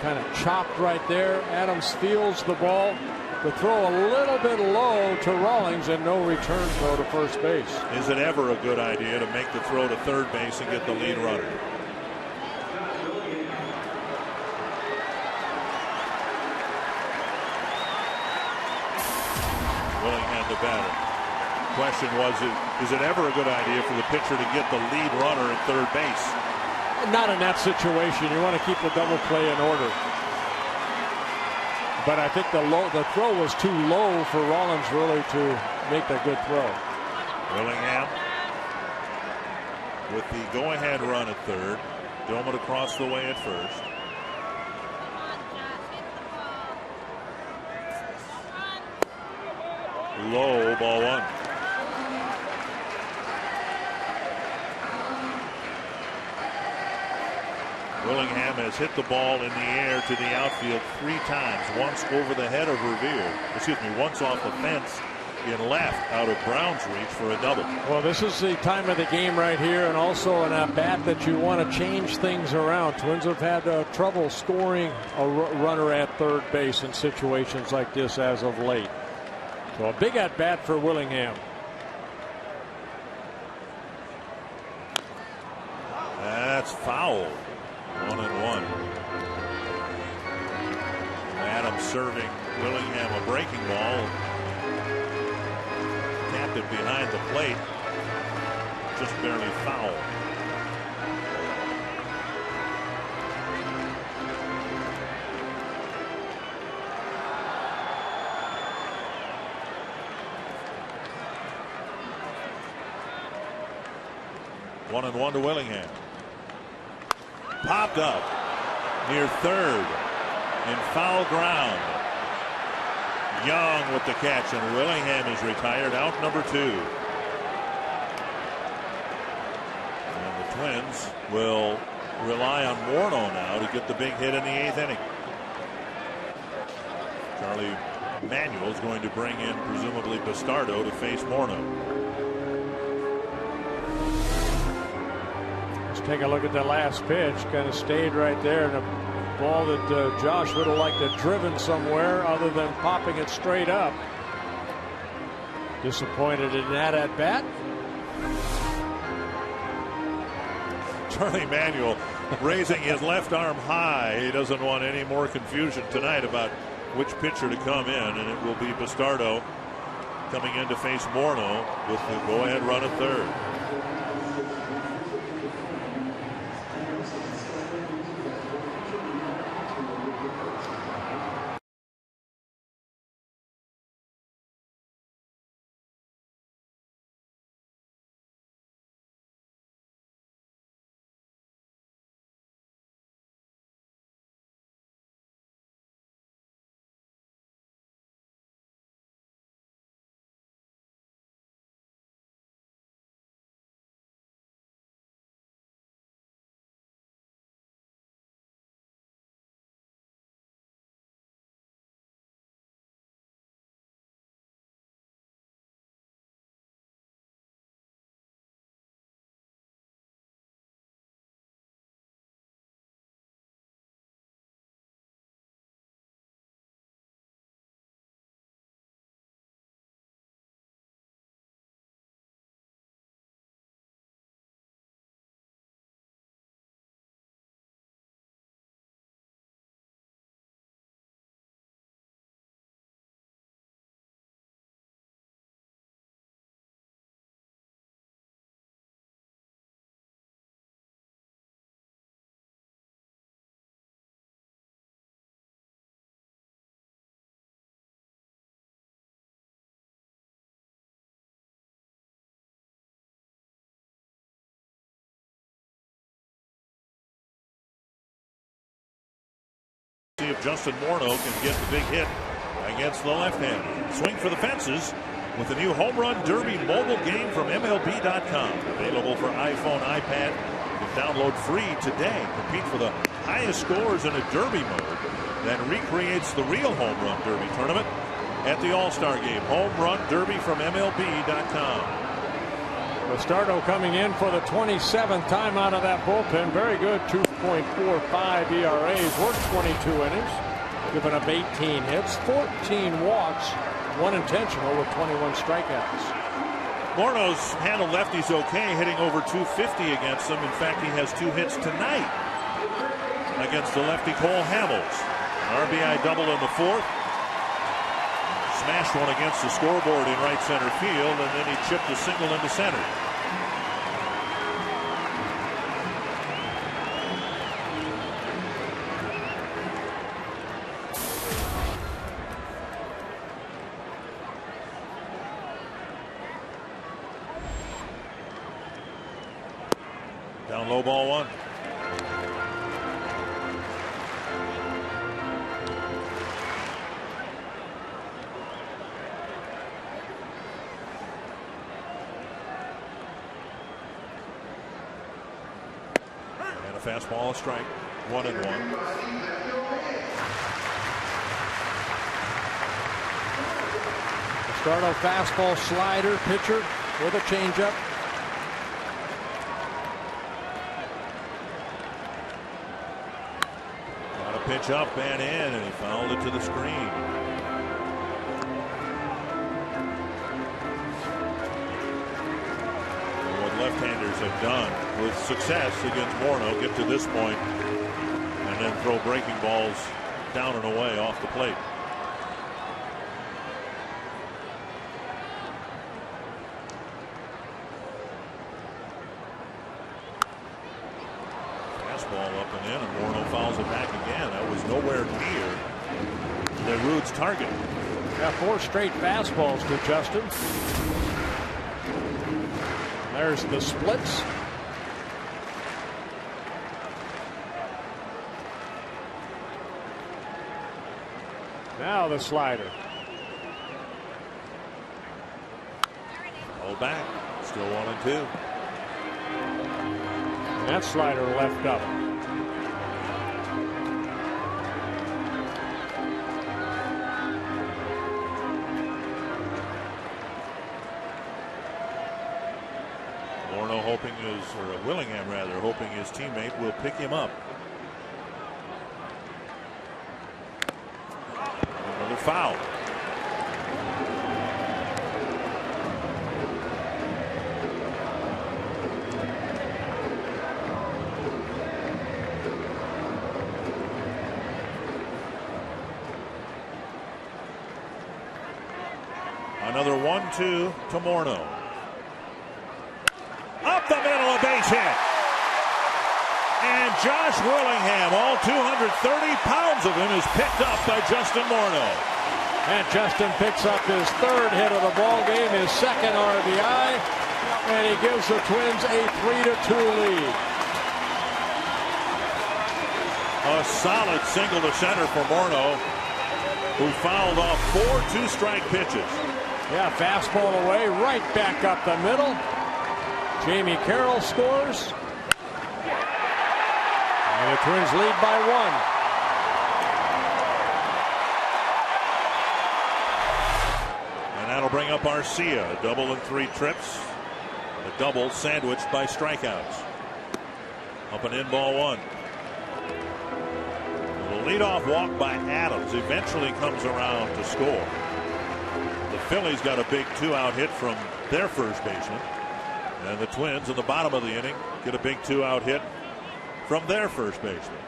Kind of chopped right there. Adams fields the ball. The throw a little bit low to Rawlings and no return throw to first base. Is it ever a good idea to make the throw to third base and get the lead runner? Willingham to batter. Question was, is it ever a good idea for the pitcher to get the lead runner at third base? Not in that situation. You want to keep the double play in order. But I think the throw was too low for Rawlings really to make that good throw. Willingham with the go-ahead run at third. Dillman across the way at first. Low, ball one. Willingham has hit the ball in the air to the outfield 3 times. Once over the head of Revere. Excuse me, once off the fence in left out of Brown's reach for a double. Well, this is the time of the game right here, and also an at-bat that you want to change things around. Twins have had trouble scoring a runner at third base in situations like this as of late. So a big at-bat for Willingham. That's foul. 1-1. Adams serving Willingham a breaking ball. Tapped it behind the plate. Just barely foul. One and one to Willingham. Popped up near third in foul ground. Young with the catch, and Willingham is retired, out number 2. And the Twins will rely on Morneau now to get the big hit in the 8th inning. Charlie Manuel is going to bring in presumably Bastardo to face Morneau. Take a look at the last pitch. Kind of stayed right there, and a ball that Josh would have liked to have driven somewhere other than popping it straight up. Disappointed in that at bat. Charlie Manuel raising his left arm high. He doesn't want any more confusion tonight about which pitcher to come in, and it will be Bastardo coming in to face Morneau with the go-ahead run at third. See if Justin Morneau can get the big hit against the left-hander. Swing for the fences. with the new Home Run Derby mobile game from MLB.com. Available for iPhone, iPad. You can download free today. Compete for the highest scores in a derby mode that recreates the real Home Run Derby tournament at the All-Star Game. Home Run Derby from MLB.com. Bastardo coming in for the 27th time out of that bullpen. Very good, 2.45 ERAs, worked 22 innings, given up 18 hits, 14 walks, 1 intentional with 21 strikeouts. Morno's handled lefties okay, hitting over 250 against them. In fact, he has 2 hits tonight against the lefty Cole Hamels. An RBI double in the 4th. Smashed one against the scoreboard in right center field, and then he chipped a single into center. Down low, ball 1. Fastball, a strike, 1-1. Bastardo fastball, slider, pitcher with a changeup. Got a pitch up and in, and he fouled it to the screen. Left-handers have done with success against Morno, get to this point and then throw breaking balls down and away off the plate. Fastball up and in, and Morno fouls it back again. That was nowhere near Rude's target. Got 4 straight fastballs to Justin. There's the splits. Now the slider. Hold back. Still 1-2. That slider left up. Hoping Willingham rather, hoping his teammate will pick him up. Another foul. Another 1-2 to Morno. Up the middle, a base hit. And Josh Willingham, all 230 pounds of him, is picked up by Justin Morno. And Justin picks up his 3rd hit of the ball game, his 2nd RBI, and he gives the Twins a 3-2 lead. A solid single to center for Morno, who fouled off 4 2-strike pitches. Yeah, fastball away, right back up the middle. Jamie Carroll scores. And the Twins lead by 1. And that'll bring up Arcia. A double in 3 trips. A double sandwiched by strikeouts. Up and in, ball 1. The leadoff walk by Adams eventually comes around to score. The Phillies got a big 2-out hit from their first baseman. And the Twins in the bottom of the inning get a big 2-out hit from their first baseman.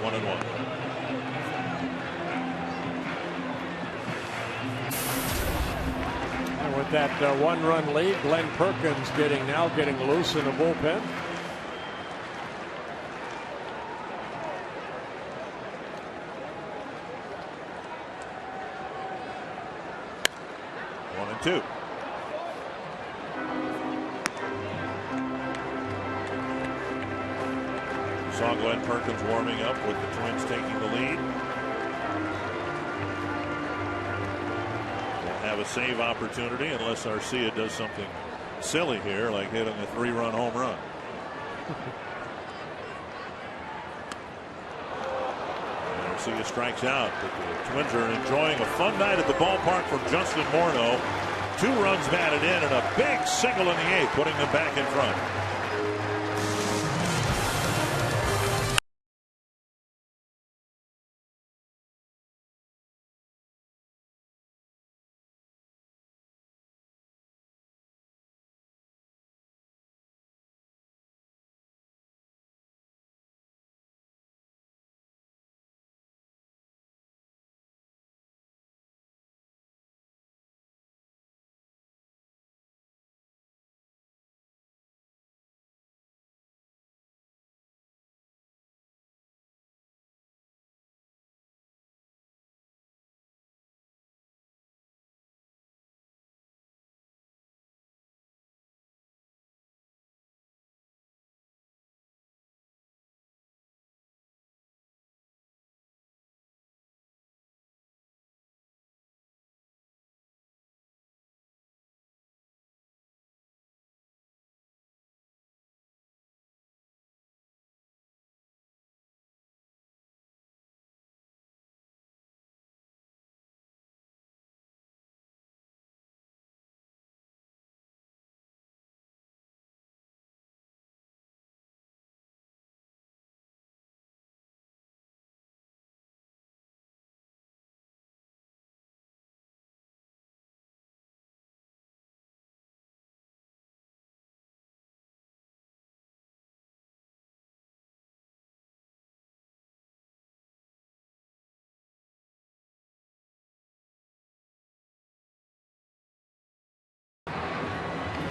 One and one. And with that 1-run lead, Glenn Perkins getting loose in the bullpen. One and two. Saw Glenn Perkins warming up with the Twins taking the lead. save opportunity unless Arcia does something silly here, like hitting a 3-run home run. Arcia strikes out, but the Twins are enjoying a fun night at the ballpark from Justin Morneau. 2 runs batted in and a big single in the 8th, putting them back in front.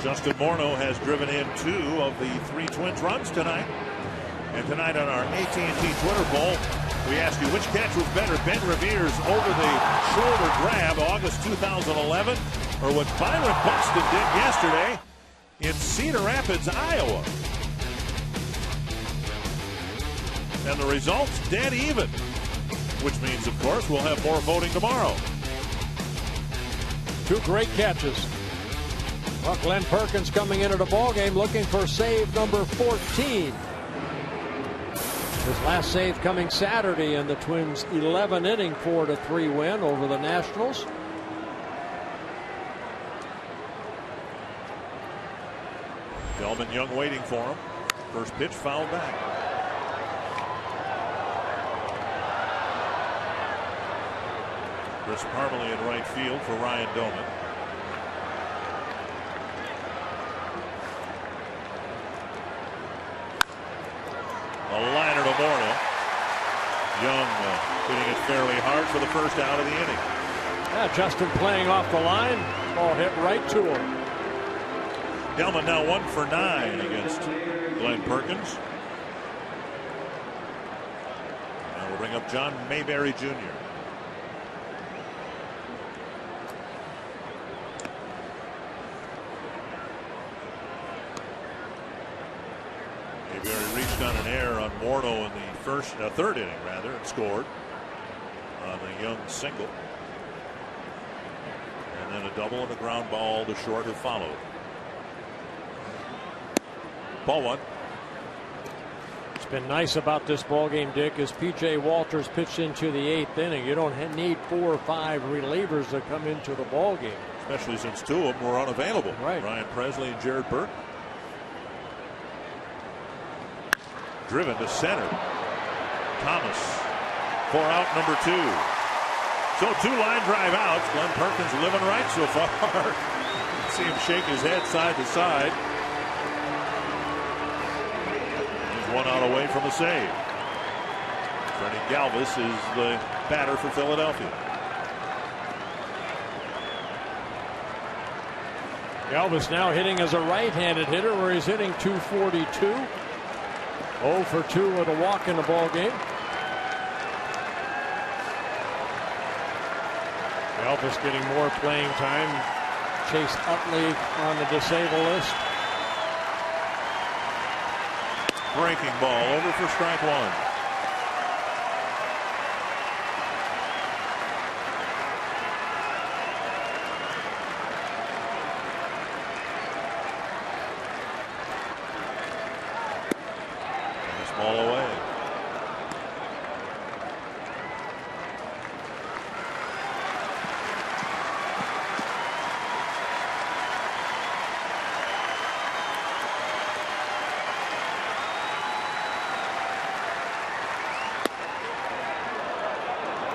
Justin Morneau has driven in 2 of the 3 Twins runs tonight. And tonight on our AT&T Twitter poll, we asked you which catch was better, Ben Revere's over the shoulder grab August 2011, or what Byron Buxton did yesterday in Cedar Rapids, Iowa. And the results dead even, which means, of course, we'll have more voting tomorrow. 2 great catches. Well, Glenn Perkins coming into the ballgame looking for save number 14. His last save coming Saturday in the Twins' 11-inning 4-3 win over the Nationals. Delman Young waiting for him. First pitch fouled back. Chris Parmalee in right field for Ryan Doman. A liner to Morneau. Young hitting it fairly hard for the first out of the inning. Yeah, Justin playing off the line. Ball hit right to him. Delman now 1 for 9 against Glenn Perkins. Now we'll bring up John Mayberry Jr. Mayberry reached on an error on Morneau in the third inning rather, and scored on a Young single. And then a double and a ground ball to short have followed. Ball 1. It's been nice about this ball game, Dick, as P.J. Walters pitched into the 8th inning. You don't need 4 or 5 relievers to come into the ball game, especially since 2 of them were unavailable. Right. Ryan Presley and Jared Burke. Driven to center. Thomas for out number 2. So 2 line drive outs. Glenn Perkins living right so far. See him shake his head side to side. He's 1 out away from a save. Freddie Galvis is the batter for Philadelphia. Galvis now hitting as a right-handed hitter, where he's hitting .242. 0 for 2 with a walk in the ball game. Galvis getting more playing time. Chase Utley on the disabled list. Breaking ball over for strike 1. Ball away.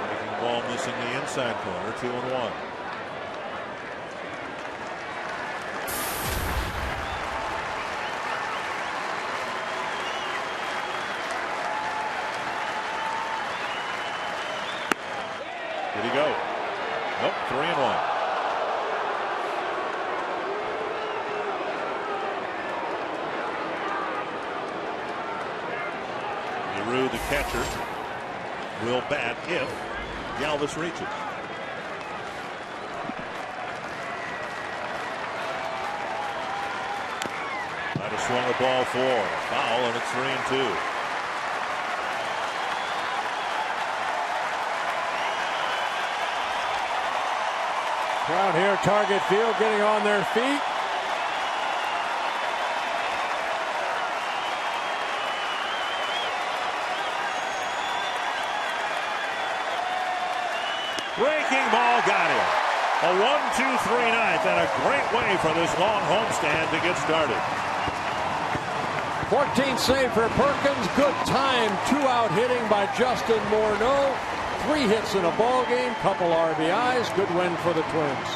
Breaking ball missing the inside corner. 2-1. Did he go? Nope, 3-1. Giroux, the catcher, will bat if Galvis reaches. Might have swung a ball for foul, and it's 3-2. Crowd here, Target Field, getting on their feet. Breaking ball got him. A 1-2-3 ninth, and a great way for this long homestand to get started. 14th save for Perkins. Good time. 2-out hitting by Justin Morneau. 3 hits in a ball game. Couple RBIs. Good win for the Twins.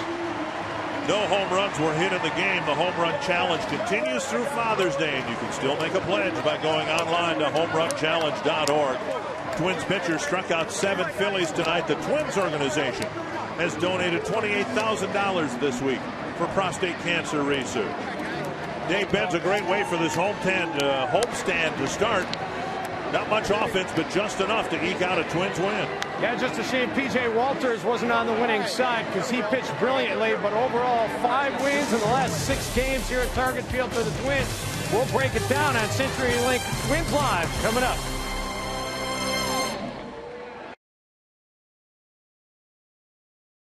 No home runs were hit in the game. The home run challenge continues through Father's Day, and you can still make a pledge by going online to homerunchallenge.org. Twins pitcher struck out 7 Phillies tonight. The Twins organization has donated $28,000 this week for prostate cancer research. Dave Benn's a great way for this homestand to start. Not much offense, but just enough to eke out a Twins win. Yeah, just a shame P.J. Walters wasn't on the winning side because he pitched brilliantly, but overall 5 wins in the last 6 games here at Target Field for the Twins. We'll break it down on CenturyLink Twins Live coming up.